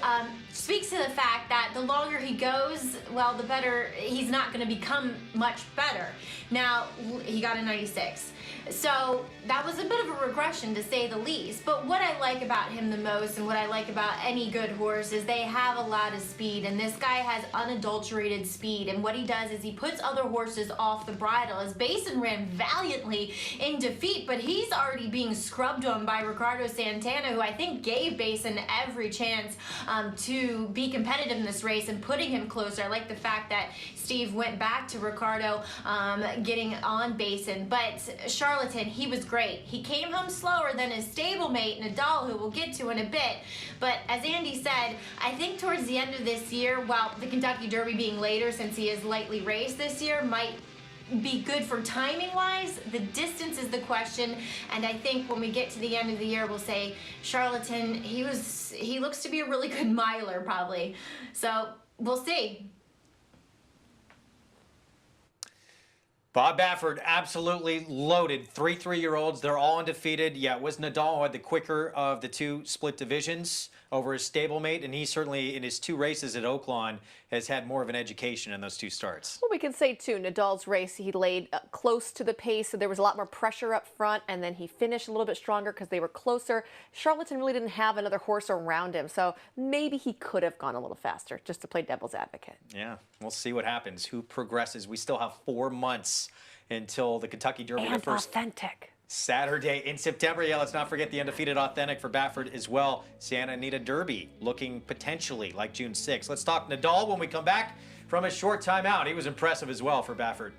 speaks to the fact that the longer he goes, well, the better, he's not going to become much better. Now, he got a 96. So that was a bit of a regression, to say the least. But what I like about him the most, and what I like about any good horse, is they have a lot of speed, and this guy has unadulterated speed. And what he does is he puts other horses off the bridle. As Basin ran valiantly in defeat, but he's already being scrubbed on by Ricardo Santana, who I think gave Basin every chance to be competitive in this race and putting him closer. I like the fact that Steve went back to Ricardo getting on Basin. But Charlatan, he was great. He came home slower than his stablemate, Nadal, who we'll get to in a bit. But as Andy said, I think towards the end of this year, while the Kentucky Derby being later since he is lightly raced this year might be good for timing-wise, the distance is the question. And I think when we get to the end of the year, we'll say Charlatan, he looks to be a really good miler, probably. So we'll see.
Bob Baffert, absolutely loaded. 3 3-year-olds, they're all undefeated. Yeah, it was Nadal who had the quicker of the 2 split divisions over his stablemate, and he certainly, in his 2 races at Oaklan, has had more of an education in those 2 starts.
Well, we can say, too, Nadal's race, he laid close to the pace, so there was a lot more pressure up front, and then he finished a little bit stronger because they were closer. Charlatan really didn't have another horse around him, so maybe he could have gone a little faster, just to play devil's advocate.
Yeah, we'll see what happens, who progresses. We still have 4 months until the Kentucky Derby.
And Authentic.
Saturday in September. Yeah, let's not forget the undefeated Authentic for Baffert as well. Santa Anita Derby looking potentially like June 6th. Let's talk Nadal when we come back from a short timeout. He was impressive as well for Baffert.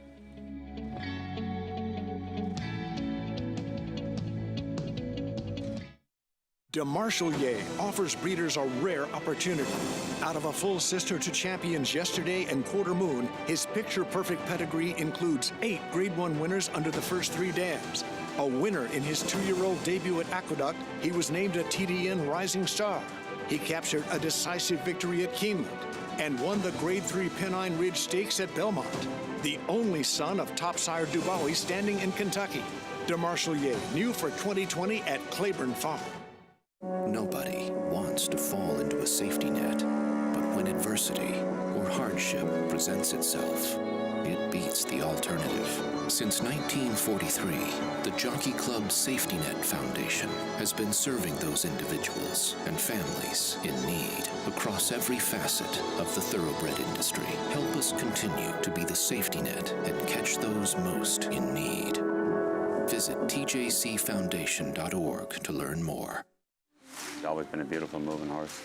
DeMarchelier offers breeders a rare opportunity. Out of a full sister to champions yesterday and Quarter Moon, his picture-perfect pedigree includes 8 Grade 1 winners under the first 3 dams. A winner in his 2-year-old debut at Aqueduct, he was named a TDN Rising Star. He captured a decisive victory at Keeneland and won the Grade 3 Pennine Ridge Stakes at Belmont. The only son of top sire Dubois standing in Kentucky. DeMarchelier, new for 2020 at Claiborne Farm.
Nobody wants to fall into a safety net, but when adversity or hardship presents itself, it beats the alternative. Since 1943, the Jockey Club Safety Net Foundation has been serving those individuals and families in need across every facet of the thoroughbred industry. Help us continue to be the safety net and catch those most in need. Visit tjcfoundation.org to learn more.
He's always been a beautiful moving horse.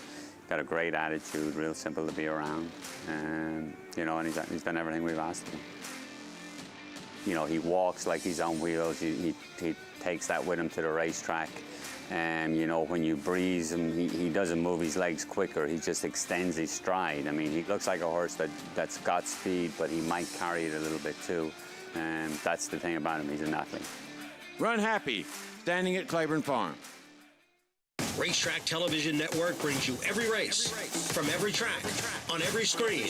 Got a great attitude, real simple to be around, and you know, and he's done everything we've asked him. you know, he walks like he's on wheels. He takes that with him to the racetrack. And, you know, when you breeze him, he doesn't move his legs quicker. He just extends his stride. I mean, he looks like a horse that's got speed, but he might carry it a little bit too. And that's the thing about him. He's an athlete.
Run Happy, standing at Claiborne Farm.
Racetrack Television Network brings you every race, from every track, on every screen,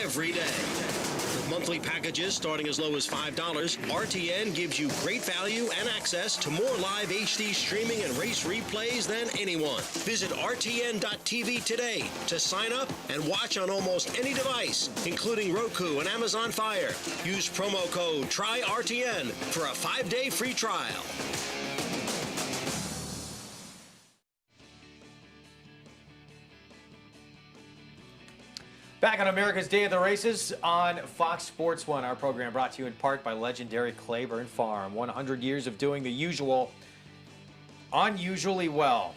every day. With monthly packages starting as low as $5, RTN gives you great value and access to more live HD streaming and race replays than anyone. Visit RTN.tv today to sign up and watch on almost any device, including Roku and Amazon Fire. Use promo code TRYRTN for a 5-day free trial.
Back on America's Day of the Races on Fox Sports 1. Our program brought to you in part by legendary Claiborne Farm. 100 years of doing the usual unusually well.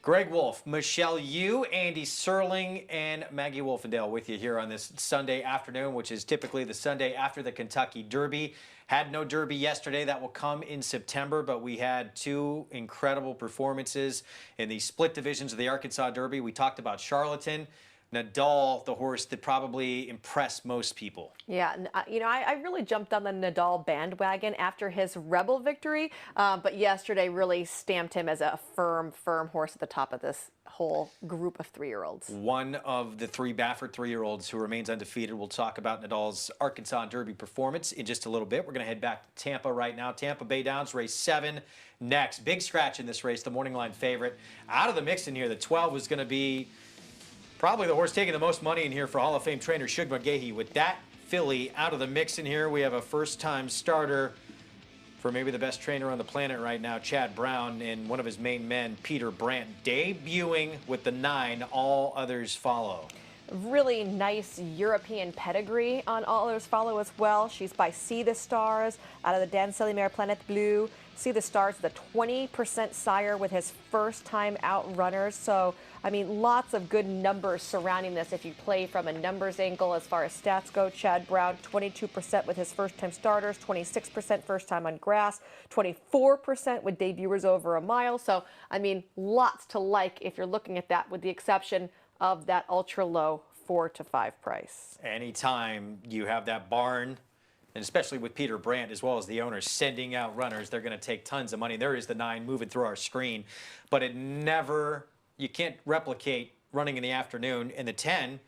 Greg Wolf, Michelle Yu, Andy Serling, and Maggie Wolfendale with you here on this Sunday afternoon, which is typically the Sunday after the Kentucky Derby. Had no Derby yesterday. That will come in September, but we had two incredible performances in the split divisions of the Arkansas Derby. We talked about Charlatan. Nadal, the horse that probably impressed most people.
Yeah, you know, I really jumped on the Nadal bandwagon after his Rebel victory, but yesterday really stamped him as a firm horse at the top of this whole group of 3-year-olds.
One of the 3 Baffert 3-year-olds who remains undefeated. We'll talk about Nadal's Arkansas Derby performance in just a little bit. We're going to head back to Tampa right now. Tampa Bay Downs, race 7 next. Big scratch in this race, the morning line favorite. Out of the mix in here, the 12 was going to be probably the horse taking the most money in here for Hall of Fame trainer Shug McGahee. With that filly out of the mix in here, we have a first-time starter for maybe the best trainer on the planet right now, Chad Brown, and one of his main men, Peter Brandt, debuting with the 9. All others follow.
Really nice European pedigree on All Others Follow as well. She's by See the Stars out of the Dan Selimare Planet Bleu. See the Stars, the 20% sire with his first time out runners. So, I mean, lots of good numbers surrounding this. If you play from a numbers angle as far as stats go, Chad Brown, 22% with his first time starters, 26% first time on grass, 24% with debuters over a mile. So, I mean, lots to like if you're looking at that, with the exception of that ultra low 4 to 5 price.
Anytime you have that barn, and especially with Peter Brandt as well as the owners sending out runners, they're going to take tons of money. There is the 9 moving through our screen, but it never, you can't replicate running in the afternoon. And the 10,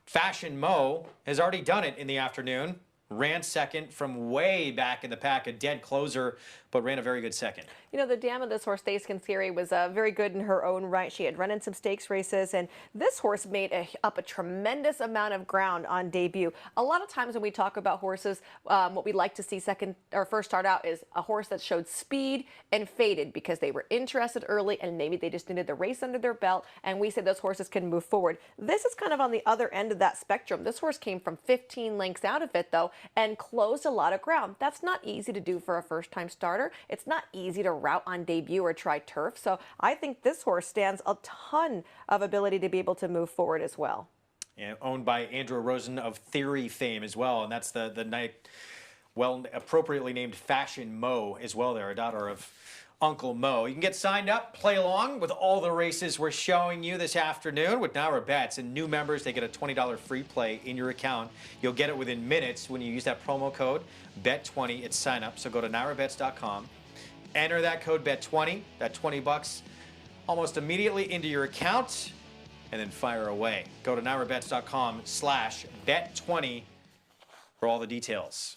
Fashion Mo, has already done it in the afternoon. Ran second from way back in the pack, a dead closer, but ran a very good second.
You know, the dam of this horse, Thaskin Theory, was very good in her own right. She had run in some stakes races, and this horse made up a tremendous amount of ground on debut. A lot of times when we talk about horses, what we like to see second or first start out is a horse that showed speed and faded because they were interested early and maybe they just needed the race under their belt, and we say those horses can move forward. This is kind of on the other end of that spectrum. This horse came from 15 lengths out of it, though, and closed a lot of ground. That's not easy to do for a first-time starter. It's not easy to route on debut or try turf. So I think this horse stands a ton of ability to be able to move forward as well.
And owned by Andrew Rosen of Theory fame as well, and that's the night, well, appropriately named Fashion Mo as well there, a daughter of Uncle Mo. You can get signed up, play along with all the races we're showing you this afternoon with Naira Bets. And new members, they get a $20 free play in your account. You'll get it within minutes when you use that promo code BET20 at sign up. So go to nairabets.com, enter that code BET20, that 20 bucks almost immediately into your account, and then fire away. Go to nairabets.com/bet20 for all the details.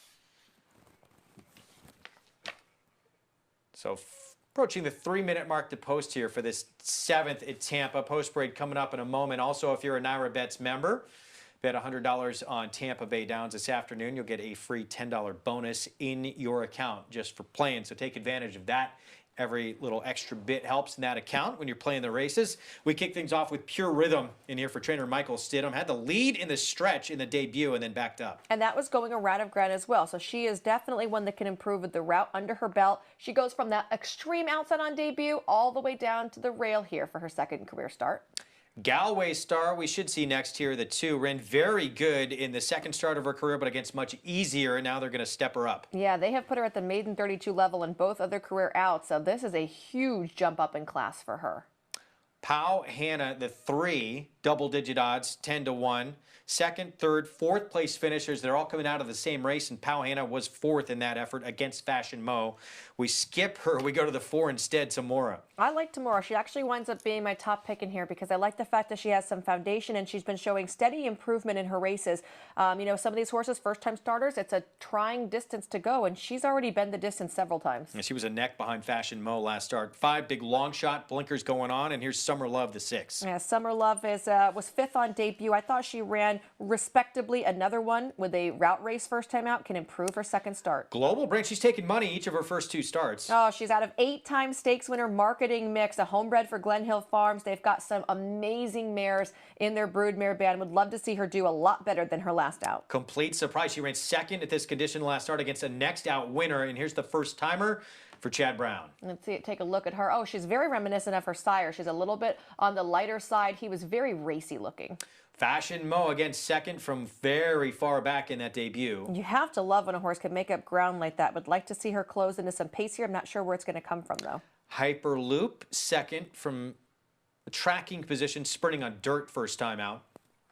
So approaching the 3-minute mark to post here for this 7th at Tampa. Post parade coming up in a moment. Also, if you're a Naira Bets member, bet $100 on Tampa Bay Downs this afternoon, you'll get a free $10 bonus in your account just for playing. So take advantage of that. Every little extra bit helps in that account when you're playing the races. We kick things off with Pure Rhythm in here for trainer Michael Stidham. Had the lead in the stretch in the debut and then backed up.
And that was going a route of ground as well. So she is definitely one that can improve with the route under her belt. She goes from that extreme outside on debut all the way down to the rail here for her second career start.
Galway star we should see next here, the 2, ran very good in the second start of her career, but against much easier, and now they're going to step her up.
Yeah, they have put her at the maiden 32 level in both of their career outs, so this is a huge jump up in class for her.
Pau Hannah, the 3, double-digit odds, 10-1. Second, third, fourth place finishers, they're all coming out of the same race, and Pau Hannah was 4th in that effort against Fashion Mo. We skip her. We go to the 4 instead, Tamora.
I like Tamora. She actually winds up being my top pick in here because I like the fact that she has some foundation and she's been showing steady improvement in her races. You know, some of these horses, first-time starters, it's a trying distance to go, and she's already been the distance several times.
And she was a neck behind Fashion Mo last start. 5 big long shot blinkers going on, and here's Summer Love, the 6.
Yeah, Summer Love was 5th on debut. I thought she ran respectably. Another one with a route race first time out can improve her second start.
Global Brand, she's taken money each of her first 2 starts.
Oh, she's out of 8-time stakes winner marketing mix, a homebred for Glen Hill Farms. They've got some amazing mares in their broodmare band. Would love to see her do a lot better than her last out.
Complete surprise. She ran 2nd at this condition last start against a next out winner, and here's the first timer for Chad Brown.
Let's see, take a look at her. Oh, she's very reminiscent of her sire. She's a little bit on the lighter side. He was very racy looking.
Fashion Mo again, 2nd from very far back in that debut.
You have to love when a horse can make up ground like that. Would like to see her close into some pace here. I'm not sure where it's going to come from, though.
Hyperloop, 2nd from a tracking position, sprinting on dirt first time out.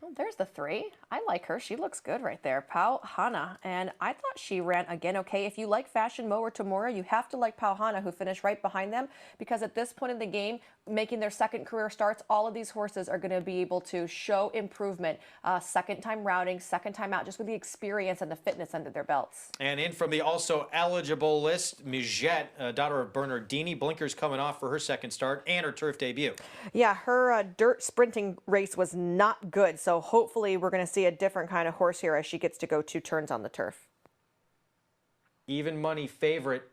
Oh, there's the 3. I like her. She looks good right there. Pau Hannah. And I thought she ran again okay. If you like Fashion Mo or Tamora, you have to like Pau Hannah, who finished right behind them, because at this point in the game, making their second career starts, all of these horses are going to be able to show improvement. Second time routing, second time out, just with the experience and the fitness under their belts.
And in from the also eligible list, Mijette, daughter of Bernardini, blinkers coming off for her second start and her turf debut.
Yeah, her dirt sprinting race was not good, so hopefully we're going to see a different kind of horse here as she gets to go 2 turns on the turf.
Even money favorite.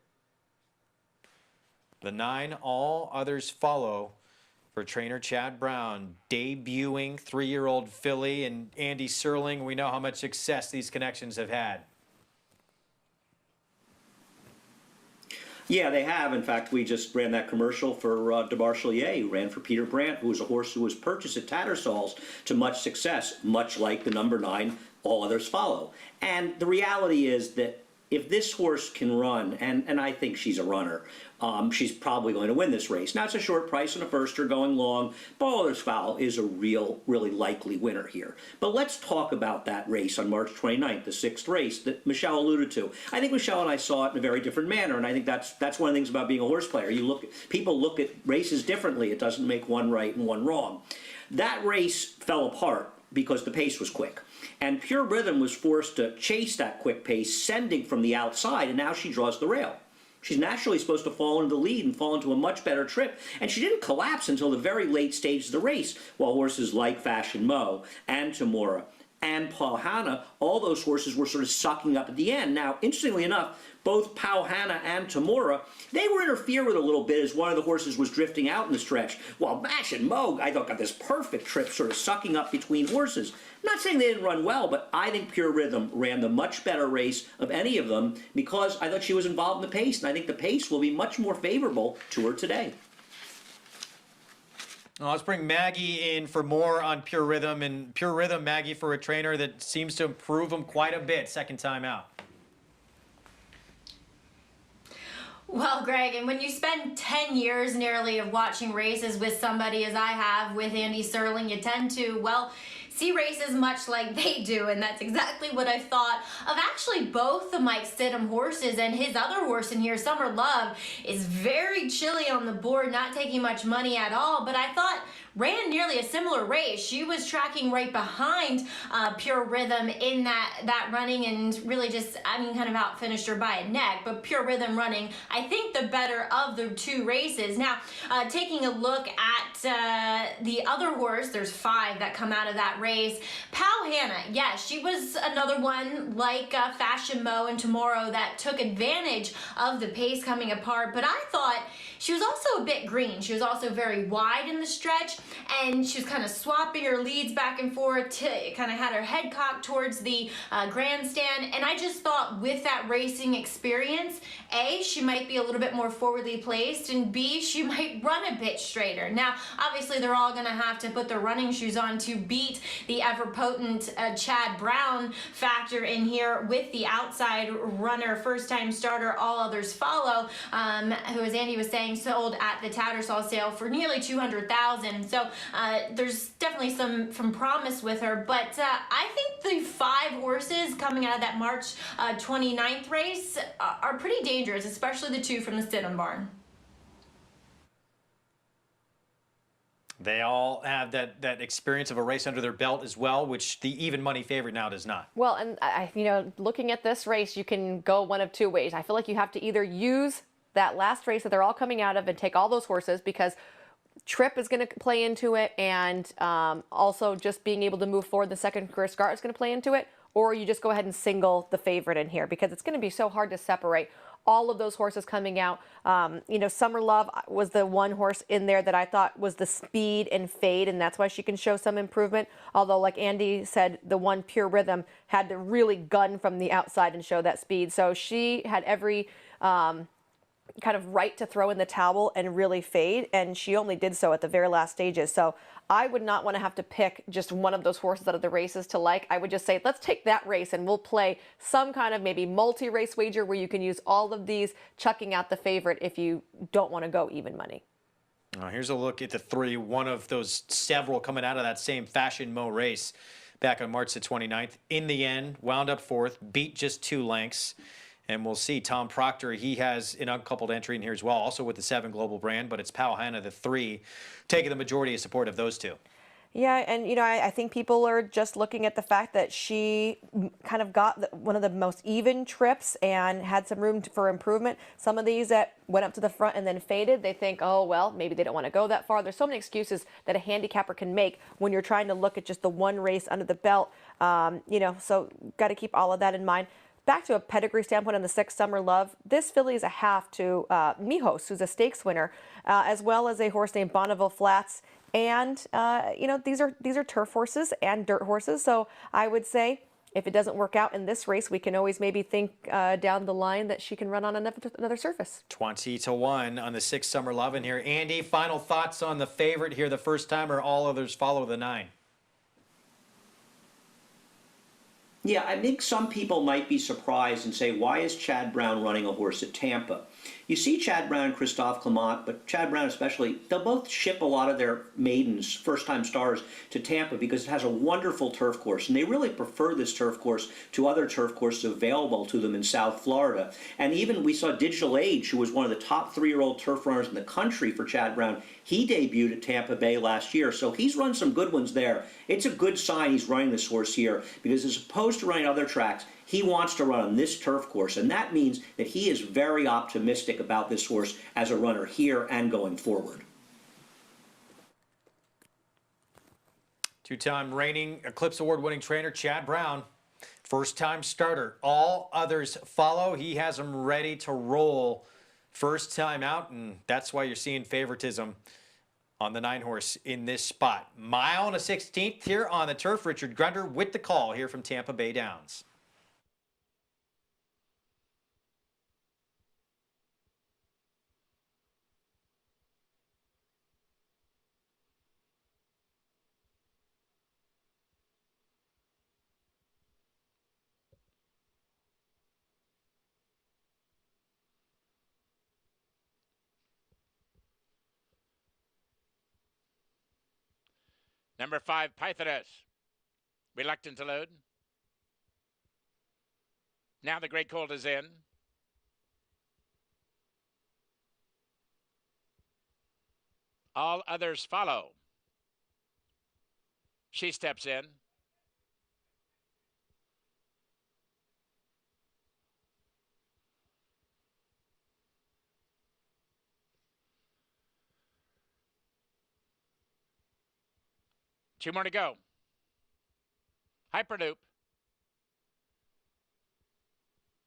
The 9, all others follow for trainer Chad Brown. Debuting 3-year-old filly and Andy Serling. We know how much success these connections have had.
Yeah, they have. In fact, we just ran that commercial for DeBarchelier, who ran for Peter Brandt, who was a horse who was purchased at Tattersall's to much success, much like the number 9, all others follow. And the reality is that if this horse can run, and I think she's a runner, she's probably going to win this race. Now, it's a short price and a firster going long. All Others Follow is a really likely winner here. But let's talk about that race on March 29th, the 6th race that Michelle alluded to. I think Michelle and I saw it in a very different manner, and I think that's one of the things about being a horse player. People look at races differently. It doesn't make one right and one wrong. That race fell apart because the pace was quick. And Pure Rhythm was forced to chase that quick pace, sending from the outside, and now she draws the rail. She's naturally supposed to fall into the lead and fall into a much better trip, and she didn't collapse until the very late stage of the race, while horses like Fashion Mo and Tamora and Pau Hannah, all those horses were sort of sucking up at the end. Now, interestingly enough, both Pau Hannah and Tamora, they were interfered with a little bit as one of the horses was drifting out in the stretch, while Fashion Mo, I thought, got this perfect trip sort of sucking up between horses. I'm not saying they didn't run well, but I think Pure Rhythm ran the much better race of any of them because I thought she was involved in the pace, and I think the pace will be much more favorable to her today.
Well, let's bring Maggie in for more on Pure Rhythm. And Pure Rhythm, Maggie, for a trainer that seems to improve him quite a bit second time out.
Well, Greg, and when you spend 10 years nearly of watching races with somebody as I have with Andy Serling, you tend to, well, see races much like they do, and that's exactly what I thought of actually both the Mike Stidham horses. And his other horse in here, Summer Love, is very chilly on the board, not taking much money at all, but I thought ran nearly a similar race. She was tracking right behind Pure Rhythm in that running, and really just, I mean, kind of out-finished her by a neck, but Pure Rhythm running, I think, the better of the 2 races. Now, taking a look at the other horse, there's 5 that come out of that race. Pau Hannah, yes, she was another one like Fashion Mo and Tomorrow that took advantage of the pace coming apart, but I thought she was also a bit green. She was also very wide in the stretch, and she was kind of swapping her leads back and forth, kind of had her head cocked towards the grandstand, and I just thought with that racing experience, A, she might be a little bit more forwardly placed, and B, she might run a bit straighter. Now, obviously, they're all going to have to put their running shoes on to beat the ever-potent Chad Brown factor in here with the outside runner, first-time starter, all others follow, who, as Andy was saying, sold at the Tattersall sale for nearly $200,000. So there's definitely some promise with her, but I think the 5 horses coming out of that March 29th race are pretty dangerous, especially the 2 from the Stidham barn.
They all have that experience of a race under their belt as well, which the even money favorite now does not.
Well, and looking at this race, you can go one of 2 ways. I feel like you have to either use that last race that they're all coming out of and take all those horses, because trip is going to play into it, and also just being able to move forward the second career start is going to play into it, or you just go ahead and single the favorite in here, because it's going to be so hard to separate all of those horses coming out. Summer Love was the one horse in there that I thought was the speed and fade, and that's why she can show some improvement. Although, like Andy said, the one Pure Rhythm had to really gun from the outside and show that speed. So she had every kind of right to throw in the towel and really fade, and she only did so at the very last stages. So I would not want to have to pick just one of those horses out of the races to like. I would just say, let's take that race and we'll play some kind of maybe multi-race wager where you can use all of these, chucking out the favorite if you don't want to go even money.
Here's a look at the 3, one of those several coming out of that same Fashion Mo race back on March the 29th. In the end, wound up 4th, beat just 2 lengths. And we'll see Tom Proctor, he has an uncoupled entry in here as well, also with the 7 Global brand, but it's Pal Hanna, the 3, taking the majority of support of those 2.
Yeah, and I think people are just looking at the fact that she kind of got one of the most even trips and had some room for improvement. Some of these that went up to the front and then faded, they think, oh, well, maybe they don't want to go that far. There's so many excuses that a handicapper can make when you're trying to look at just the one race under the belt. So got to keep all of that in mind. Back to a pedigree standpoint on the 6 Summer Love, this filly is a half to Mijos, who's a stakes winner, as well as a horse named Bonneville Flats. And, these are turf horses and dirt horses. So I would say if it doesn't work out in this race, we can always maybe think down the line that she can run on another surface.
20-1 on the 6 Summer Love in here. Andy, final thoughts on the favorite here the first time, or all others follow the 9?
Yeah, I think some people might be surprised and say, why is Chad Brown running a horse at Tampa? You see Chad Brown and Christophe Clement, but Chad Brown especially, they'll both ship a lot of their maidens, first-time stars, to Tampa because it has a wonderful turf course, and they really prefer this turf course to other turf courses available to them in South Florida. And even we saw Digital Age, who was one of the top 3-year-old turf runners in the country for Chad Brown. He debuted at Tampa Bay last year, so he's run some good ones there. It's a good sign he's running this horse here because as opposed to running other tracks, he wants to run on this turf course, and that means that he is very optimistic about this horse as a runner here and going forward.
2-time reigning Eclipse Award-winning trainer Chad Brown, first-time starter. All others follow. He has them ready to roll first time out, and that's why you're seeing favoritism on the 9 horse in this spot. Mile and a 16th here on the turf. Richard Grunder with the call here from Tampa Bay Downs.
Number 5, Pythagoras. Reluctant to load. Now the Great Colt is in. All others follow. She steps in. Two more to go. Hyperloop.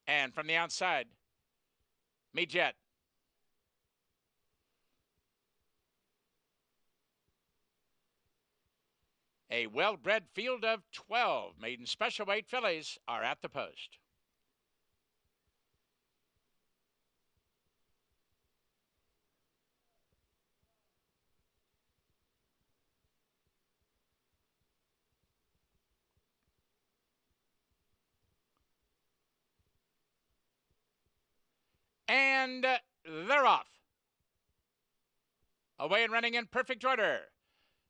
And from the outside, Me Jet. A well-bred field of 12 maiden special weight fillies are at the post. And they're off. Away and running in perfect order.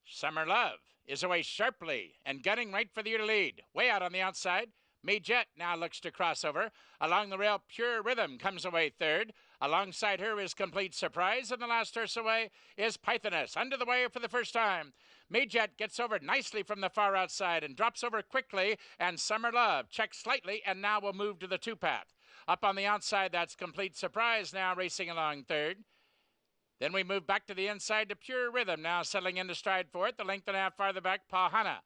Summer Love is away sharply and gunning right for the ear to lead. Way out on the outside. Mayjet now looks to cross over. Along the rail, Pure Rhythm comes away third. Alongside her is Complete Surprise, and the last horse away is Pythoness. Under the wire for the first time. Mayjet gets over nicely from the far outside and drops over quickly, and Summer Love checks slightly and now will move to the two-path. Up on the outside, that's Complete Surprise now racing along third. Then we move back to the inside to Pure Rhythm, now settling into stride for it. The length and a half farther back, Pahana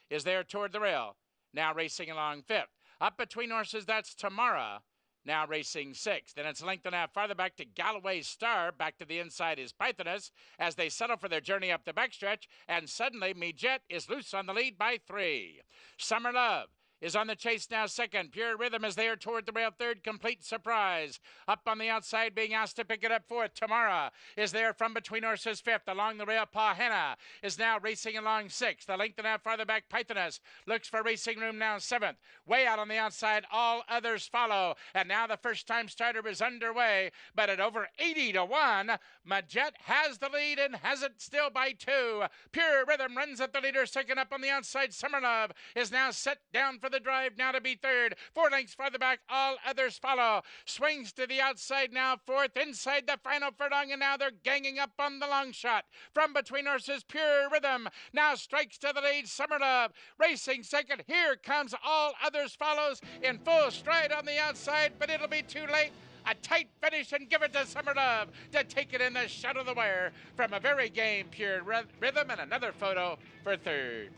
is there toward the rail, now racing along fifth. Up between horses, that's Tamara, now racing sixth. Then it's length and a half farther back to Galloway Star. Back to the inside is Pythoness as they settle for their journey up the backstretch. And suddenly, Mayjet is loose on the lead by 3. Summer Love is on the chase now second. Pure Rhythm is there toward the rail third. Complete Surprise up on the outside being asked to pick it up fourth. Tamara is there from between horses fifth. Along the rail, Pahena is now racing along sixth. The length and a half farther back, Pythoness looks for racing room now seventh. Way out on the outside, all others follow. And now the first time starter is underway, but at over 80-1, Mayjet has the lead and has it still by 2. Pure Rhythm runs at the leader. Second up on the outside, Summer Love is now set down for the drive now to be third. 4 lengths farther back, all others follow. Swings to the outside now, fourth inside the final furlong, and now they're ganging up on the long shot. From between horses, Pure Rhythm now strikes to the lead. Summer Love racing second. Here comes all others follows in full stride on the outside, but it'll be too late. A tight finish and give it to Summer Love to take it in the shut of the wire from a very game Pure Rhythm, and another photo for third.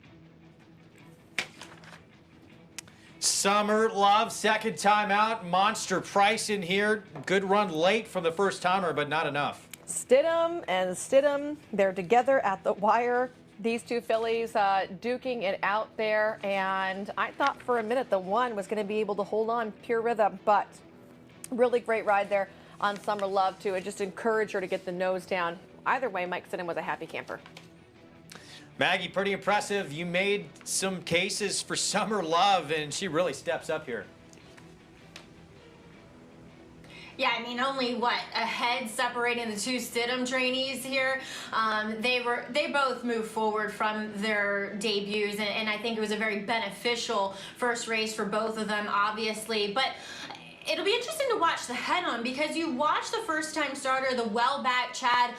Summer Love, second time out. Monster price in here. Good run late from the first timer, but not enough.
Stidham and Stidham, they're together at the wire. These two fillies duking it out there, and I thought for a minute the one was going to be able to hold on, Pure Rhythm, but really great ride there on Summer Love too. It just encouraged her to get the nose down. Either way, Mike Stidham was a happy camper.
Maggie, pretty impressive. You made some cases for Summer Love, and she really steps up here.
Yeah, I mean, only what, a head separating the two Stidham trainees here. They both moved forward from their debuts, and I think it was a very beneficial first race for both of them, obviously. But it'll be interesting to watch the head-on, because you watch the first-time starter, the well-back Chad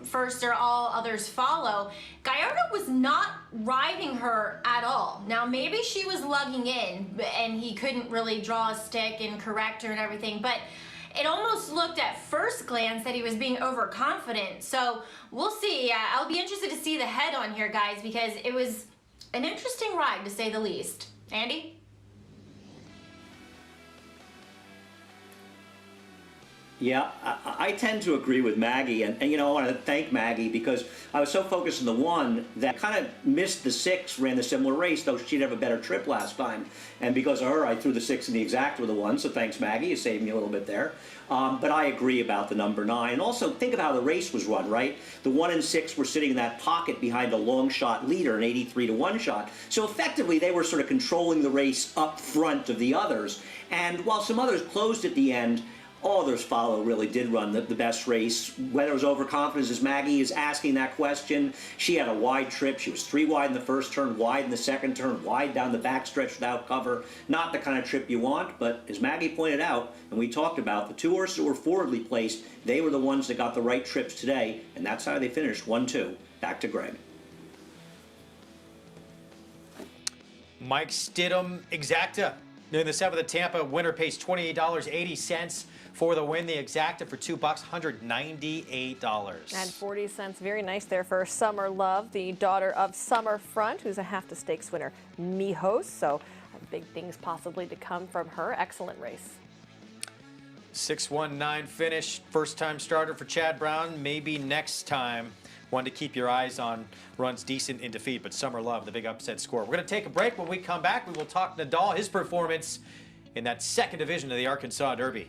first or all others follow. Gallardo was not riding her at all. Now, maybe she was lugging in, and he couldn't really draw a stick and correct her and everything, but it almost looked at first glance that he was being overconfident. So we'll see. I'll be interested to see the head-on here, guys, because it was an interesting ride, to say the least. Andy?
Yeah, I tend to agree with Maggie, and you know, I want to thank Maggie because I was so focused on the one that kind of missed the 6, ran the similar race, though she'd have a better trip last time. And because of her, I threw the 6 in the exact with the 1, so thanks, Maggie. You saved me a little bit there. But I agree about the number 9. And also, think of how the race was run, right? The 1 and 6 were sitting in that pocket behind a long shot leader, an 83-1 shot. So effectively, they were sort of controlling the race up front of the others. And while some others closed at the end, all others follow really did run the best race. Whether it was overconfidence, as Maggie is asking that question, she had a wide trip. She was 3 wide in the first turn, wide in the second turn, wide down the backstretch without cover. Not the kind of trip you want, but as Maggie pointed out, and we talked about, the 2 horses that were forwardly placed, they were the ones that got the right trips today, and that's how they finished 1-2. Back to Greg.
Mike Stidham, exacta. In the 7th at Tampa, winner pays $28.80 for the win. The exacta for $2, $198.
And 40 cents, very nice there for Summer Love, the daughter of Summer Front, who's a half the stakes winner, Mijos. So big things possibly to come from her. Excellent race.
6-1-9 finish. First time starter for Chad Brown. Maybe next time one to keep your eyes on. Runs decent in defeat, but Summer Love, the big upset score. We're going to take a break. When we come back, we will talk Nadal, his performance in that second division of the Arkansas Derby.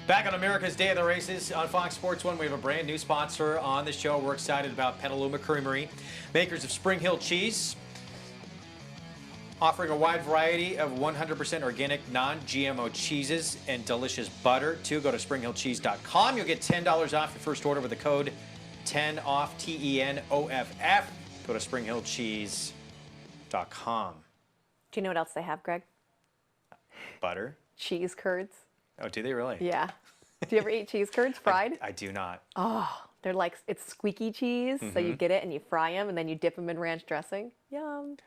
Back on America's Day of the Races on Fox Sports 1, we have a brand new sponsor on the show. We're excited about Petaluma Creamery, makers of Spring Hill Cheese, offering a wide variety of 100% organic, non-GMO cheeses and delicious butter. Go to springhillcheese.com. You'll get $10 off your first order with the code 10OFF, TENOFF. Go to springhillcheese.com.
Do you know what else they have, Greg?
Butter?
Cheese curds.
Oh, do they really?
Yeah. Do you ever eat cheese curds fried?
I do not.
Oh, they're like, it's squeaky cheese. So you
Mhm.
get it and you fry them and then you dip them in ranch dressing. Yum.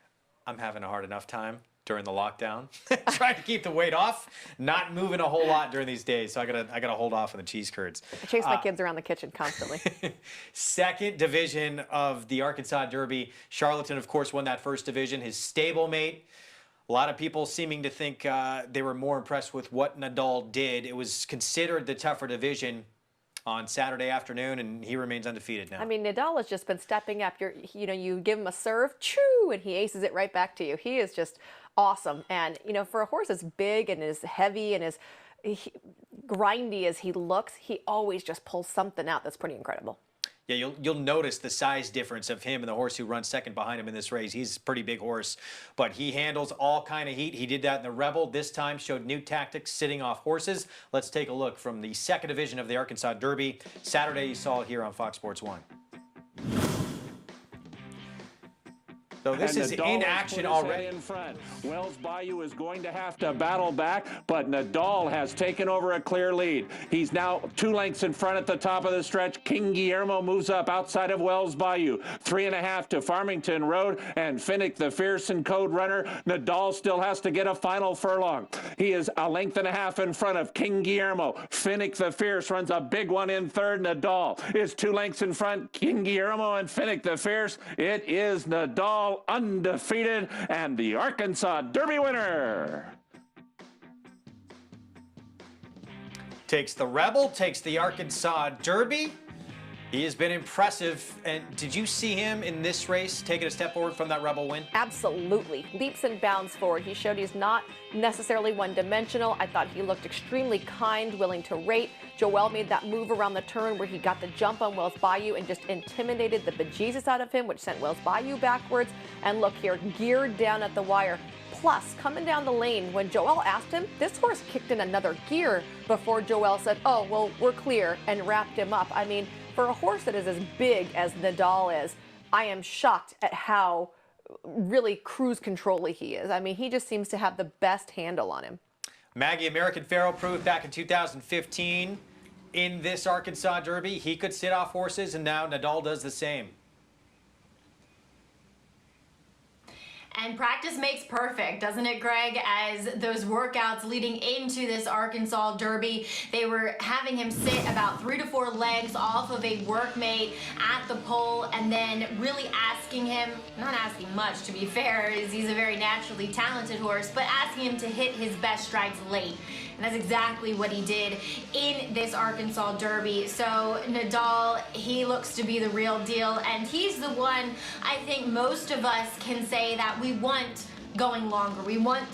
I'm having a hard enough time during the lockdown, trying to keep the weight off, not moving a whole lot during these days. So I gotta hold off on the cheese curds.
I chase my kids around the kitchen constantly.
Second division of the Arkansas Derby. Charlatan, of course, won that first division. His stablemate. A lot of people seeming to think they were more impressed with what Nadal did. It was considered the tougher division on Saturday afternoon, and he remains undefeated now.
I mean, Nadal has just been stepping up. You give him a serve, choo, and he aces it right back to you. He is just awesome. And, for a horse as big and as heavy and as grindy as he looks, he always just pulls something out that's pretty incredible.
Yeah, you'll notice the size difference of him and the horse who runs second behind him in this race. He's a pretty big horse, but he handles all kind of heat. He did that in the Rebel. This time showed new tactics sitting off horses. Let's take a look from the second division of the Arkansas Derby. Saturday, you saw it here on Fox Sports 1. So this
And
is
Nadal
in
has
action
put his
already.
head in front. Wells Bayou is going to have to battle back, but Nadal has taken over a clear lead. He's now 2 lengths in front at the top of the stretch. King Guillermo moves up outside of Wells Bayou. 3.5 to Farmington Road, and Finnick, the fierce and code runner. Nadal still has to get a final furlong. He is 1.5 lengths in front of King Guillermo. Finnick, the fierce, runs a big one in third. Nadal is 2 lengths in front. King Guillermo and Finnick, the fierce. It is Nadal, undefeated, and the Arkansas Derby winner.
Takes the Rebel, takes the Arkansas Derby. He has been impressive. And did you see him in this race taking a step forward from that Rebel win?
Absolutely. Leaps and bounds forward. He showed he's not necessarily one-dimensional. I thought he looked extremely kind, willing to rate. Joel made that move around the turn where he got the jump on Wells Bayou and just intimidated the bejesus out of him, which sent Wells Bayou backwards. And look here, geared down at the wire. Plus, coming down the lane, when Joel asked him, this horse kicked in another gear before Joel said, oh, well, we're clear, and wrapped him up. I mean, for a horse that is as big as Nadal is, I am shocked at how really cruise control-y he is. I mean, he just seems to have the best handle on him.
Maggie, American Pharoah proved back in 2015 in this Arkansas Derby he could sit off horses, and now Nadal does the same.
And practice makes perfect, doesn't it, Greg? As those workouts leading into this Arkansas Derby, they were having him sit about 3 to 4 legs off of a workmate at the pole, and then really asking him, not asking much to be fair, as he's a very naturally talented horse, but asking him to hit his best strikes late. And that's exactly what he did in this Arkansas Derby. So Nadal, he looks to be the real deal, and he's the one I think most of us can say that we want going longer. We want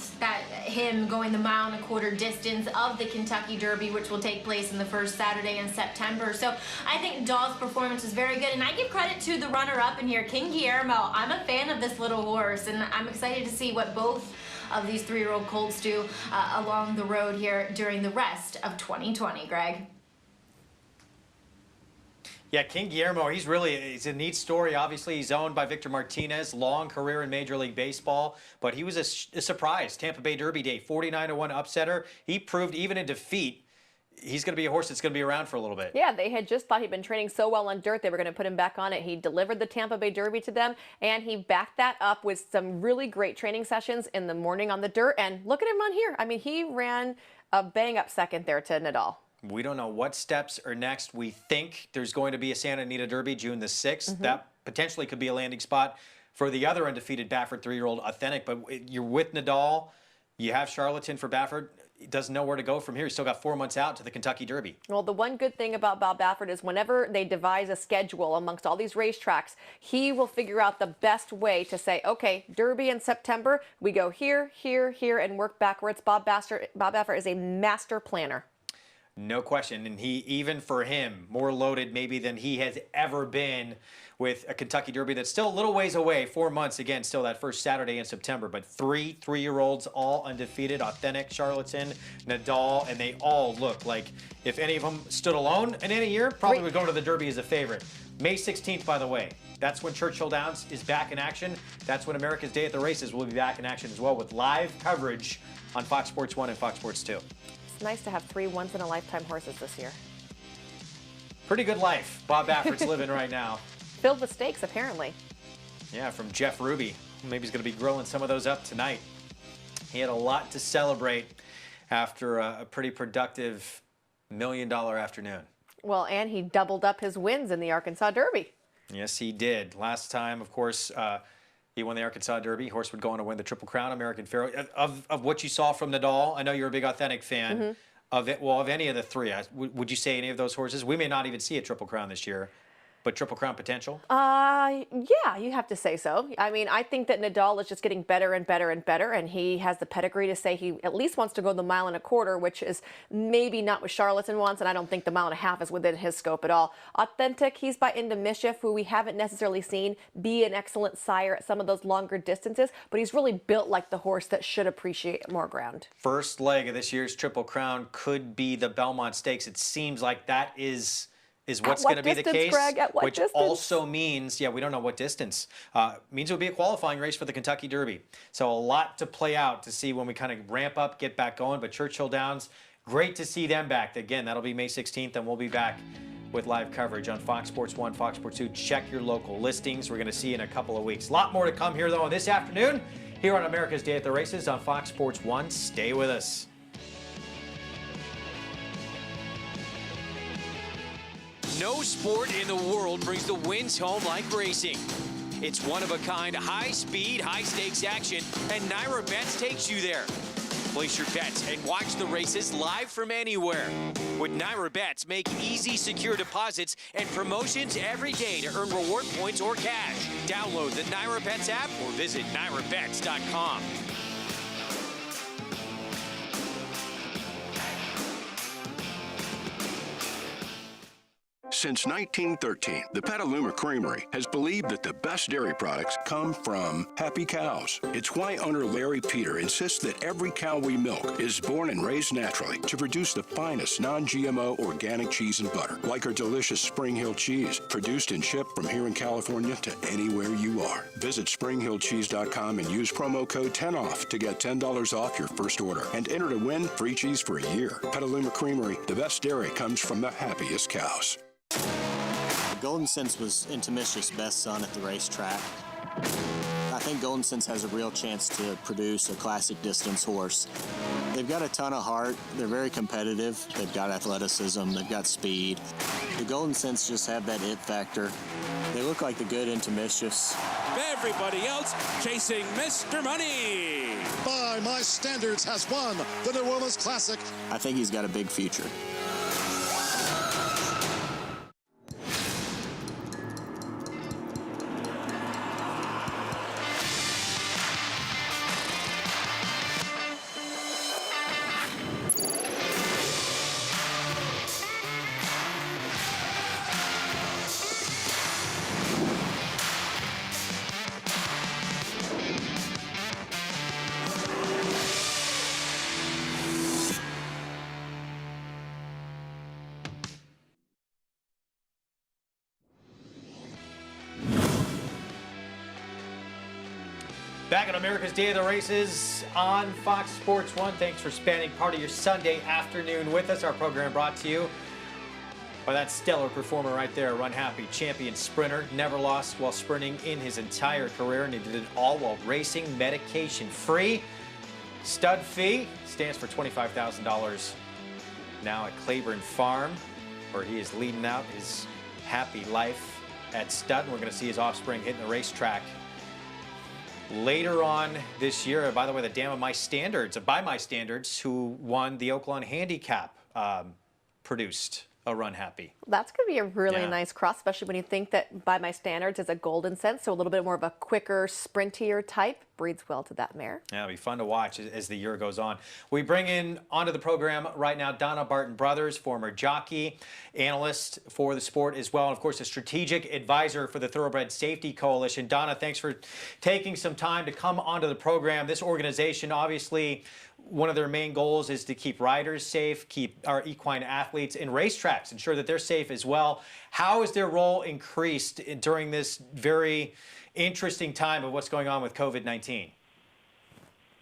him going the 1.25 mile distance of the Kentucky Derby, which will take place in the first Saturday in September. So I think Nadal's performance is very good, and I give credit to the runner-up in here, King Guillermo. I'm a fan of this little horse, and I'm excited to see what both of these 3-year-old colts do along the road here during the rest of 2020, Greg.
Yeah, King Guillermo, he's a neat story. Obviously, he's owned by Victor Martinez, long career in Major League Baseball, but he was a surprise. Tampa Bay Derby Day, 49-1 upsetter. He proved even in defeat, he's going to be a horse that's going to be around for a little bit.
Yeah, they had just thought he'd been training so well on dirt, they were going to put him back on it. He delivered the Tampa Bay Derby to them, and he backed that up with some really great training sessions in the morning on the dirt. And look at him run here. I mean, he ran a bang-up second there to Nadal.
We don't know what steps are next. We think there's going to be a Santa Anita Derby June the 6th. That potentially could be a landing spot for the other undefeated Baffert 3-year-old Authentic. But you're with Nadal. You have Charlatan for Baffert. He doesn't know where to go from here. He's still got 4 months out to the Kentucky Derby.
Well, the one good thing about Bob Baffert is whenever they devise a schedule amongst all these racetracks, he will figure out the best way to say, okay, Derby in September, we go here, here, here, and work backwards. Bob Baffert is a master planner.
No question. And he, even for him, more loaded maybe than he has ever been with a Kentucky Derby that's still a little ways away. 4 months, again, still that first Saturday in September. But 3-year-olds, all undefeated, Authentic, Charlatan, Nadal, and they all look like if any of them stood alone in any year, probably would go to the Derby as a favorite. May 16th, by the way. That's when Churchill Downs is back in action. That's when America's Day at the Races will be back in action as well, with live coverage on Fox Sports 1 and Fox Sports 2.
It's nice to have 3 once-in-a-lifetime horses this year.
Pretty good life Bob Baffert's living right now.
Filled with steaks, apparently.
Yeah, from Jeff Ruby. Maybe he's going to be grilling some of those up tonight. He had a lot to celebrate after a pretty productive $1 million afternoon.
Well, and he doubled up his wins in the Arkansas Derby.
Yes, he did. Last time, of course, he won the Arkansas Derby. Horse would go on to win the Triple Crown, American Pharoah. Of what you saw from Nadal, I know you're a big Authentic fan. Of any of the 3, would you say any of those horses? We may not even see a Triple Crown this year, but Triple Crown potential?
Yeah, you have to say so. I mean, I think that Nadal is just getting better and better and better, and he has the pedigree to say he at least wants to go the 1.25 miles, which is maybe not what Charlatan wants, and I don't think the 1.5 miles is within his scope at all. Authentic, he's by Into Mischief, who we haven't necessarily seen be an excellent sire at some of those longer distances, but he's really built like the horse that should appreciate more ground.
First leg of this year's Triple Crown could be the Belmont Stakes. It seems like that is is what's going to be the case,
Greg? At what
which
distance?
also means, yeah, we don't know what distance. Means it would be a qualifying race for the Kentucky Derby. So a lot to play out to see when we kind of ramp up, get back going. But Churchill Downs, great to see them back. Again, that'll be May 16th, and we'll be back with live coverage on Fox Sports 1, Fox Sports 2. Check your local listings. We're going to see you in a couple of weeks. A lot more to come here, though, this afternoon here on America's Day at the Races on Fox Sports 1. Stay with us.
No sport in the world brings the wins home like racing. It's one-of-a-kind, high-speed, high-stakes action, and Naira Bets takes you there. Place your bets and watch the races live from anywhere. With Naira Bets, make easy, secure deposits and promotions every day to earn reward points or cash. Download the Naira Bets app or visit nairabets.com.
Since 1913, the Petaluma Creamery has believed that the best dairy products come from happy cows. It's why owner Larry Peter insists that every cow we milk is born and raised naturally to produce the finest non-GMO organic cheese and butter, like our delicious Spring Hill cheese, produced and shipped from here in California to anywhere you are. Visit springhillcheese.com and use promo code 10OFF to get $10 off your first order and enter to win free cheese for a year. Petaluma Creamery, the best dairy comes from the happiest cows.
Golden Sense was Intimicious' best son at the racetrack. I think Golden Sense has a real chance to produce a classic distance horse. They've got a ton of heart. They're very competitive. They've got athleticism. They've got speed. The Golden Sense just have that it factor. They look like the good Intimicious.
Everybody else chasing Mr. Money.
By My Standards has won the New Orleans Classic.
I think he's got a big future.
Back on America's Day of the Races on Fox Sports 1. Thanks for spending part of your Sunday afternoon with us. Our program brought to you by that stellar performer right there, Run Happy, champion sprinter, never lost while sprinting in his entire career, and he did it all while racing medication-free. Stud fee stands for $25,000 now at Claiborne Farm, where he is leading out his happy life at stud. We're going to see his offspring hitting the racetrack later on this year. By the way, the dam of my standards, by my standards, who won the Oaklan Handicap, produced a Run Happy.
That's going to be a really nice cross, especially when you think that By My Standards is a Golden Sense, so a little bit more of a quicker, sprintier type. Breeds well to that mare.
Yeah, it'll be fun to watch as the year goes on. We bring in onto the program right now Donna Barton Brothers, former jockey, analyst for the sport as well, and of course a strategic advisor for the Thoroughbred Safety Coalition. Donna, thanks for taking some time to come onto the program. This organization, obviously, one of their main goals is to keep riders safe, keep our equine athletes in racetracks, ensure that they're safe as well. How has their role increased during this very interesting time of what's going on with COVID-19?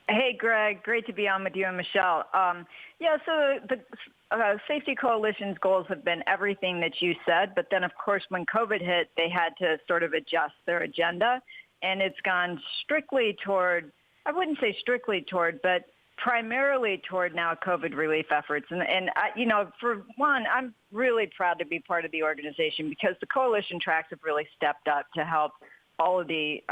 Hey, Greg. Great to be on with you and Michelle. So the Safety Coalition's goals have been everything that you said, but then, of course, when COVID hit, they had to sort of adjust their agenda, and it's gone strictly toward, I wouldn't say strictly toward, but primarily toward now COVID relief efforts. And for one, I'm really proud to be part of the organization because the coalition tracks have really stepped up to help all of the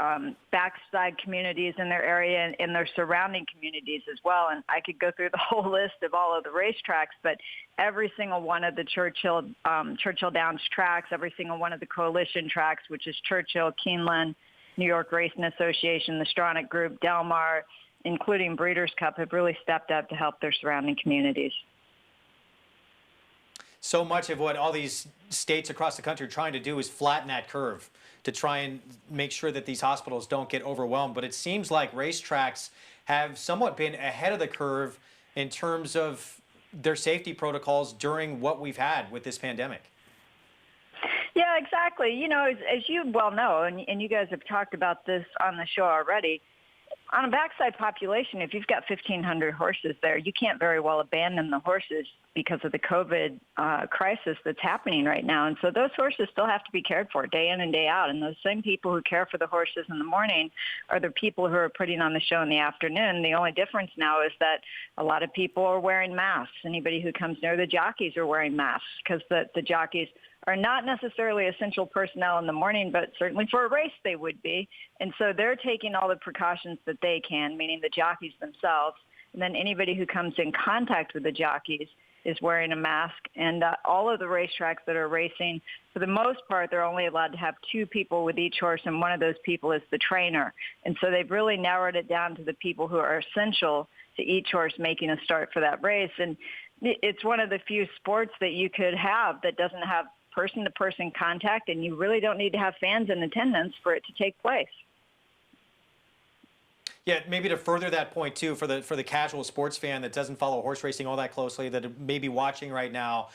backside communities in their area and in their surrounding communities as well. And I could go through the whole list of all of the racetracks, but every single one of the Churchill Downs tracks, every single one of the coalition tracks, which is Churchill, Keeneland, New York Racing Association, the Stronach Group, Del Mar, including Breeders' Cup, have really stepped up to help their surrounding communities.
So much of what all these states across the country are trying to do is flatten that curve to try and make sure that these hospitals don't get overwhelmed. But it seems like racetracks have somewhat been ahead of the curve in terms of their safety protocols during what we've had with this pandemic.
Yeah, exactly. You know, as you well know, and you guys have talked about this on the show already, on a backside population, if you've got 1,500 horses there, you can't very well abandon the horses because of the COVID crisis that's happening right now. And so those horses still have to be cared for day in and day out. And those same people who care for the horses in the morning are the people who are putting on the show in the afternoon. The only difference now is that a lot of people are wearing masks. Anybody who comes near the jockeys are wearing masks because the jockeys are not necessarily essential personnel in the morning, but certainly for a race they would be. And so they're taking all the precautions that they can, meaning the jockeys themselves. And then anybody who comes in contact with the jockeys is wearing a mask. And all of the racetracks that are racing, for the most part, they're only allowed to have 2 people with each horse, and one of those people is the trainer. And so they've really narrowed it down to the people who are essential to each horse making a start for that race. And it's one of the few sports that you could have that doesn't have person-to-person contact, and you really don't need to have fans in attendance for it to take place.
Yeah, maybe to further that point too, for the casual sports fan that doesn't follow horse racing all that closely, that may be watching right now,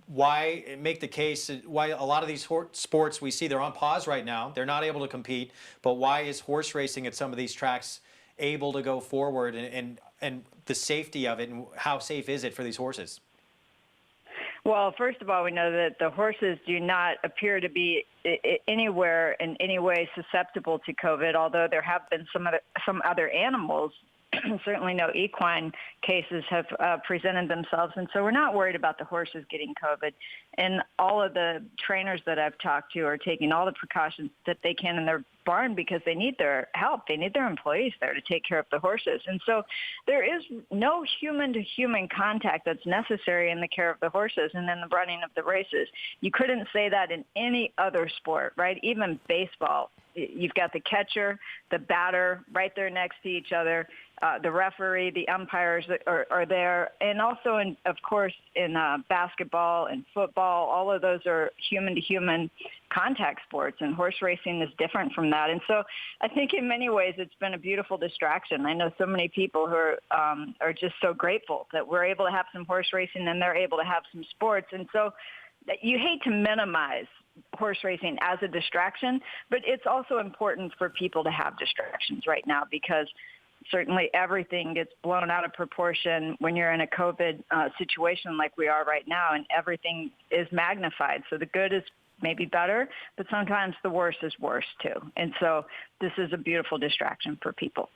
why make the case why a lot of these sports we see they're on pause right now, they're not able to compete, but why is horse racing at some of these tracks able to go forward, and the safety of it, and how safe is it for these horses?
Well, first of all, we know that the horses do not appear to be anywhere in any way susceptible to COVID, although there have been some other animals. Certainly no equine cases have presented themselves, and so we're not worried about the horses getting COVID. And all of the trainers that I've talked to are taking all the precautions that they can in their barn because they need their help. They need their employees there to take care of the horses. And so there is no human-to-human contact that's necessary in the care of the horses and in the running of the races. You couldn't say that in any other sport, right? Even baseball. You've got the catcher, the batter right there next to each other. The referee, the umpires are there. And also, of course, in basketball and football, all of those are human-to-human contact sports, and horse racing is different from that. And so I think in many ways it's been a beautiful distraction. I know so many people who are just so grateful that we're able to have some horse racing and they're able to have some sports. And so you hate to minimize horse racing as a distraction, but it's also important for people to have distractions right now because certainly everything gets blown out of proportion when you're in a COVID situation like we are right now, and everything is magnified. So the good is maybe better, but sometimes the worse is worse too. And so this is a beautiful distraction for people.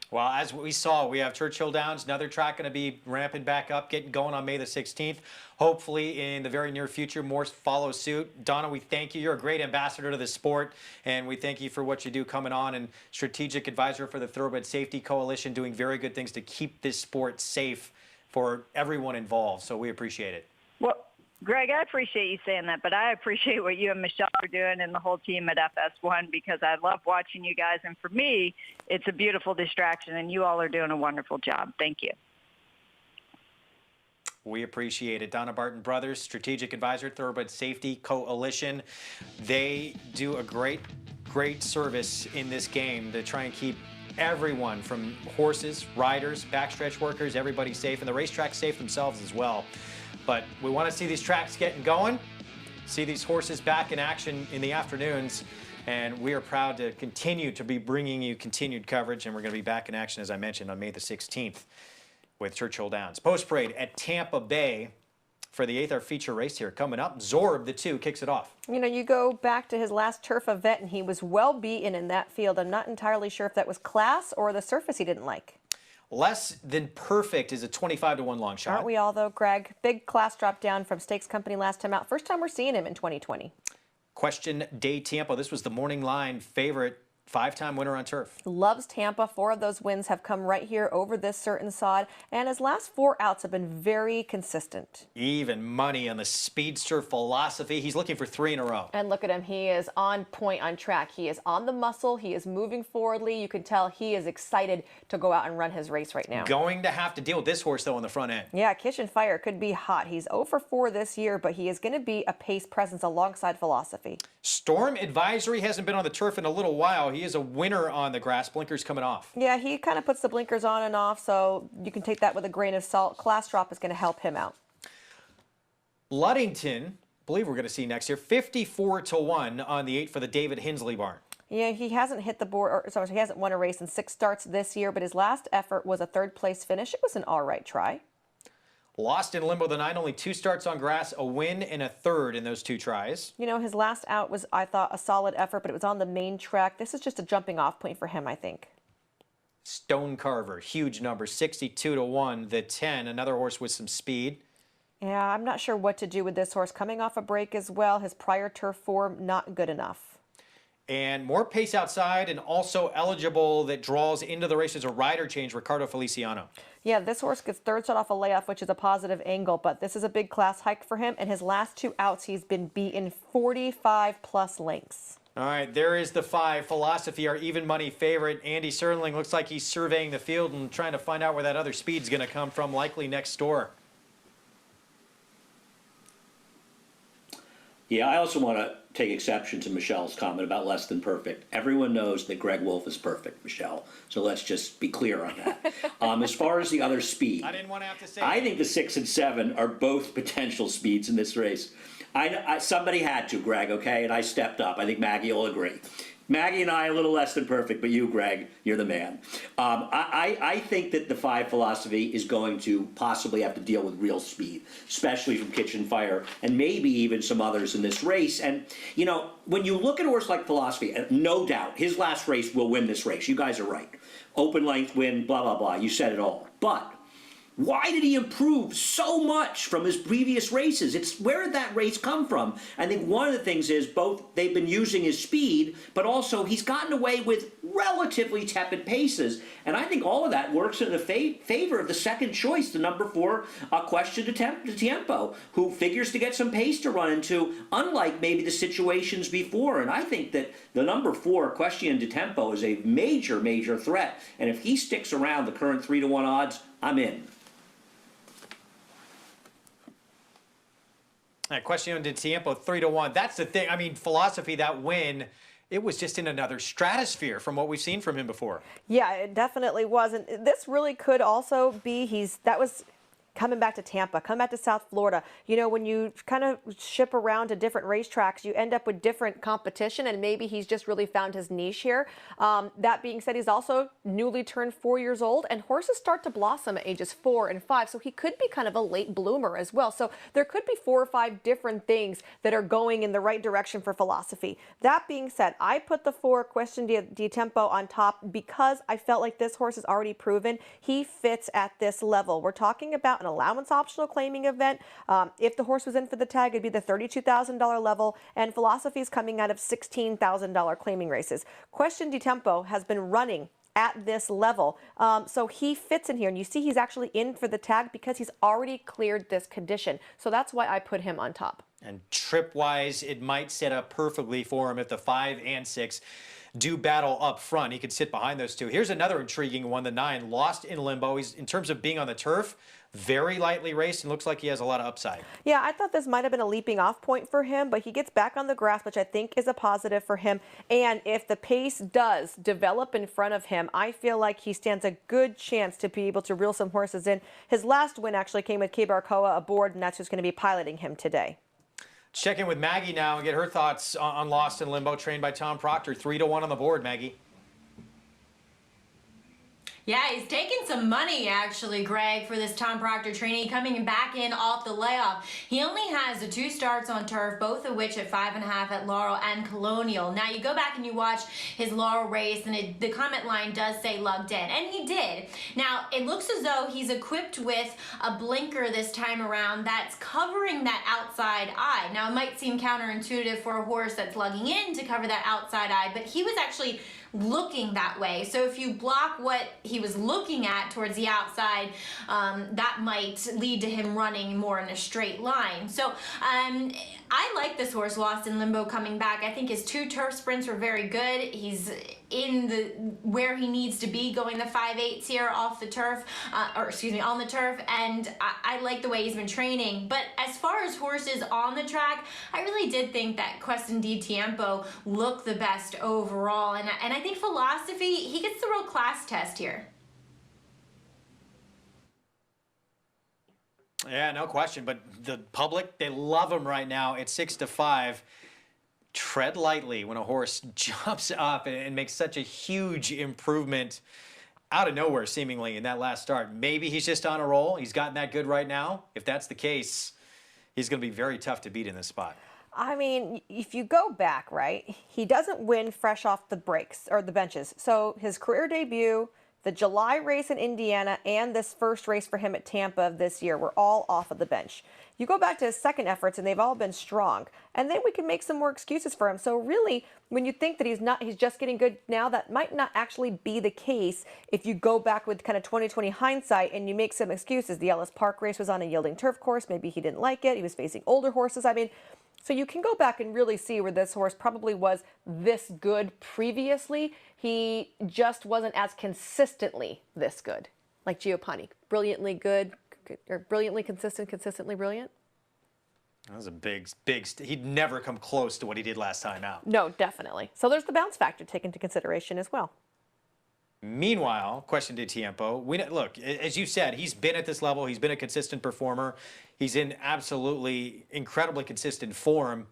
Well, as we saw, we have Churchill Downs, another track going to be ramping back up, getting going on May the 16th. Hopefully, in the very near future, more follow suit. Donna, we thank you. You're a great ambassador to the sport, and we thank you for what you do coming on, and strategic advisor for the Thoroughbred Safety Coalition, doing very good things to keep this sport safe for everyone involved. So we appreciate it.
Well, Greg, I appreciate you saying that, but I appreciate what you and Michelle are doing and the whole team at FS1 because I love watching you guys. And for me, it's a beautiful distraction, and you all are doing a wonderful job. Thank you.
We appreciate it. Donna Barton Brothers, Strategic Advisor, Thoroughbred Safety Coalition. They do a great service in this game to try and keep everyone from horses, riders, backstretch workers, everybody safe, and the racetracks safe themselves as well. But we want to see these tracks getting going, see these horses back in action in the afternoons, and we are proud to continue to be bringing you continued coverage, and we're going to be back in action, as I mentioned, on May the 16th with Churchill Downs. Post-parade at Tampa Bay for the 8th Art feature race here coming up. Zorb, the 2, kicks it off.
You know, you go back to his last turf event, and he was well beaten in that field. I'm not entirely sure if that was class or the surface he didn't like.
Less than perfect is a 25-to-1 long shot.
Aren't we all, though, Greg? Big class drop down from Stakes Company last time out. First time we're seeing him in 2020.
Question Day Tampa. This was the morning line favorite, 5-time winner on turf.
Loves Tampa. 4 of those wins have come right here over this certain sod, and his last 4 outs have been very consistent.
Even money on the speedster philosophy. He's looking for 3 in a row.
And look at him. He is on point on track. He is on the muscle. He is moving forwardly. You can tell he is excited to go out and run his race right now.
Going to have to deal with this horse, though, on the front end.
Yeah, Kitchen Fire could be hot. He's 0 for 4 this year, but he is going to be a pace presence alongside philosophy.
Storm Advisory hasn't been on the turf in a little while. He is a winner on the grass. Blinkers coming off.
Yeah, he kind of puts the blinkers on and off, so you can take that with a grain of salt. Class drop is going to help him out.
Luddington believe we're going to see next year. 54-1 on the 8 for the David Hinsley barn.
Yeah, he hasn't hit the board, or sorry, he hasn't won a race in 6 starts this year, but his last effort was a 3rd place finish. It was an all right try.
Lost in limbo the 9, only 2 starts on grass, a win and a 3rd in those 2 tries.
You know, his last out was, I thought, a solid effort, but it was on the main track. This is just a jumping off point for him, I think.
Stone Carver, huge number, 62-1, the 10, another horse with some speed.
Yeah, I'm not sure what to do with this horse. Coming off a break as well, his prior turf form, not good enough.
And more pace outside, and also eligible that draws into the race as a rider change, Ricardo Feliciano.
Yeah, this horse gets 3rd start off a layoff, which is a positive angle, but this is a big class hike for him. And his last 2 outs, he's been beaten 45+ lengths.
All right, there is the 5, Philosophy, our even money favorite. Andy Serling looks like he's surveying the field and trying to find out where that other speed's going to come from, likely next door.
Yeah, I also want to take exception to Michelle's comment about less than perfect. Everyone knows that Greg Wolf is perfect, Michelle. So let's just be clear on that. As far as the other speed,
I didn't want to have to say
I think the 6 and 7 are both potential speeds in this race. Somebody had to, Greg, okay? And I stepped up. I think Maggie will agree. Maggie and I a little less than perfect, but you, Greg, you're the man. I think that the 5 Philosophy is going to possibly have to deal with real speed, especially from Kitchen Fire, and maybe even some others in this race. And, you know, when you look at a horse like Philosophy, no doubt, his last race will win this race. You guys are right. Open length win, blah, blah, blah. You said it all. But why did he improve so much from his previous races? It's where did that race come from? I think one of the things is both they've been using his speed, but also he's gotten away with relatively tepid paces. And I think all of that works in the favor of the second choice, the number 4, Question de Tiempo, who figures to get some pace to run into, unlike maybe the situations before. And I think that the number 4, Question de Tiempo, is a major, major threat. And if he sticks around the current 3-1 odds, I'm in.
Question de Tiempo, 3-1. That's the thing. I mean, Philosophy, that win, it was just in another stratosphere from what we've seen from him before.
Yeah, it definitely was. And this really could also be, that was coming back to Tampa, coming back to South Florida. You know, when you kind of ship around to different racetracks, you end up with different competition, and maybe he's just really found his niche here. That being said, he's also newly turned 4 years old, and horses start to blossom at ages 4 and 5, so he could be kind of a late bloomer as well. So there could be 4 or 5 different things that are going in the right direction for Philosophy. That being said, I put the 4 Question de Tiempo on top because I felt like this horse is already proven he fits at this level. We're talking about an allowance optional claiming event. If the horse was in for the tag, it'd be the $32,000 level, and Philosophy is coming out of $16,000 claiming races. Question de Tiempo has been running at this level, so he fits in here, and you see he's actually in for the tag because he's already cleared this condition. So that's why I put him on top.
And trip-wise, it might set up perfectly for him if the 5 and 6 do battle up front. He could sit behind those 2. Here's another intriguing one, the 9, Lost in Limbo. He's, in terms of being on the turf, very lightly raced and looks like he has a lot of upside.
Yeah, I thought this might have been a leaping off point for him, but he gets back on the grass, which I think is a positive for him. And if the pace does develop in front of him, I feel like he stands a good chance to be able to reel some horses in. His last win actually came with K. Barcoa aboard, and that's who's going to be piloting him today.
Check in with Maggie now and get her thoughts on Lost in Limbo, trained by Tom Proctor. 3-1 on the board, Maggie.
Yeah, he's taking some money, actually, Greg, for this Tom Proctor trainee, coming back in off the layoff. He only has the 2 starts on turf, both of which at 5.5 at Laurel and Colonial. Now, you go back and you watch his Laurel race, and the comment line does say lugged in, and he did. Now, it looks as though he's equipped with a blinker this time around that's covering that outside eye. Now, it might seem counterintuitive for a horse that's lugging in to cover that outside eye, but he was actually looking that way. So if you block what he was looking at towards the outside, that might lead to him running more in a straight line. So I like this horse, Lost in Limbo, coming back. I think his 2 turf sprints were very good. He's in where he needs to be, going the 5/8 here off the turf, on the turf, and I like the way he's been training. But as far as horses on the track, I really did think that Question de Tiempo looked the best overall, and I think Philosophy, he gets the real class test here.
Yeah, no question. But the public, they love him right now at 6-5. Tread lightly when a horse jumps up and makes such a huge improvement out of nowhere, seemingly, in that last start. Maybe he's just on a roll. He's gotten that good right now. If that's the case, he's going to be very tough to beat in this spot.
I mean, if you go back, right, he doesn't win fresh off the breaks or the benches. So his career debut, the July race in Indiana, and this first race for him at Tampa this year were all off of the bench. You go back to his second efforts, and they've all been strong. And then we can make some more excuses for him. So really, when you think that he's just getting good now, that might not actually be the case if you go back with kind of 20/20 hindsight and you make some excuses. The Ellis Park race was on a yielding turf course. Maybe he didn't like it. He was facing older horses. I mean, so you can go back and really see where this horse probably was this good previously. He just wasn't as consistently this good. Like Giopani, brilliantly good, or brilliantly consistent, consistently brilliant.
That was a big. He'd never come close to what he did last time out.
No, definitely. So there's the bounce factor taken into consideration as well.
Meanwhile, question to Tiempo. Look, as you said, he's been at this level. He's been a consistent performer. He's in absolutely incredibly consistent form.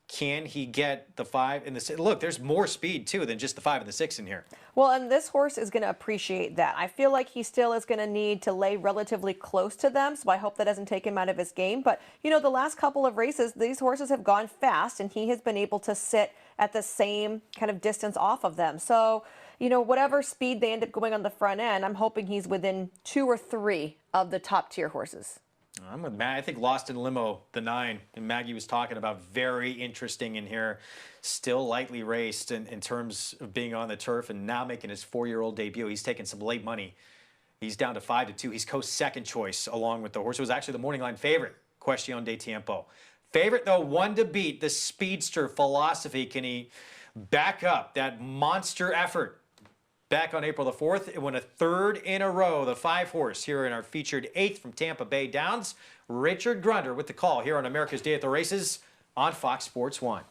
Can he get the 5 and the 6? Look, there's more speed, too, than just the 5 and the 6 in here.
Well, and this horse is going to appreciate that. I feel like he still is going to need to lay relatively close to them, so I hope that doesn't take him out of his game. But, you know, the last couple of races, these horses have gone fast, and he has been able to sit at the same kind of distance off of them. So, you know, whatever speed they end up going on the front end, I'm hoping he's within 2 or 3 of the top-tier horses.
I'm with Matt. I think Lost in Limo, the 9, and Maggie was talking about, very interesting in here. Still lightly raced in terms of being on the turf, and now making his 4-year-old debut. He's taking some late money. He's down to 5-2. He's Coast's second choice, along with the horse. It was actually the morning line favorite, Question de Tiempo. Favorite, though, one to beat, the speedster Philosophy. Can he back up that monster effort? Back on April the 4th, it won a 3rd in a row, the 5-horse here in our featured 8th from Tampa Bay Downs. Richard Grunder with the call here on America's Day at the Races on Fox Sports 1.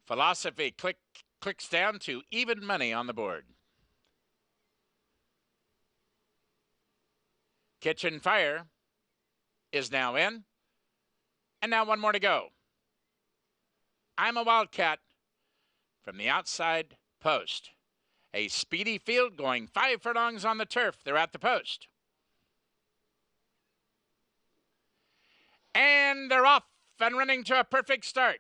Philosophy clicks down to even money on the board. Kitchen Fire is now in. And now one more to go. I'm a Wildcat from the outside post. A speedy field going 5 furlongs on the turf. They're at the post. And they're off and running to a perfect start.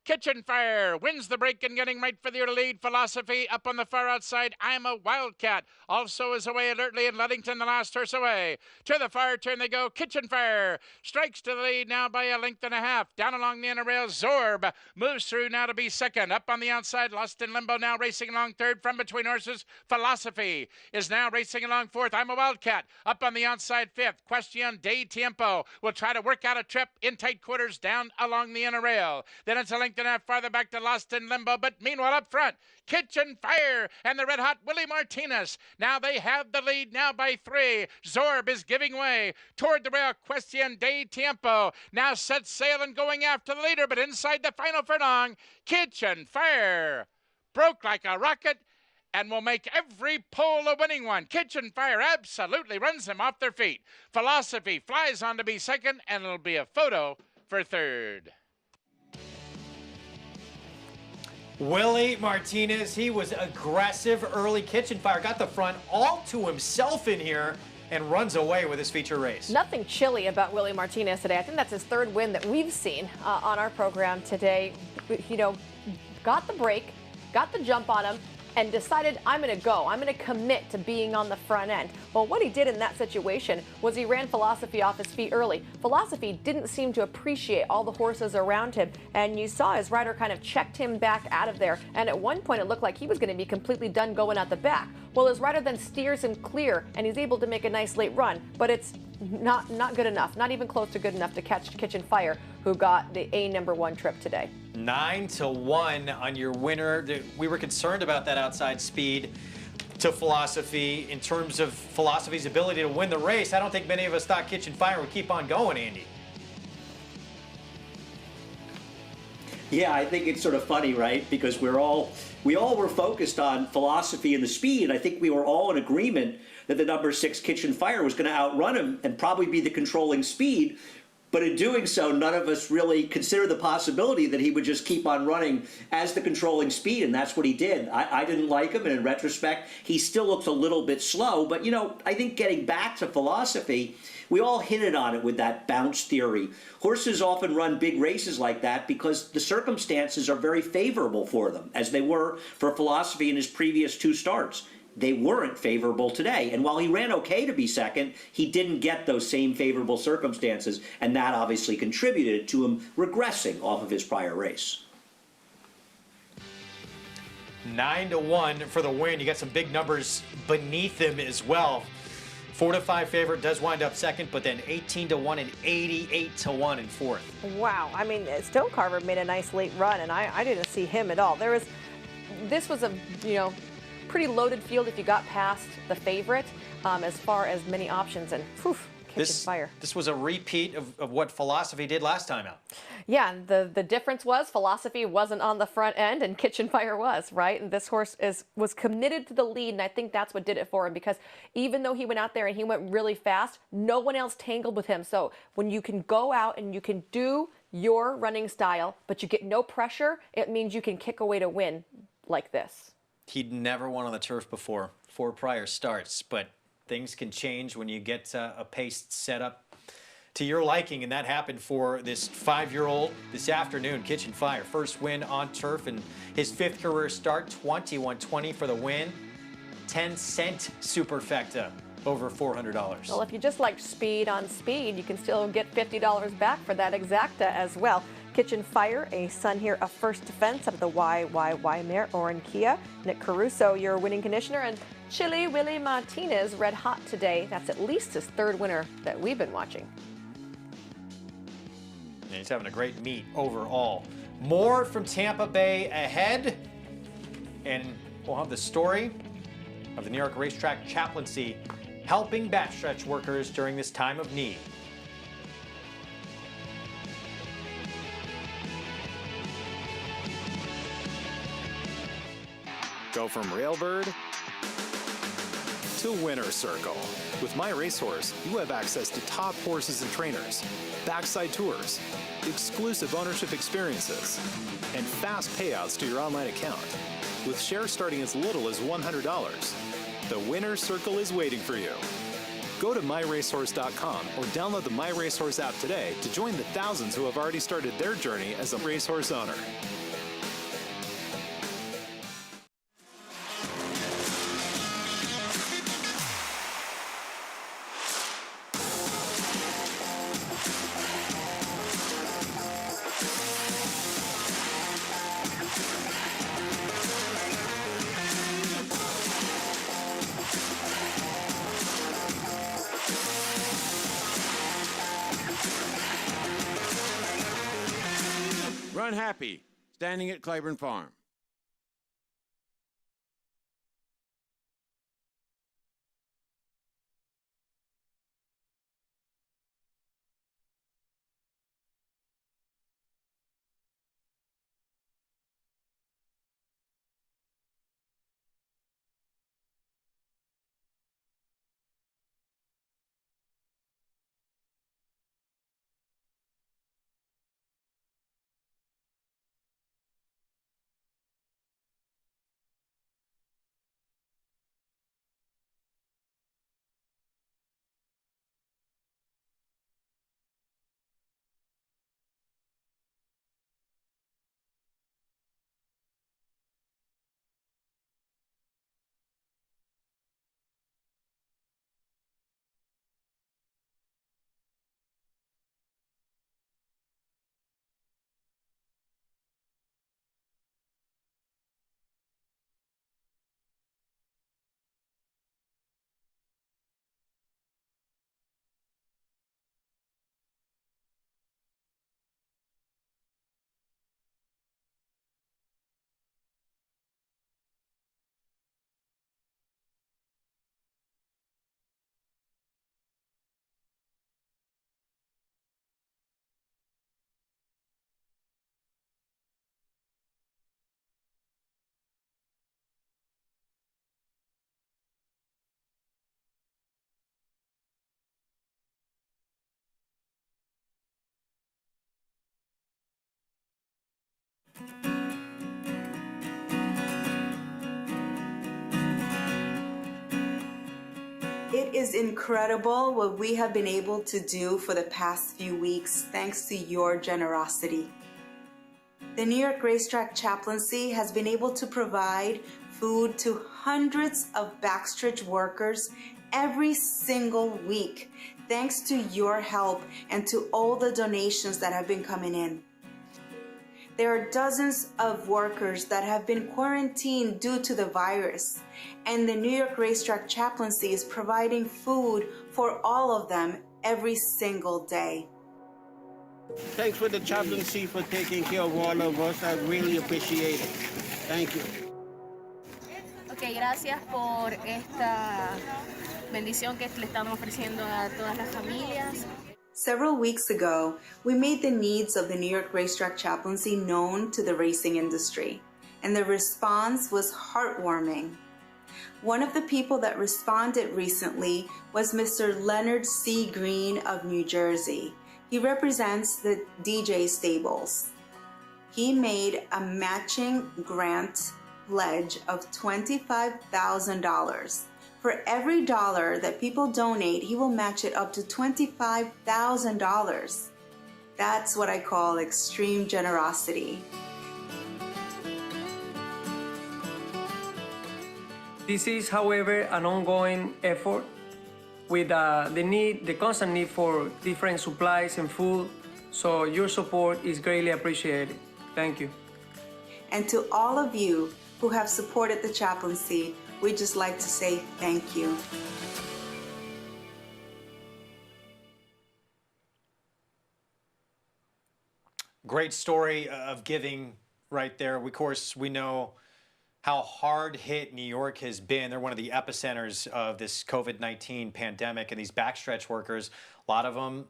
Kitchen Fire wins the break and getting right for the early lead. Philosophy up on the far outside. I'm a Wildcat also is away alertly, and Ludington the last horse away. To the far turn they go. Kitchen Fire strikes to the lead now by a length and a half. Down along the inner rail, Zorb moves through now to be second. Up on the outside, Lost in Limbo now racing along third. From between horses, Philosophy is now racing along fourth. I'm a Wildcat up on the outside fifth. Question de Tiempo will try to work out a trip in tight quarters down along the inner rail. Then it's a length and a half farther back to Lost in Limbo, but meanwhile up front, Kitchen Fire and the red hot Willie Martinez. Now they have the lead now by 3. Zorb is giving way toward the rail. Question de Tiempo now sets sail and going after the leader, but inside the final furlong, Kitchen Fire broke like a rocket and will make every pole a winning one. Kitchen Fire absolutely runs them off their feet. Philosophy flies on to be second, and it'll be a photo for third.
Willie Martinez, he was aggressive early. Kitchen Fire got the front all to himself in here and runs away with his feature race.
Nothing chilly about Willie Martinez today. I think that's his 3rd win that we've seen on our program today. You know, got the break, got the jump on him, and decided, I'm going to go. I'm going to commit to being on the front end. Well, what he did in that situation was he ran Philosophy off his feet early. Philosophy didn't seem to appreciate all the horses around him, and you saw his rider kind of checked him back out of there, and at one point it looked like he was going to be completely done going out the back. Well, his rider then steers him clear, and he's able to make a nice late run, but it's not good enough, not even close to good enough to catch Kitchen Fire, who got the #1 trip today.
9-1 on your winner. We were concerned about that outside speed to Philosophy in terms of Philosophy's ability to win the race. I don't think many of us thought Kitchen Fire would keep on going, Andy.
Yeah, I think it's sort of funny, right? Because we all were focused on philosophy and the speed, and I think we were all in agreement that the number 6 Kitchen Fire was going to outrun him and probably be the controlling speed. But in doing so, none of us really considered the possibility that he would just keep on running as the controlling speed, and that's what he did. I didn't like him, and in retrospect, he still looks a little bit slow. But, you know, I think getting back to philosophy, we all hinted on it with that bounce theory. Horses often run big races like that because the circumstances are very favorable for them, as they were for philosophy in his previous 2 starts. They weren't favorable today. And while he ran okay to be second, he didn't get those same favorable circumstances, and that obviously contributed to him regressing off of his prior race.
9-1 for the win. You got some big numbers beneath him as well. 4-5 favorite does wind up second, but then 18-1 and 88-1 in fourth.
Wow. I mean, Stone Carver made a nice late run, and I didn't see him at all. This was a, pretty loaded field if you got past the favorite as far as many options, and Kitchen Fire.
This was a repeat of what Philosophy did last time out.
Yeah, the difference was Philosophy wasn't on the front end and Kitchen Fire was, right? And this horse was committed to the lead, and I think that's what did it for him, because even though he went out there and he went really fast, no one else tangled with him. So when you can go out and you can do your running style, but you get no pressure, it means you can kick away to win like this.
He'd never won on the turf before, 4 prior starts, but things can change when you get a pace set up to your liking, and that happened for this 5-year-old this afternoon. Kitchen Fire, first win on turf in his 5th career start, 21-20 for the win, 10-cent superfecta, over $400.
Well, if you just like speed on speed, you can still get $50 back for that exacta as well. Kitchen Fire, a son here of First Defense out of the YYY mare, Oren Kia. Nick Caruso, your winning conditioner, and Chili Willie Martinez, red hot today. That's at least his 3rd winner that we've been watching.
And he's having a great meet overall. More from Tampa Bay ahead, and we'll have the story of the New York Racetrack chaplaincy helping backstretch workers during this time of need.
Go from Railbird to Winner Circle. With My Racehorse, you have access to top horses and trainers, backside tours, exclusive ownership experiences, and fast payouts to your online account. With shares starting as little as $100, the Winner Circle is waiting for you. Go to myracehorse.com or download the My Racehorse app today to join the thousands who have already started their journey as a racehorse owner.
Run Happy, standing at Claiborne Farm.
It is incredible what we have been able to do for the past few weeks thanks to your generosity. The New York Racetrack Chaplaincy has been able to provide food to hundreds of Backstretch workers every single week thanks to your help and to all the donations that have been coming in. There are dozens of workers that have been quarantined due to the virus, and the New York Racetrack Chaplaincy is providing food for all of them every single day.
Thanks for the chaplaincy for taking care of all of us. I really appreciate it. Thank you.
Ok, gracias por esta bendición que le estamos ofreciendo a todas las familias.
Several weeks ago, we made the needs of the New York Racetrack Chaplaincy known to the racing industry, and the response was heartwarming. One of the people that responded recently was Mr. Leonard C. Green of New Jersey. He represents the DJ stables. He made a matching grant pledge of $25,000. For every dollar that people donate, he will match it up to $25,000. That's what I call extreme generosity.
This is, however, an ongoing effort with the constant need for different supplies and food, so your support is greatly appreciated. Thank you.
And to all of you who have supported the chaplaincy, we'd just like to say thank you.
Great story of giving right there. Of course, we know how hard hit New York has been. They're one of the epicenters of this COVID-19 pandemic, and these backstretch workers, a lot of them,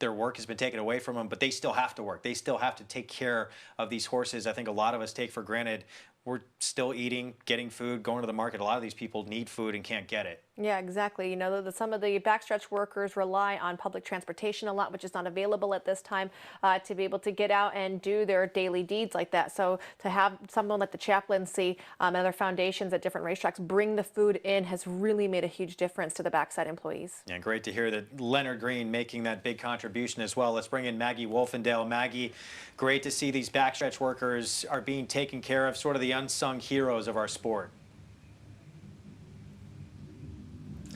their work has been taken away from them, but they still have to work. They still have to take care of these horses. I think a lot of us take for granted we're still eating, getting food, going to the market. A lot of these people need food and can't get it.
Yeah, exactly. You know, some of the backstretch workers rely on public transportation a lot, which is not available at this time to be able to get out and do their daily deeds like that. So to have someone like the chaplaincy and other foundations at different racetracks bring the food in has really made a huge difference to the backside employees.
Yeah, great to hear that Leonard Green making that big contribution as well. Let's bring in Maggie Wolfendale. Maggie, great to see these backstretch workers are being taken care of, sort of the unsung heroes of our sport.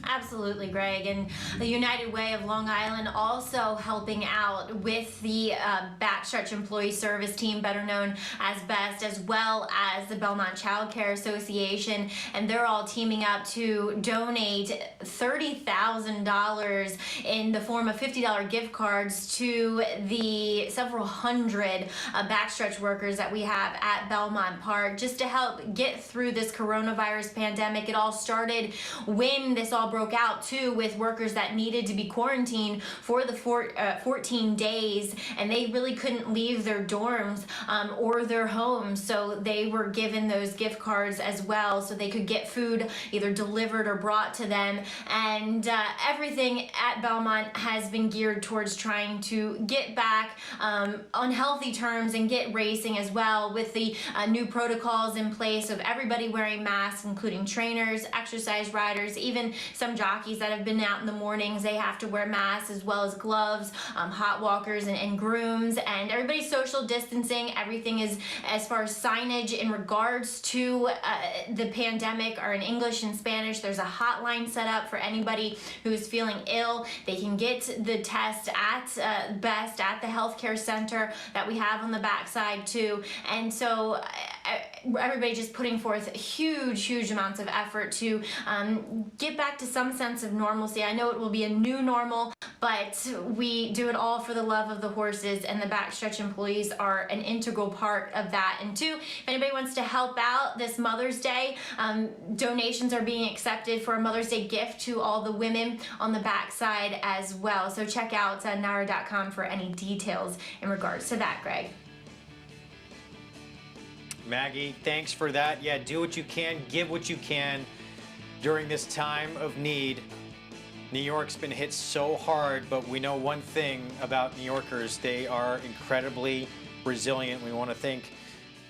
Absolutely, Greg. And the United Way of Long Island also helping out with the Backstretch Employee Service Team, better known as BEST, as well as the Belmont Child Care Association. And they're all teaming up to donate $30,000 in the form of $50 gift cards to the several hundred backstretch workers that we have at Belmont Park, just to help get through this coronavirus pandemic. It all started when this all broke out too, with workers that needed to be quarantined for the 14 days, and they really couldn't leave their dorms or their homes, so they were given those gift cards as well so they could get food either delivered or brought to them. And everything at Belmont has been geared towards trying to get back on healthy terms and get racing as well, with the new protocols in place of everybody wearing masks, including trainers, exercise riders, even some jockeys that have been out in the mornings, they have to wear masks, as well as gloves, hot walkers and grooms, and everybody's social distancing. Everything is, as far as signage in regards to the pandemic, are in English and Spanish. There's a hotline set up for anybody who's feeling ill. They can get the test at BEST, at the healthcare center that we have on the backside too. And so everybody just putting forth huge amounts of effort to get back to some sense of normalcy. I know it will be a new normal, but we do it all for the love of the horses, and the backstretch employees are an integral part of that. And two, if anybody wants to help out this Mother's Day, donations are being accepted for a Mother's Day gift to all the women on the backside as well. So check out NYRA.com for any details in regards to that, Greg.
Maggie, thanks for that. Yeah, do what you can, give what you can during this time of need. New York's been hit so hard, but we know one thing about New Yorkers: they are incredibly resilient. We want to thank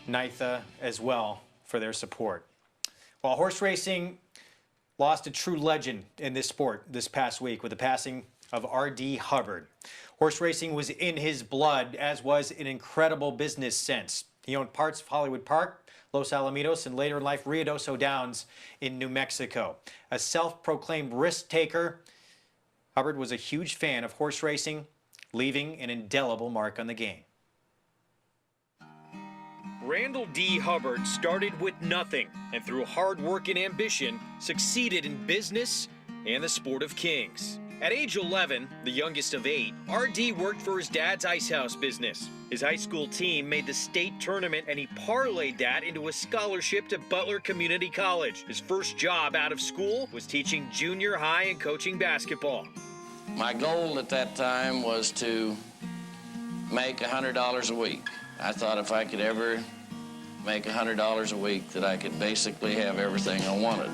NYTHA as well for their support. While horse racing lost a true legend in this sport this past week with the passing of R.D. Hubbard. Horse racing was in his blood, as was an incredible business sense. He owned parts of Hollywood Park, Los Alamitos, and later in life, Ruidoso Downs in New Mexico. A self-proclaimed risk-taker, Hubbard was a huge fan of horse racing, leaving an indelible mark on the game.
Randall D. Hubbard started with nothing, and through hard work and ambition, succeeded in business and the sport of kings. At age 11, the youngest of 8, R.D. worked for his dad's ice house business. His high school team made the state tournament, and he parlayed that into a scholarship to Butler Community College. His first job out of school was teaching junior high and coaching basketball.
My goal at that time was to make $100 a week. I thought if I could ever make $100 a week that I could basically have everything I wanted.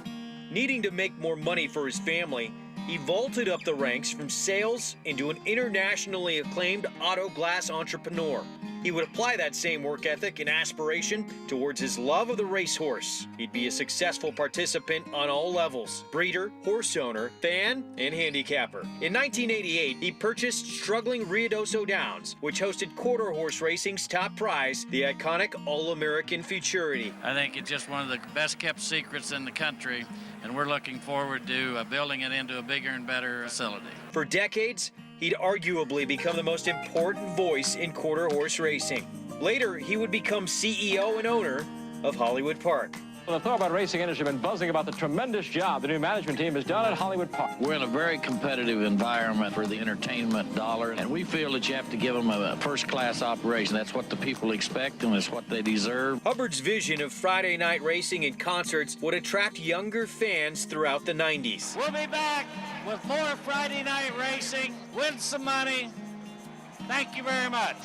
Needing to make more money for his family, he vaulted up the ranks from sales into an internationally acclaimed auto glass entrepreneur. He would apply that same work ethic and aspiration towards his love of the racehorse. He'd be a successful participant on all levels: breeder, horse owner, fan, and handicapper. In 1988, he purchased struggling Ruidoso Downs, which hosted quarter horse racing's top prize, the iconic All-American Futurity.
I think it's just one of the best kept secrets in the country, and we're looking forward to building it into a bigger and better facility.
For decades, he'd arguably become the most important voice in quarter horse racing. Later, he would become CEO and owner of Hollywood Park.
The thoroughbred racing industry has been buzzing about the tremendous job the new management team has done at Hollywood Park.
We're in a very competitive environment for the entertainment dollar, and we feel that you have to give them a first-class operation. That's what the people expect, and it's what they deserve.
Hubbard's vision of Friday night racing and concerts would attract younger fans throughout the 90s.
We'll be back with more Friday night racing, win some money. Thank you very much.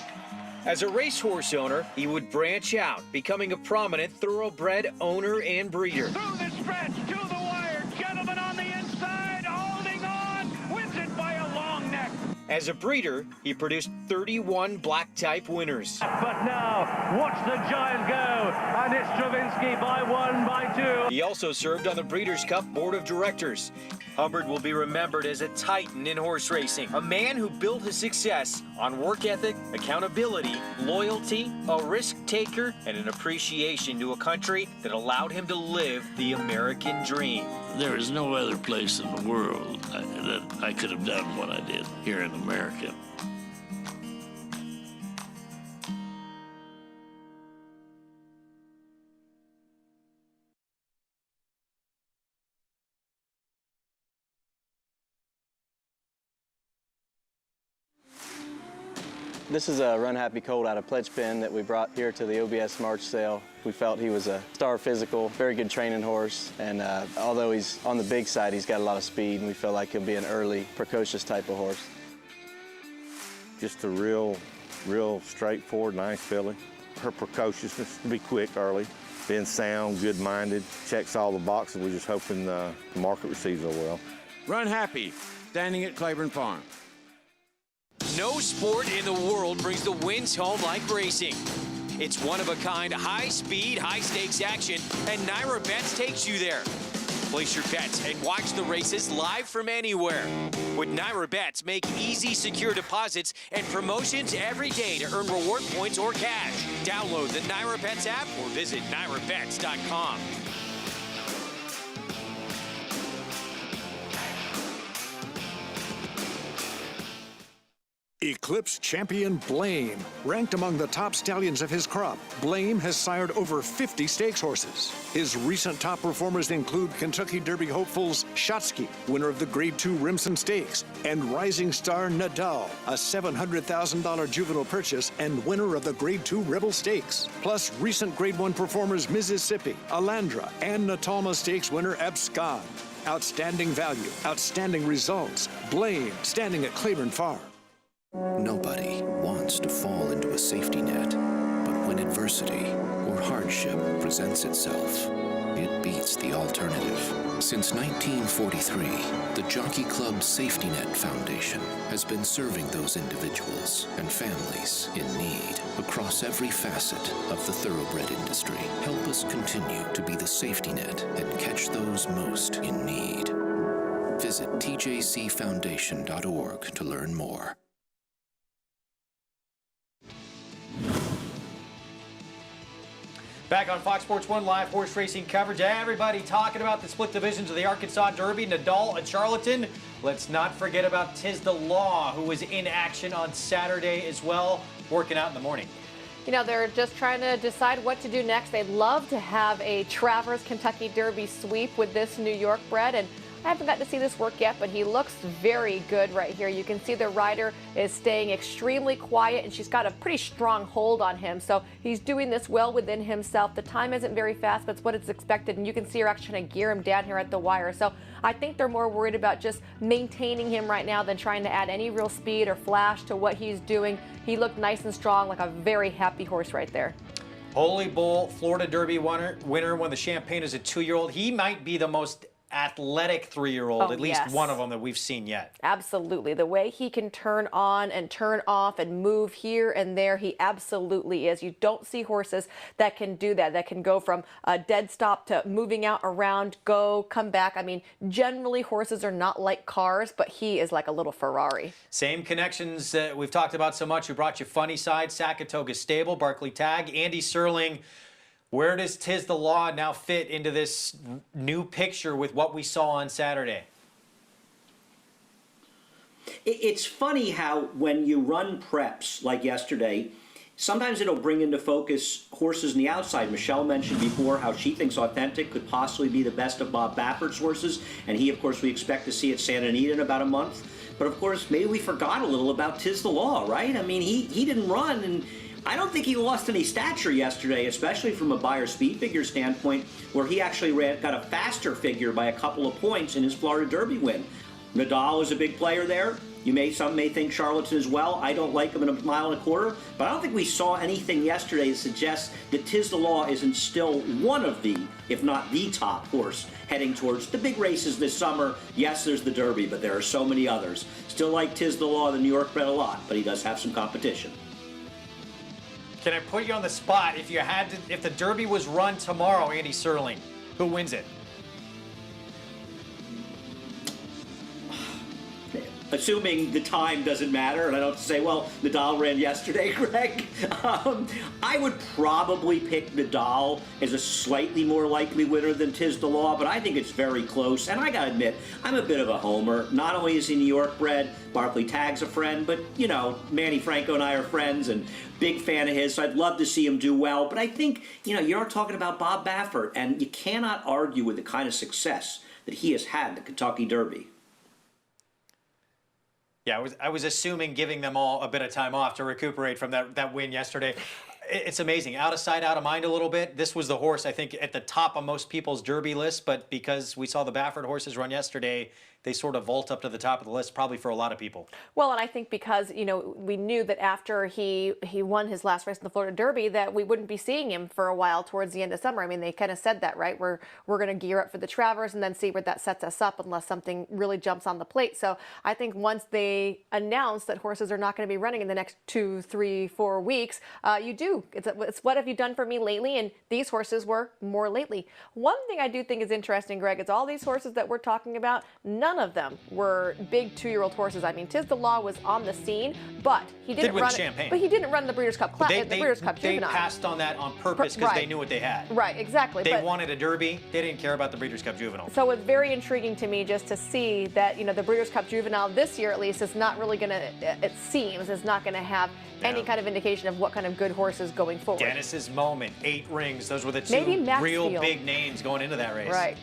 As a racehorse owner, he would branch out, becoming a prominent thoroughbred owner and breeder.
Through the stretch, to the wire, gentleman on the inside, holding on, wins it by a long neck.
As a breeder, he produced 31 black-type winners.
But now, watch the giant go, and it's Stravinsky by 1, by 2.
He also served on the Breeders' Cup Board of Directors. Hubbard will be remembered as a titan in horse racing, a man who built his success on work ethic, accountability, loyalty, a risk taker, and an appreciation to a country that allowed him to live the American dream.
There is no other place in the world that I could have done what I did here in America.
This is a Run Happy colt out of Pledge Pen that we brought here to the OBS March sale. We felt he was a star physical, very good training horse, and although he's on the big side, he's got a lot of speed, and we feel like he'll be an early, precocious type of horse.
Just a real straightforward, nice filly. Her precociousness to be quick early, being sound, good-minded, checks all the boxes. We're just hoping the market receives her well.
Run Happy, standing at Claiborne Farm.
No sport in the world brings the wins home like racing. It's one-of-a-kind, high-speed, high-stakes action, and Naira Bets takes you there. Place your bets and watch the races live from anywhere. With Naira Bets, make easy, secure deposits and promotions every day to earn reward points or cash. Download the Naira Bets app or visit nairabets.com.
Eclipse champion Blame. Ranked among the top stallions of his crop, Blame has sired over 50 stakes horses. His recent top performers include Kentucky Derby hopefuls Shotsky, winner of the Grade 2 Remsen Stakes, and rising star Nadal, a $700,000 juvenile purchase and winner of the Grade 2 Rebel Stakes. Plus recent Grade 1 performers Mississippi, Alandra, and Natalma Stakes winner Abscond. Outstanding value, outstanding results. Blame, standing at Claiborne Farm.
Nobody wants to fall into a safety net, but when adversity or hardship presents itself, it beats the alternative. Since 1943, the Jockey Club Safety Net Foundation has been serving those individuals and families in need across every facet of the thoroughbred industry. Help us continue to be the safety net and catch those most in need. Visit tjcfoundation.org to learn more.
Back on Fox Sports 1 live horse racing coverage. Everybody talking about the split divisions of the Arkansas Derby. Nadal and Charlatan. Let's not forget about Tiz the Law, who was in action on Saturday as well, working out in the morning.
You know, they're just trying to decide what to do next. They'd love to have a Travers Kentucky Derby sweep with this New York bred, and I haven't gotten to see this work yet, but he looks very good right here. You can see the rider is staying extremely quiet, and she's got a pretty strong hold on him. So he's doing this well within himself. The time isn't very fast, but it's what it's expected, and you can see her actually trying to gear him down here at the wire. So I think they're more worried about just maintaining him right now than trying to add any real speed or flash to what he's doing. He looked nice and strong, like a very happy horse right there.
Holy Bull, Florida Derby winner, won the Champagne as a 2-year-old. He might be the most athletic 3-year-old, at least one of them that we've seen yet.
Absolutely. The way he can turn on and turn off and move here and there, he absolutely is. You don't see horses that can do that, that can go from a dead stop to moving out around, go, come back. I mean, generally horses are not like cars, but he is like a little Ferrari.
Same connections that we've talked about so much. We brought you Funny Side, Saratoga Stable, Barkley Tag, Andy Serling. Where does Tiz the Law now fit into this new picture with what we saw on Saturday?
It's funny how when you run preps like yesterday, sometimes it'll bring into focus horses in the outside. Michelle mentioned before how she thinks Authentic could possibly be the best of Bob Baffert's horses, and he, of course, we expect to see at Santa Anita in about a month. But, of course, maybe we forgot a little about Tiz the Law, right? I mean, he didn't run, and I don't think he lost any stature yesterday, especially from a Beyer speed figure standpoint, where he actually got a faster figure by a couple of points in his Florida Derby win. Nadal is a big player there. Some may think Charlatan as well. I don't like him in a mile and a quarter, but I don't think we saw anything yesterday that suggests that Tiz the Law isn't still one of the, if not the top horse heading towards the big races this summer. Yes, there's the Derby, but there are so many others. Still like Tiz the Law, the New York bred, a lot, but he does have some competition.
Can I put you on the spot? If the Derby was run tomorrow, Andy Serling, who wins it?
Assuming the time doesn't matter, and I don't have to say, well, Nadal ran yesterday, Greg. I would probably pick Nadal as a slightly more likely winner than Tiz the Law, but I think it's very close. And I gotta admit, I'm a bit of a homer. Not only is he New York bred, Barkley Tag's a friend, but, you know, Manny Franco and I are friends, and big fan of his, so I'd love to see him do well. But I think, you know, you're talking about Bob Baffert, and you cannot argue with the kind of success that he has had in the Kentucky Derby.
Yeah, I was assuming giving them all a bit of time off to recuperate from that win yesterday. It's amazing. Out of sight, out of mind a little bit. This was the horse, I think, at the top of most people's Derby list, but because we saw the Baffert horses run yesterday, they sort of vault up to the top of the list, probably for a lot of people.
Well, and I think because, you know, we knew that after he won his last race in the Florida Derby that we wouldn't be seeing him for a while towards the end of summer. I mean, they kind of said that, right? We're going to gear up for the Travers and then see where that sets us up unless something really jumps on the plate. So I think once they announce that horses are not going to be running in the next 2, 3, 4 weeks, you do. It's what have you done for me lately? And these horses were more lately. One thing I do think is interesting, Greg, is all these horses that we're talking about, none of them were big 2-year-old horses. I mean, Tiz the Law was on the scene, but he didn't run
Champagne.
But he didn't run the Breeders' Cup Juvenile.
They passed on that on purpose because they knew what they had.
Right, exactly.
They wanted a Derby. They didn't care about the Breeders' Cup Juvenile.
So it's very intriguing to me just to see that, you know, the Breeders' Cup Juvenile this year at least is not really going to, it seems, is not going to have any kind of indication of what kind of good horses going forward.
Dennis's moment, 8 rings. Those were the two real big names going into that race.
Right.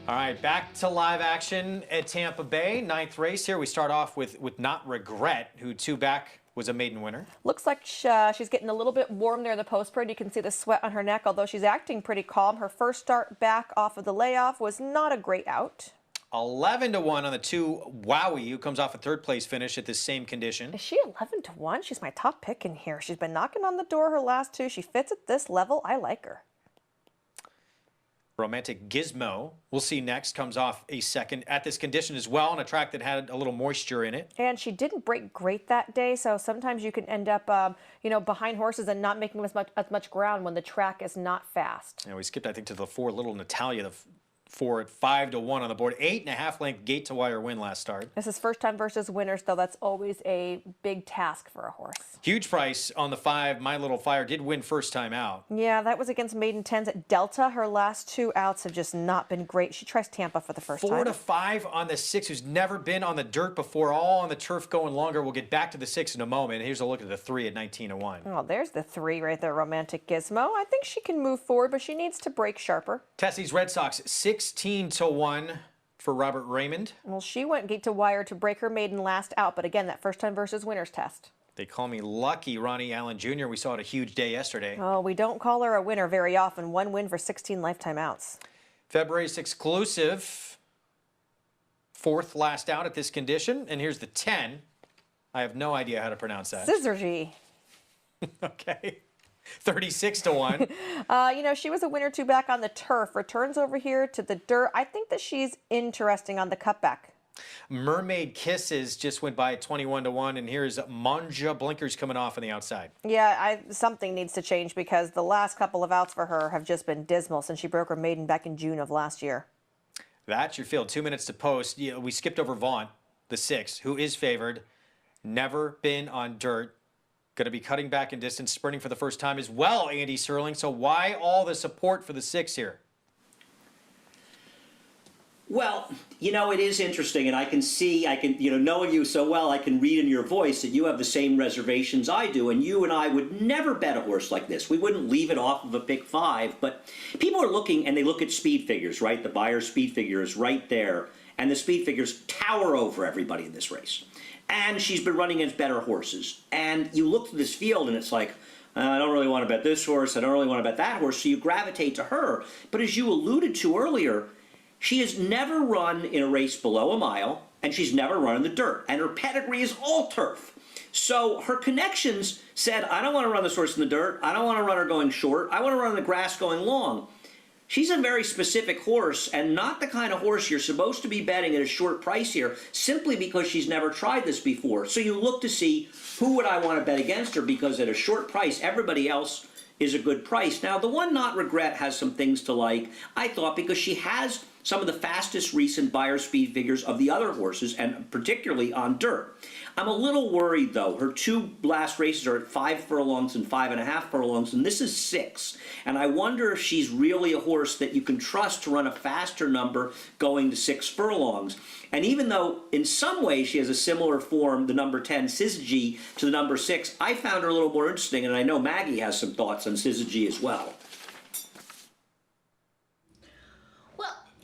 All right, back to live action at Tampa Bay. 9th race here. We start off with Not Regret, who 2 back was a maiden winner.
Looks like she's getting a little bit warm there in the post-parade. You can see the sweat on her neck, although she's acting pretty calm. Her first start back off of the layoff was not a great out.
11-1 on the 2 Wowie, who comes off a 3rd place finish at this same condition.
Is she 11-1? She's my top pick in here. She's been knocking on the door her last 2. She fits at this level. I like her.
Romantic Gizmo, we'll see next, comes off a second at this condition as well on a track that had a little moisture in it.
And she didn't break great that day, so sometimes you can end up, you know, behind horses and not making as much ground when the track is not fast.
And we skipped, I think, to the 4 Little Natalia, the 4 at 5-1 on the board. 8.5 length gate to wire win last start.
This is first time versus winners, though. That's always a big task for a horse.
Huge price on the 5. My Little Fire did win first time out.
Yeah, that was against maiden 10s at Delta. Her last 2 outs have just not been great. She tries Tampa for the first
4
time.
to 5 on the 6, who's never been on the dirt before, all on the turf going longer. We'll get back to the 6 in a moment. Here's a look at the 3 at 19-1.
Oh, there's the 3 right there, Romantic Gizmo. I think she can move forward, but she needs to break sharper.
Tessie's Red Sox 16-1 for Robert Raymond.
Well, she went gate to wire to break her maiden last out, but again, that first time versus winners test.
They call me lucky, Ronnie Allen Jr. We saw it a huge day yesterday.
Oh, we don't call her a winner very often. 1 win for 16 lifetime outs.
February's exclusive. 4th last out at this condition. And here's the 10. I have no idea how to pronounce that.
Syzygy.
Okay. 36-1.
You know, she was a winner 2 back on the turf. Returns over here to the dirt. I think that she's interesting on the cutback.
Mermaid Kisses just went by at 21-1, and here's Manja Blinkers coming off on the outside.
Yeah, something needs to change because the last couple of outs for her have just been dismal since she broke her maiden back in June of last year.
That's your field. 2 minutes to post. Yeah, we skipped over Vaughn, the 6, who is favored. Never been on dirt. Going to be cutting back in distance, sprinting for the first time as well, Andy Serling. So why all the support for the 6 here?
Well, you know, it is interesting, and I can, you know, knowing you so well, I can read in your voice that you have the same reservations I do, and you and I would never bet a horse like this. We wouldn't leave it off of a pick 5, but people are looking, and they look at speed figures, right? The Buyer's speed figure is right there, and the speed figures tower over everybody in this race. And she's been running against better horses. And you look to this field and it's like, I don't really want to bet this horse, I don't really want to bet that horse, so you gravitate to her. But as you alluded to earlier, she has never run in a race below a mile, and she's never run in the dirt. And her pedigree is all turf. So her connections said, I don't want to run this horse in the dirt, I don't want to run her going short, I want to run in the grass going long. She's a very specific horse and not the kind of horse you're supposed to be betting at a short price here simply because she's never tried this before. So you look to see who would I want to bet against her because at a short price, everybody else is a good price. Now, the one not regret has some things to like, I thought, because she has some of the fastest recent Buyer speed figures of the other horses, and particularly on dirt. I'm a little worried, though. Her 2 last races are at 5 furlongs and 5.5 furlongs, and this is 6. And I wonder if she's really a horse that you can trust to run a faster number going to 6 furlongs. And even though in some ways she has a similar form, the number 10, Syzygy, to the number 6, I found her a little more interesting, and I know Maggie has some thoughts on Syzygy as well.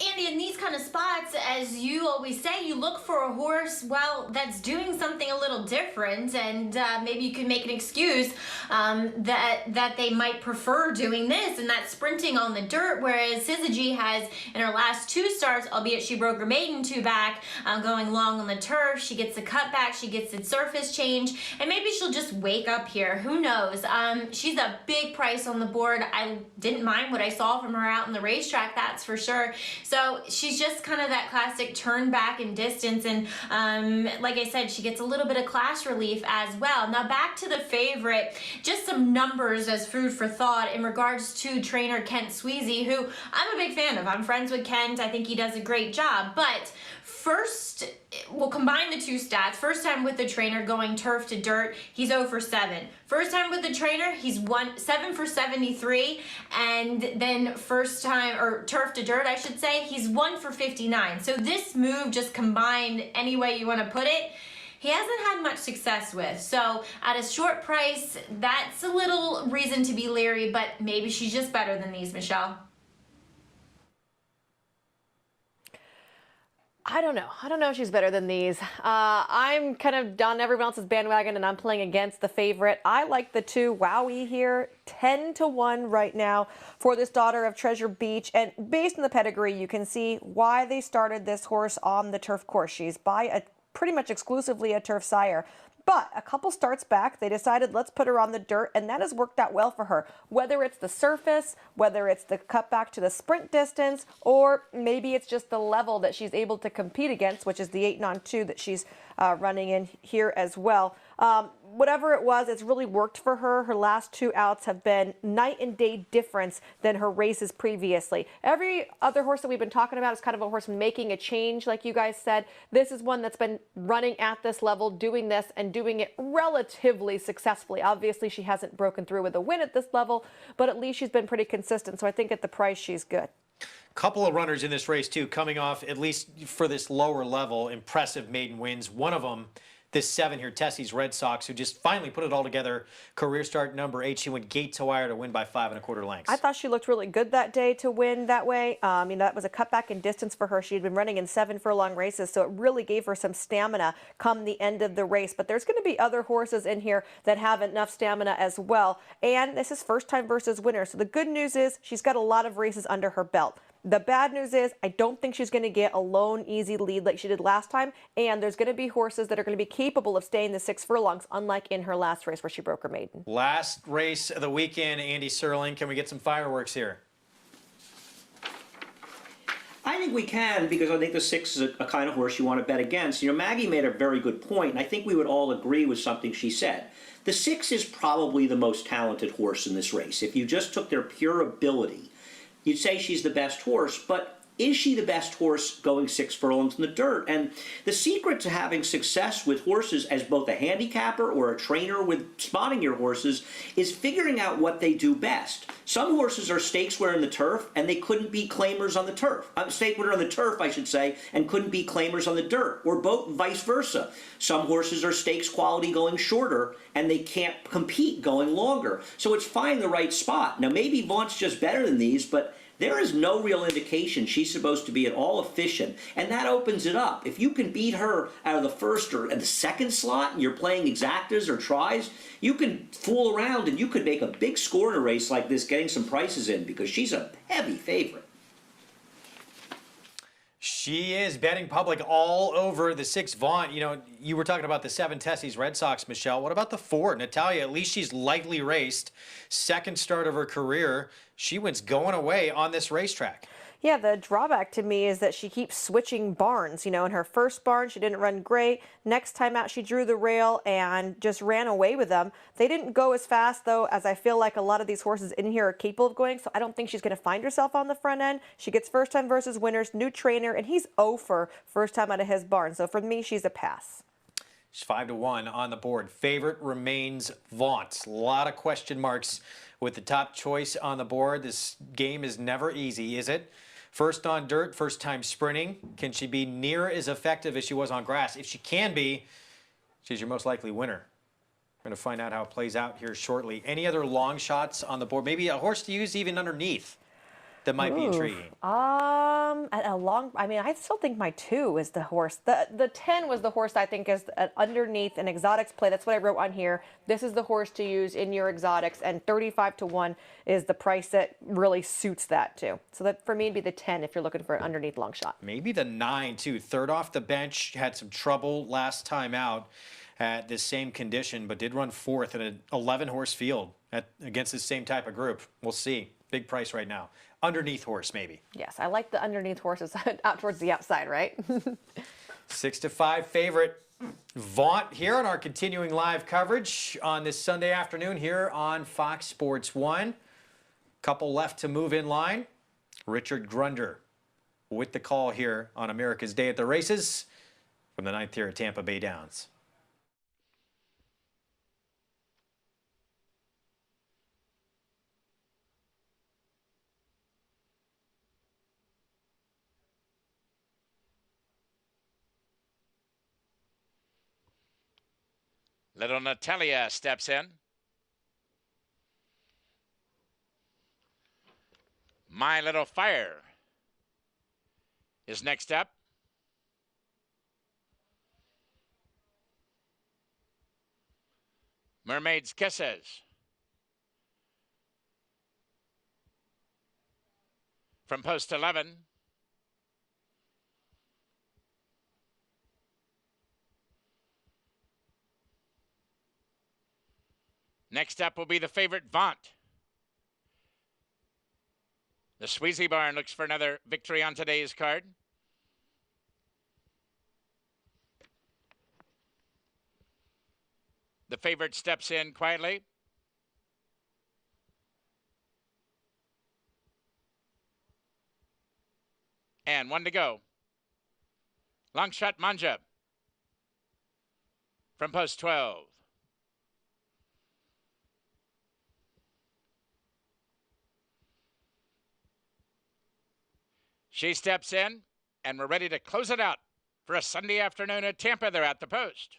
Andy, in these kind of spots, as you always say, you look for a horse, well, that's doing something a little different, and maybe you can make an excuse that they might prefer doing this, and that's sprinting on the dirt, whereas Syzygy has, in her last 2 starts, albeit she broke her maiden 2 back, going long on the turf, she gets a cutback, she gets the surface change, and maybe she'll just wake up here. Who knows? She's a big price on the board. I didn't mind what I saw from her out in the racetrack, that's for sure. So she's just kind of that classic turn back in distance, and like I said, she gets a little bit of class relief as well. Now back to the favorite, just some numbers as food for thought in regards to trainer Kent Sweezy, who I'm a big fan of. I'm friends with Kent. I think he does a great job, but first, we'll combine the 2 stats. First time with the trainer going turf to dirt, he's 0 for 7. First time with the trainer, he's 7 for 73. And then first time, or turf to dirt, I should say, he's 1 for 59. So this move, just combined any way you want to put it, he hasn't had much success with. So at a short price, that's a little reason to be leery, but maybe she's just better than these, Michelle.
I don't know. I don't know if she's better than these. I'm kind of on everyone else's bandwagon, and I'm playing against the favorite. I like the 2 Wowie here, 10-1 right now for this daughter of Treasure Beach. And based on the pedigree, you can see why they started this horse on the turf course. She's by pretty much exclusively a turf sire. But a couple starts back, they decided let's put her on the dirt, and that has worked out well for her. Whether it's the surface, whether it's the cutback to the sprint distance, or maybe it's just the level that she's able to compete against, which is the 8-on-2 that she's running in here as well. Whatever it was, it's really worked for her. Her last 2 outs have been night and day difference than her races previously. Every other horse that we've been talking about is kind of a horse making a change, like you guys said. This is one that's been running at this level, doing this, and doing it relatively successfully. Obviously, she hasn't broken through with a win at this level, but at least she's been pretty consistent. So I think at the price, she's good.
Couple of runners in this race, too, coming off, at least for this lower level, impressive maiden wins. One of them, this 7 here, Tessie's Red Sox, who just finally put it all together. Career start number 8. She went gate to wire to win by 5 1/4 lengths.
I thought she looked really good that day to win that way. That was a cutback in distance for her. She had been running in 7 furlong races, so it really gave her some stamina come the end of the race. But there's going to be other horses in here that have enough stamina as well. And this is first time versus winner. So the good news is she's got a lot of races under her belt. The bad news is I don't think she's going to get a lone, easy lead like she did last time. And there's going to be horses that are going to be capable of staying the 6 furlongs, unlike in her last race where she broke her maiden.
Last race of the weekend, Andy Serling. Can we get some fireworks here?
I think we can, because I think the 6 is a kind of horse you want to bet against. Maggie made a very good point, and I think we would all agree with something she said. The 6 is probably the most talented horse in this race. If you just took their pure ability, you'd say she's the best horse, but is she the best horse going 6 furlongs in the dirt? And the secret to having success with horses as both a handicapper or a trainer with spotting your horses is figuring out what they do best. Some horses are stakes winner in the turf, and they couldn't beat claimers on the turf. Stake winner on the turf, I should say, and couldn't beat claimers on the dirt, or both vice versa. Some horses are stakes quality going shorter, and they can't compete going longer. So it's find the right spot. Now, maybe Vaunt's just better than these, but there is no real indication she's supposed to be at all efficient, and that opens it up. If you can beat her out of the first or the second slot and you're playing exactas or tries, you can fool around and you could make a big score in a race like this getting some prices in, because she's a heavy favorite.
She is betting public all over the 6 Vaunt. You were talking about the 7 Tessie's Red Sox, Michelle. What about the 4 Natalia? At least she's lightly raced. Second start of her career. She wins going away on this racetrack.
Yeah, the drawback to me is that she keeps switching barns. In her first barn, she didn't run great. Next time out, she drew the rail and just ran away with them. They didn't go as fast, though, as I feel like a lot of these horses in here are capable of going, so I don't think she's going to find herself on the front end. She gets first time versus winners, new trainer, and he's 0 for first time out of his barn. So for me, she's a pass.
She's 5-1 on the board. Favorite remains Vaunt. A lot of question marks with the top choice on the board. This game is never easy, is it? First on dirt, first time sprinting. Can she be near as effective as she was on grass? If she can be, she's your most likely winner. We're going to find out how it plays out here shortly. Any other long shots on the board? Maybe a horse to use even underneath that might be intriguing.
I still think my 2 is the horse. The 10 was the horse I think is underneath an exotics play. That's what I wrote on here. This is the horse to use in your exotics, and 35-1 is the price that really suits that too. So that for me would be the 10 if you're looking for an underneath long shot.
Maybe the 9 too. Third off the bench, had some trouble last time out at this same condition, but did run 4th in an 11-horse field against the same type of group. We'll see. Big price right now. Underneath horse, maybe.
Yes, I like the underneath horses out towards the outside, right?
6-5 favorite Vaunt here on our continuing live coverage on this Sunday afternoon here on Fox Sports 1. Couple left to move in line. Richard Grunder with the call here on America's Day at the Races from the 9th here at Tampa Bay Downs.
Little Natalia steps in. My Little Fire is next up. Mermaid's Kisses. From post 11. Next up will be the favorite Vaunt. The Sweezy Barn looks for another victory on today's card. The favorite steps in quietly. And one to go. Long shot Manja from post 12. She steps in, and we're ready to close it out for a Sunday afternoon at Tampa. They're at the post.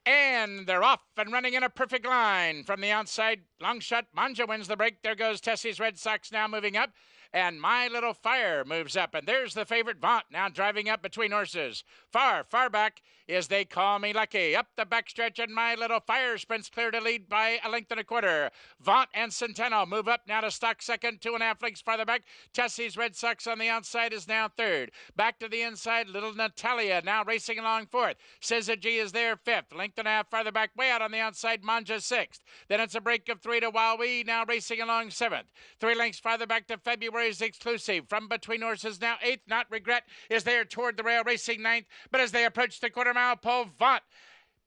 And they're off and running in a perfect line from the outside. Long shot Manja wins the break. There goes Tessie's Red Sox now moving up. And My Little Fire moves up. And there's the favorite Vaunt now driving up between horses. Far, far back is They Call Me Lucky. Up the backstretch, and My Little Fire sprints clear to lead by a length and a quarter. Vaunt and Centeno move up now to stock second, 2.5 lengths farther back. Tessie's Red Sox on the outside is now third. Back to the inside, Little Natalia now racing along fourth. Syzygy is there fifth. Length and a half farther back, way out on the outside, Manja sixth. Then it's a break of 3 to Wowee, now racing along seventh. 3 lengths farther back to February's Exclusive. From between horses now eighth, Not Regret is there toward the rail, racing ninth. But as they approach the quarter-mile pole, Vaunt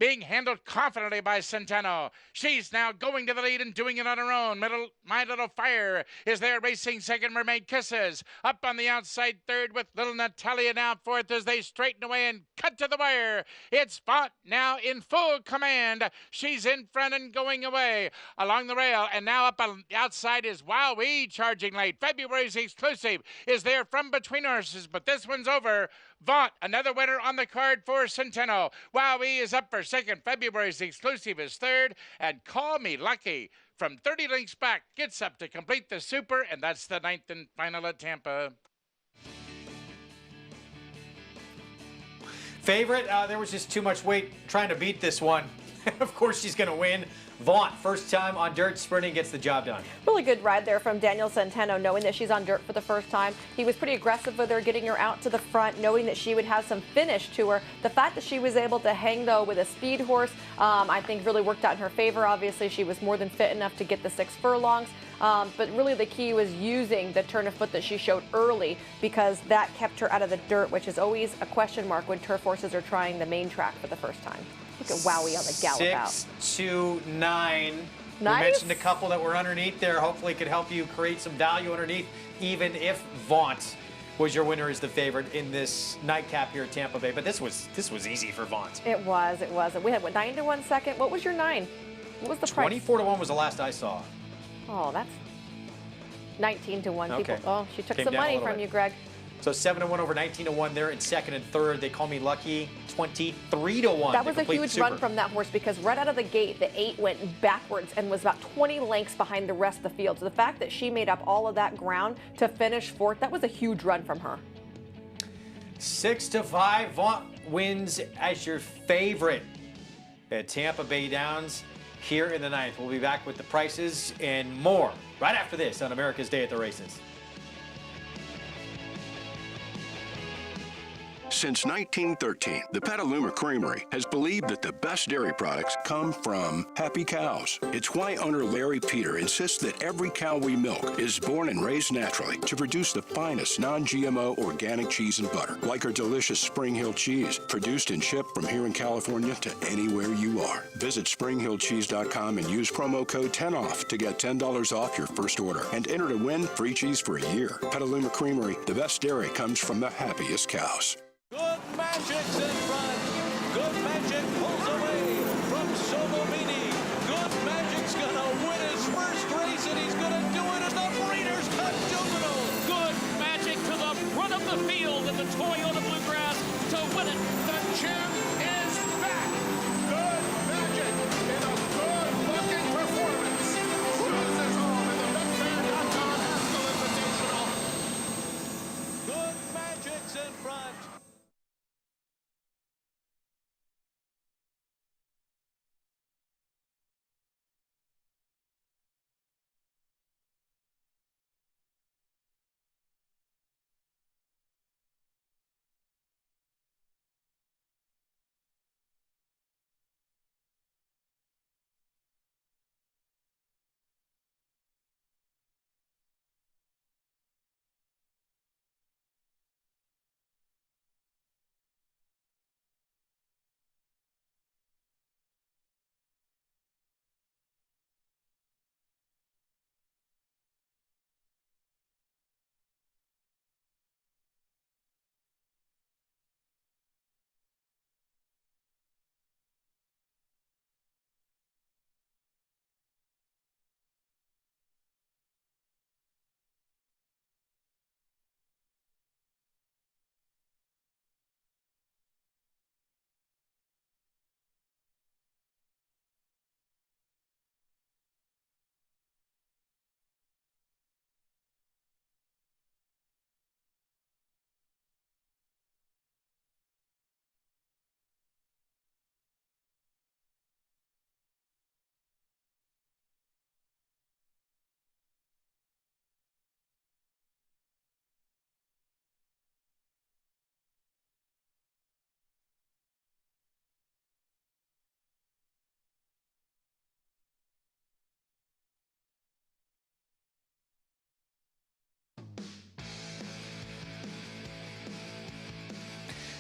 being handled confidently by Centeno. She's now going to the lead and doing it on her own. My Little Fire is there racing second. Mermaid Kisses up on the outside third with Little Natalia now fourth as they straighten away and cut to the wire. It's Vaunt now in full command. She's in front and going away along the rail, and now up on the outside is Wowee charging late. February's Exclusive is there from between horses, but this one's over. Vaunt, another winner on the card for Centeno. Wowee is up for second. February's Exclusive is third. And Call Me Lucky from 30 lengths back gets up to complete the super, and that's the ninth and final at Tampa.
Favorite, there was just too much weight trying to beat this one. Of course she's going to win. Vaunt, first time on dirt sprinting, gets the job done.
Really good ride there from Daniel Centeno, knowing that she's on dirt for the first time. He was pretty aggressive with her, getting her out to the front, knowing that she would have some finish to her. The fact that she was able to hang, though, with a speed horse, I think really worked out in her favor. Obviously, she was more than fit enough to get the 6 furlongs. But really the key was using the turn of foot that she showed early, because that kept her out of the dirt, which is always a question mark when turf horses are trying the main track for the first time. Look at Wowee on the gallop out.
6 to 9.
Nice.
We mentioned a couple that were underneath there. Hopefully it could help you create some value underneath, even if Vaunt was your winner as the favorite in this nightcap here at Tampa Bay. But this was easy for Vaunt.
It was. We had, what, 9 to 1 second? What was your 9? What was the price?
24 to 1 was the last I saw.
Oh, that's 19 to 1.
Okay.
People, she took
Came
some
down a
money
little
from
bit.
you, Greg.
So 7 to 1 over 19 to 1 there in second and third. They Call Me Lucky. 23 to 1.
That was a huge run from that horse, because right out of the gate, the 8 went backwards and was about 20 lengths behind the rest of the field. So the fact that she made up all of that ground to finish fourth, that was a huge run from her.
6 to 5. Vaunt wins as your favorite at Tampa Bay Downs here in the ninth. We'll be back with the prices and more right after this on America's Day at the Races.
Since 1913, the Petaluma Creamery has believed that the best dairy products come from happy cows. It's why owner Larry Peter insists that every cow we milk is born and raised naturally to produce the finest non-GMO organic cheese and butter, like our delicious Spring Hill cheese, produced and shipped from here in California to anywhere you are. Visit springhillcheese.com and use promo code 10OFF to get $10 off your first order and enter to win free cheese for a year. Petaluma Creamery, the best dairy comes from the happiest cows.
Good Magic's in front. Good Magic pulls away from Somomini. Good Magic's gonna win his first race, and he's gonna do it at the Breeders' Cup Juvenile.
Good Magic to the front of the field in the Toyota Bluegrass to win it. The champ is back. Good Magic in a good-looking performance. Cruises home in the BetFan.com Haskell Invitational.
Good Magic's in front.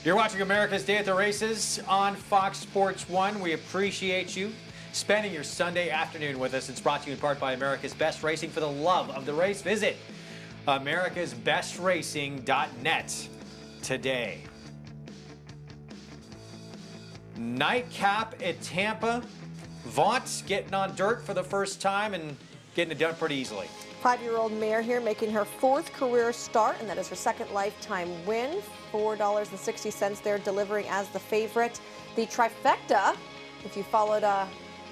You're watching America's Day at the Races on Fox Sports 1. We appreciate you spending your Sunday afternoon with us. It's brought to you in part by America's Best Racing. For the love of the race, visit americasbestracing.net today. Nightcap at Tampa. Vaunt getting on dirt for the first time and getting it done pretty easily.
5-year-old mare here making her 4th career start, and that is her 2nd lifetime win. $4.60 there, delivering as the favorite. The trifecta, if you followed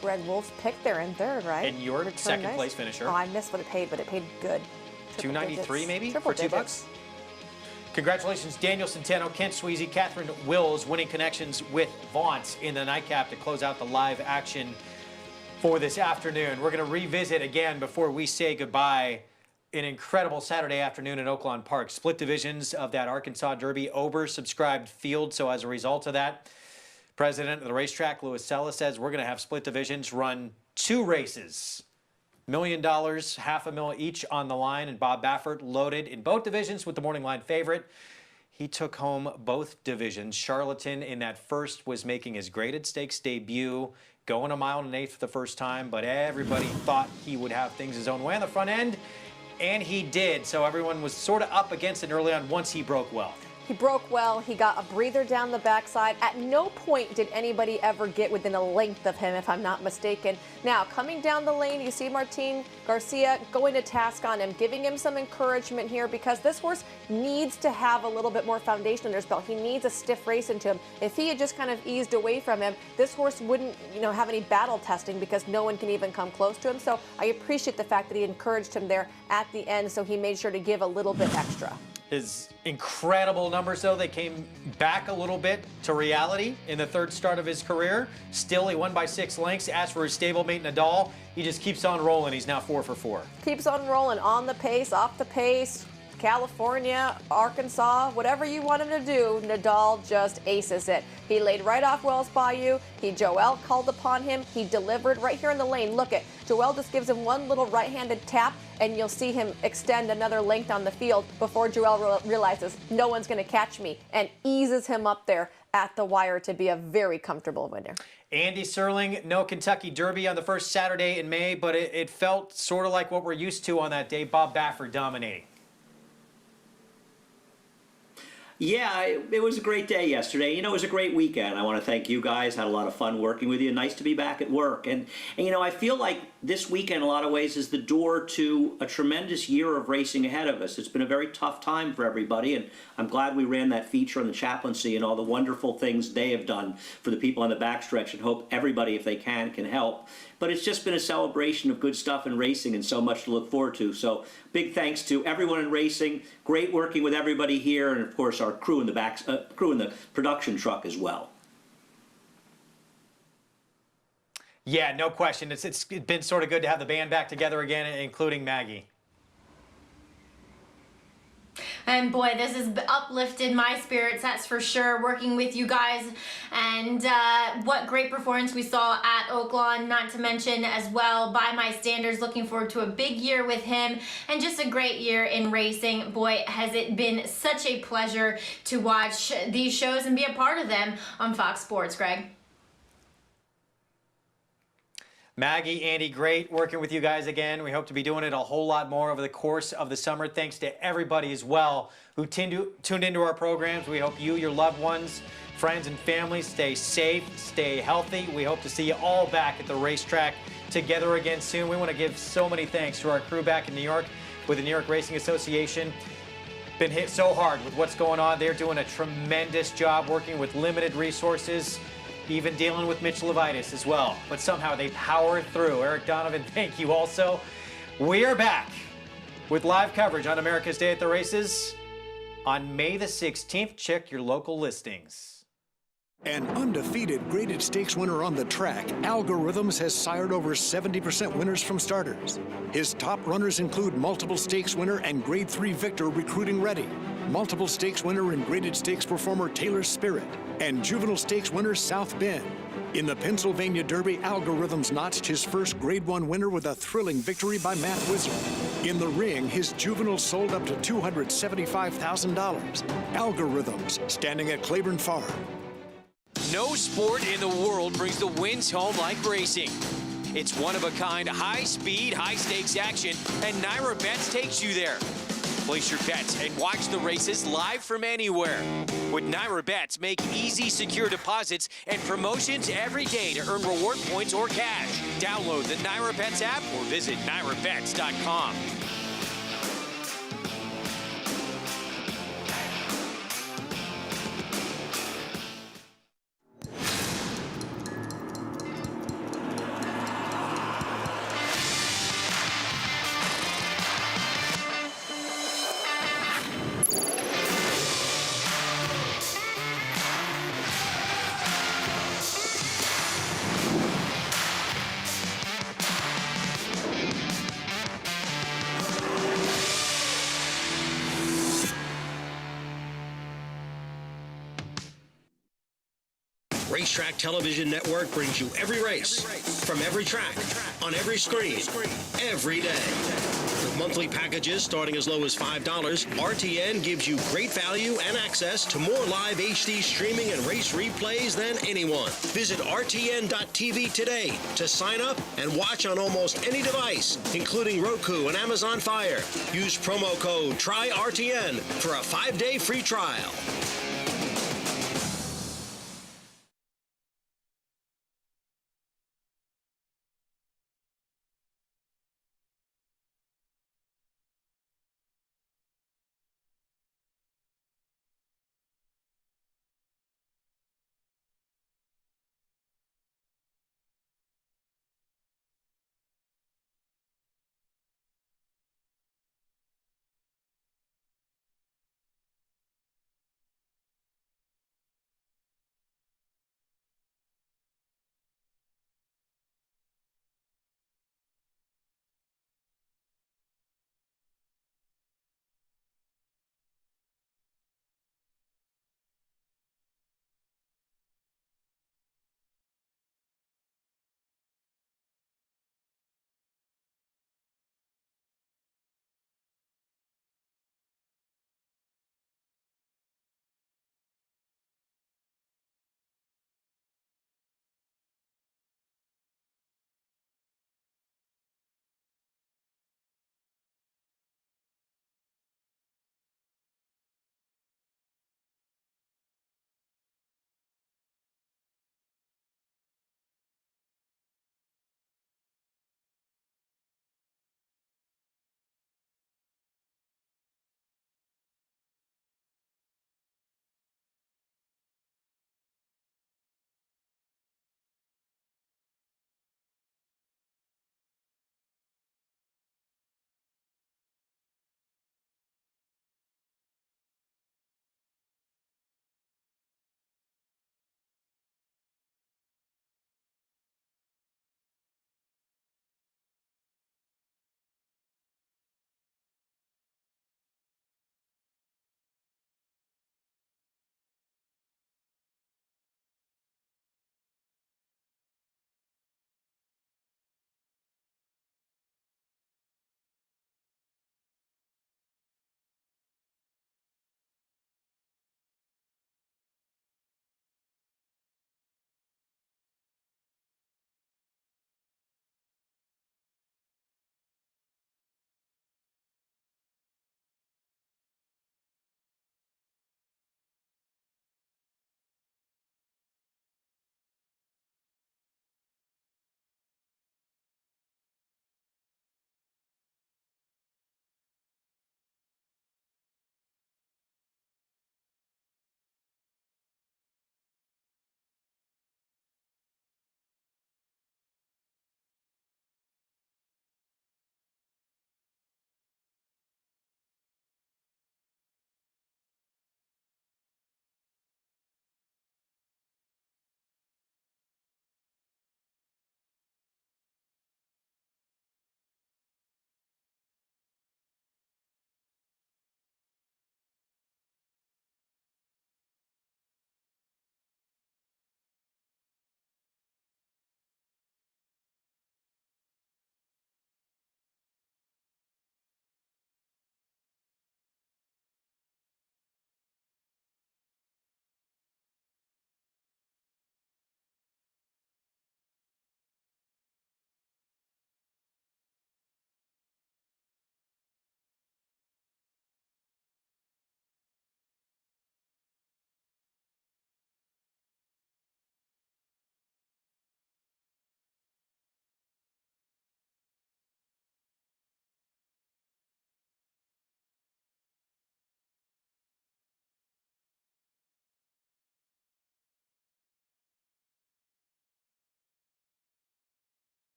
Greg Wolf's pick there in 3rd, right?
And your second place finisher.
Oh, I missed what it paid, but it paid good.
$2.93 maybe
Triple
for $2.
digits.
Congratulations, Daniel Centeno, Kent Sweezy, Catherine Wills winning connections with Vaunt in the nightcap to close out the live action for this afternoon. We're going to revisit again before we say goodbye an incredible Saturday afternoon at Oakland Park. Split divisions of that Arkansas Derby, oversubscribed field. So as a result of that, president of the racetrack, Louis Sella, says we're going to have split divisions run 2 races. $1 million, $500,000 each on the line, and Bob Baffert loaded in both divisions with the morning line favorite. He took home both divisions. Charlatan in that first was making his graded stakes debut, going 1 1/8 for the first time, but everybody thought he would have things his own way on the front end, and he did. So everyone was sort of up against it early on once he broke well.
He broke well. He got a breather down the backside. At no point did anybody ever get within a length of him, if I'm not mistaken. Now, coming down the lane, you see Martin Garcia going to task on him, giving him some encouragement here because this horse needs to have a little bit more foundation under his belt. He needs a stiff race into him. If he had just kind of eased away from him, this horse wouldn't, have any battle testing because no one can even come close to him. So I appreciate the fact that he encouraged him there at the end, so he made sure to give a little bit extra.
His incredible numbers, though, they came back a little bit to reality in the 3rd start of his career. Still, he won by 6 lengths. As for his stablemate, Nadal, he just keeps on rolling. He's now 4 for 4.
Keeps on rolling, on the pace, off the pace. California, Arkansas, whatever you want him to do, Nadal just aces it. He laid right off Wells Bayou. Joel called upon him. He delivered right here in the lane. Look at Joel just gives him one little right-handed tap, and you'll see him extend another length on the field before Joel realizes no one's going to catch me and eases him up there at the wire to be a very comfortable winner.
Andy Serling, no Kentucky Derby on the first Saturday in May, but it felt sort of like what we're used to on that day. Bob Baffert dominating.
Yeah, it was a great day yesterday. It was a great weekend. I want to thank you guys. Had a lot of fun working with you. Nice to be back at work. And I feel like this weekend, in a lot of ways, is the door to a tremendous year of racing ahead of us. It's been a very tough time for everybody, and I'm glad we ran that feature on the chaplaincy and all the wonderful things they have done for the people on the backstretch, and hope everybody, if they can help. But it's just been a celebration of good stuff in racing and so much to look forward to. So big thanks to everyone in racing. Great working with everybody here, and of course our crew in the crew in the production truck as well.
Yeah, no question. It's been sort of good to have the band back together again, including Maggie.
And boy, this has uplifted my spirits, that's for sure, working with you guys. And what great performance we saw at Oakland, not to mention as well, by my standards, looking forward to a big year with him and just a great year in racing. Boy, has it been such a pleasure to watch these shows and be a part of them on Fox Sports, Greg.
Maggie, Andy, great working with you guys again. We hope to be doing it a whole lot more over the course of the summer. Thanks to everybody as well who tuned into our programs. We hope you, your loved ones, friends, and family stay safe, stay healthy. We hope to see you all back at the racetrack together again soon. We want to give so many thanks to our crew back in New York with the New York Racing Association. Been hit so hard with what's going on. They're doing a tremendous job working with limited resources, even dealing with Mitch Levitis as well. But somehow they power through. Eric Donovan, thank you also. We are back with live coverage on America's Day at the Races on May the 16th. Check your local listings.
An undefeated graded stakes winner on the track, Algorithms has sired over 70% winners from starters. His top runners include multiple stakes winner and Grade 3 victor Recruiting Ready, multiple stakes winner and graded stakes performer Taylor Spirit, and juvenile stakes winner South Bend. In the Pennsylvania Derby, Algorithms notched his first Grade 1 winner with a thrilling victory by Matt Wizard. In the ring, his juvenile sold up to $275,000. Algorithms, standing at Claiborne Farm.
No sport in the world brings the wins home like racing. It's one-of-a-kind, high-speed, high-stakes action, and Naira Bets takes you there. Place your bets and watch the races live from anywhere. With Naira Bets, make easy, secure deposits and promotions every day to earn reward points or cash. Download the Naira Bets app or visit nairabets.com.
Racetrack Television Network brings you every race, from every track, on every screen, every day. With monthly packages starting as low as $5, RTN gives you great value and access to more live HD streaming and race replays than anyone. Visit RTN.tv today to sign up and watch on almost any device, including Roku and Amazon Fire. Use promo code TRYRTN for a 5-day free trial.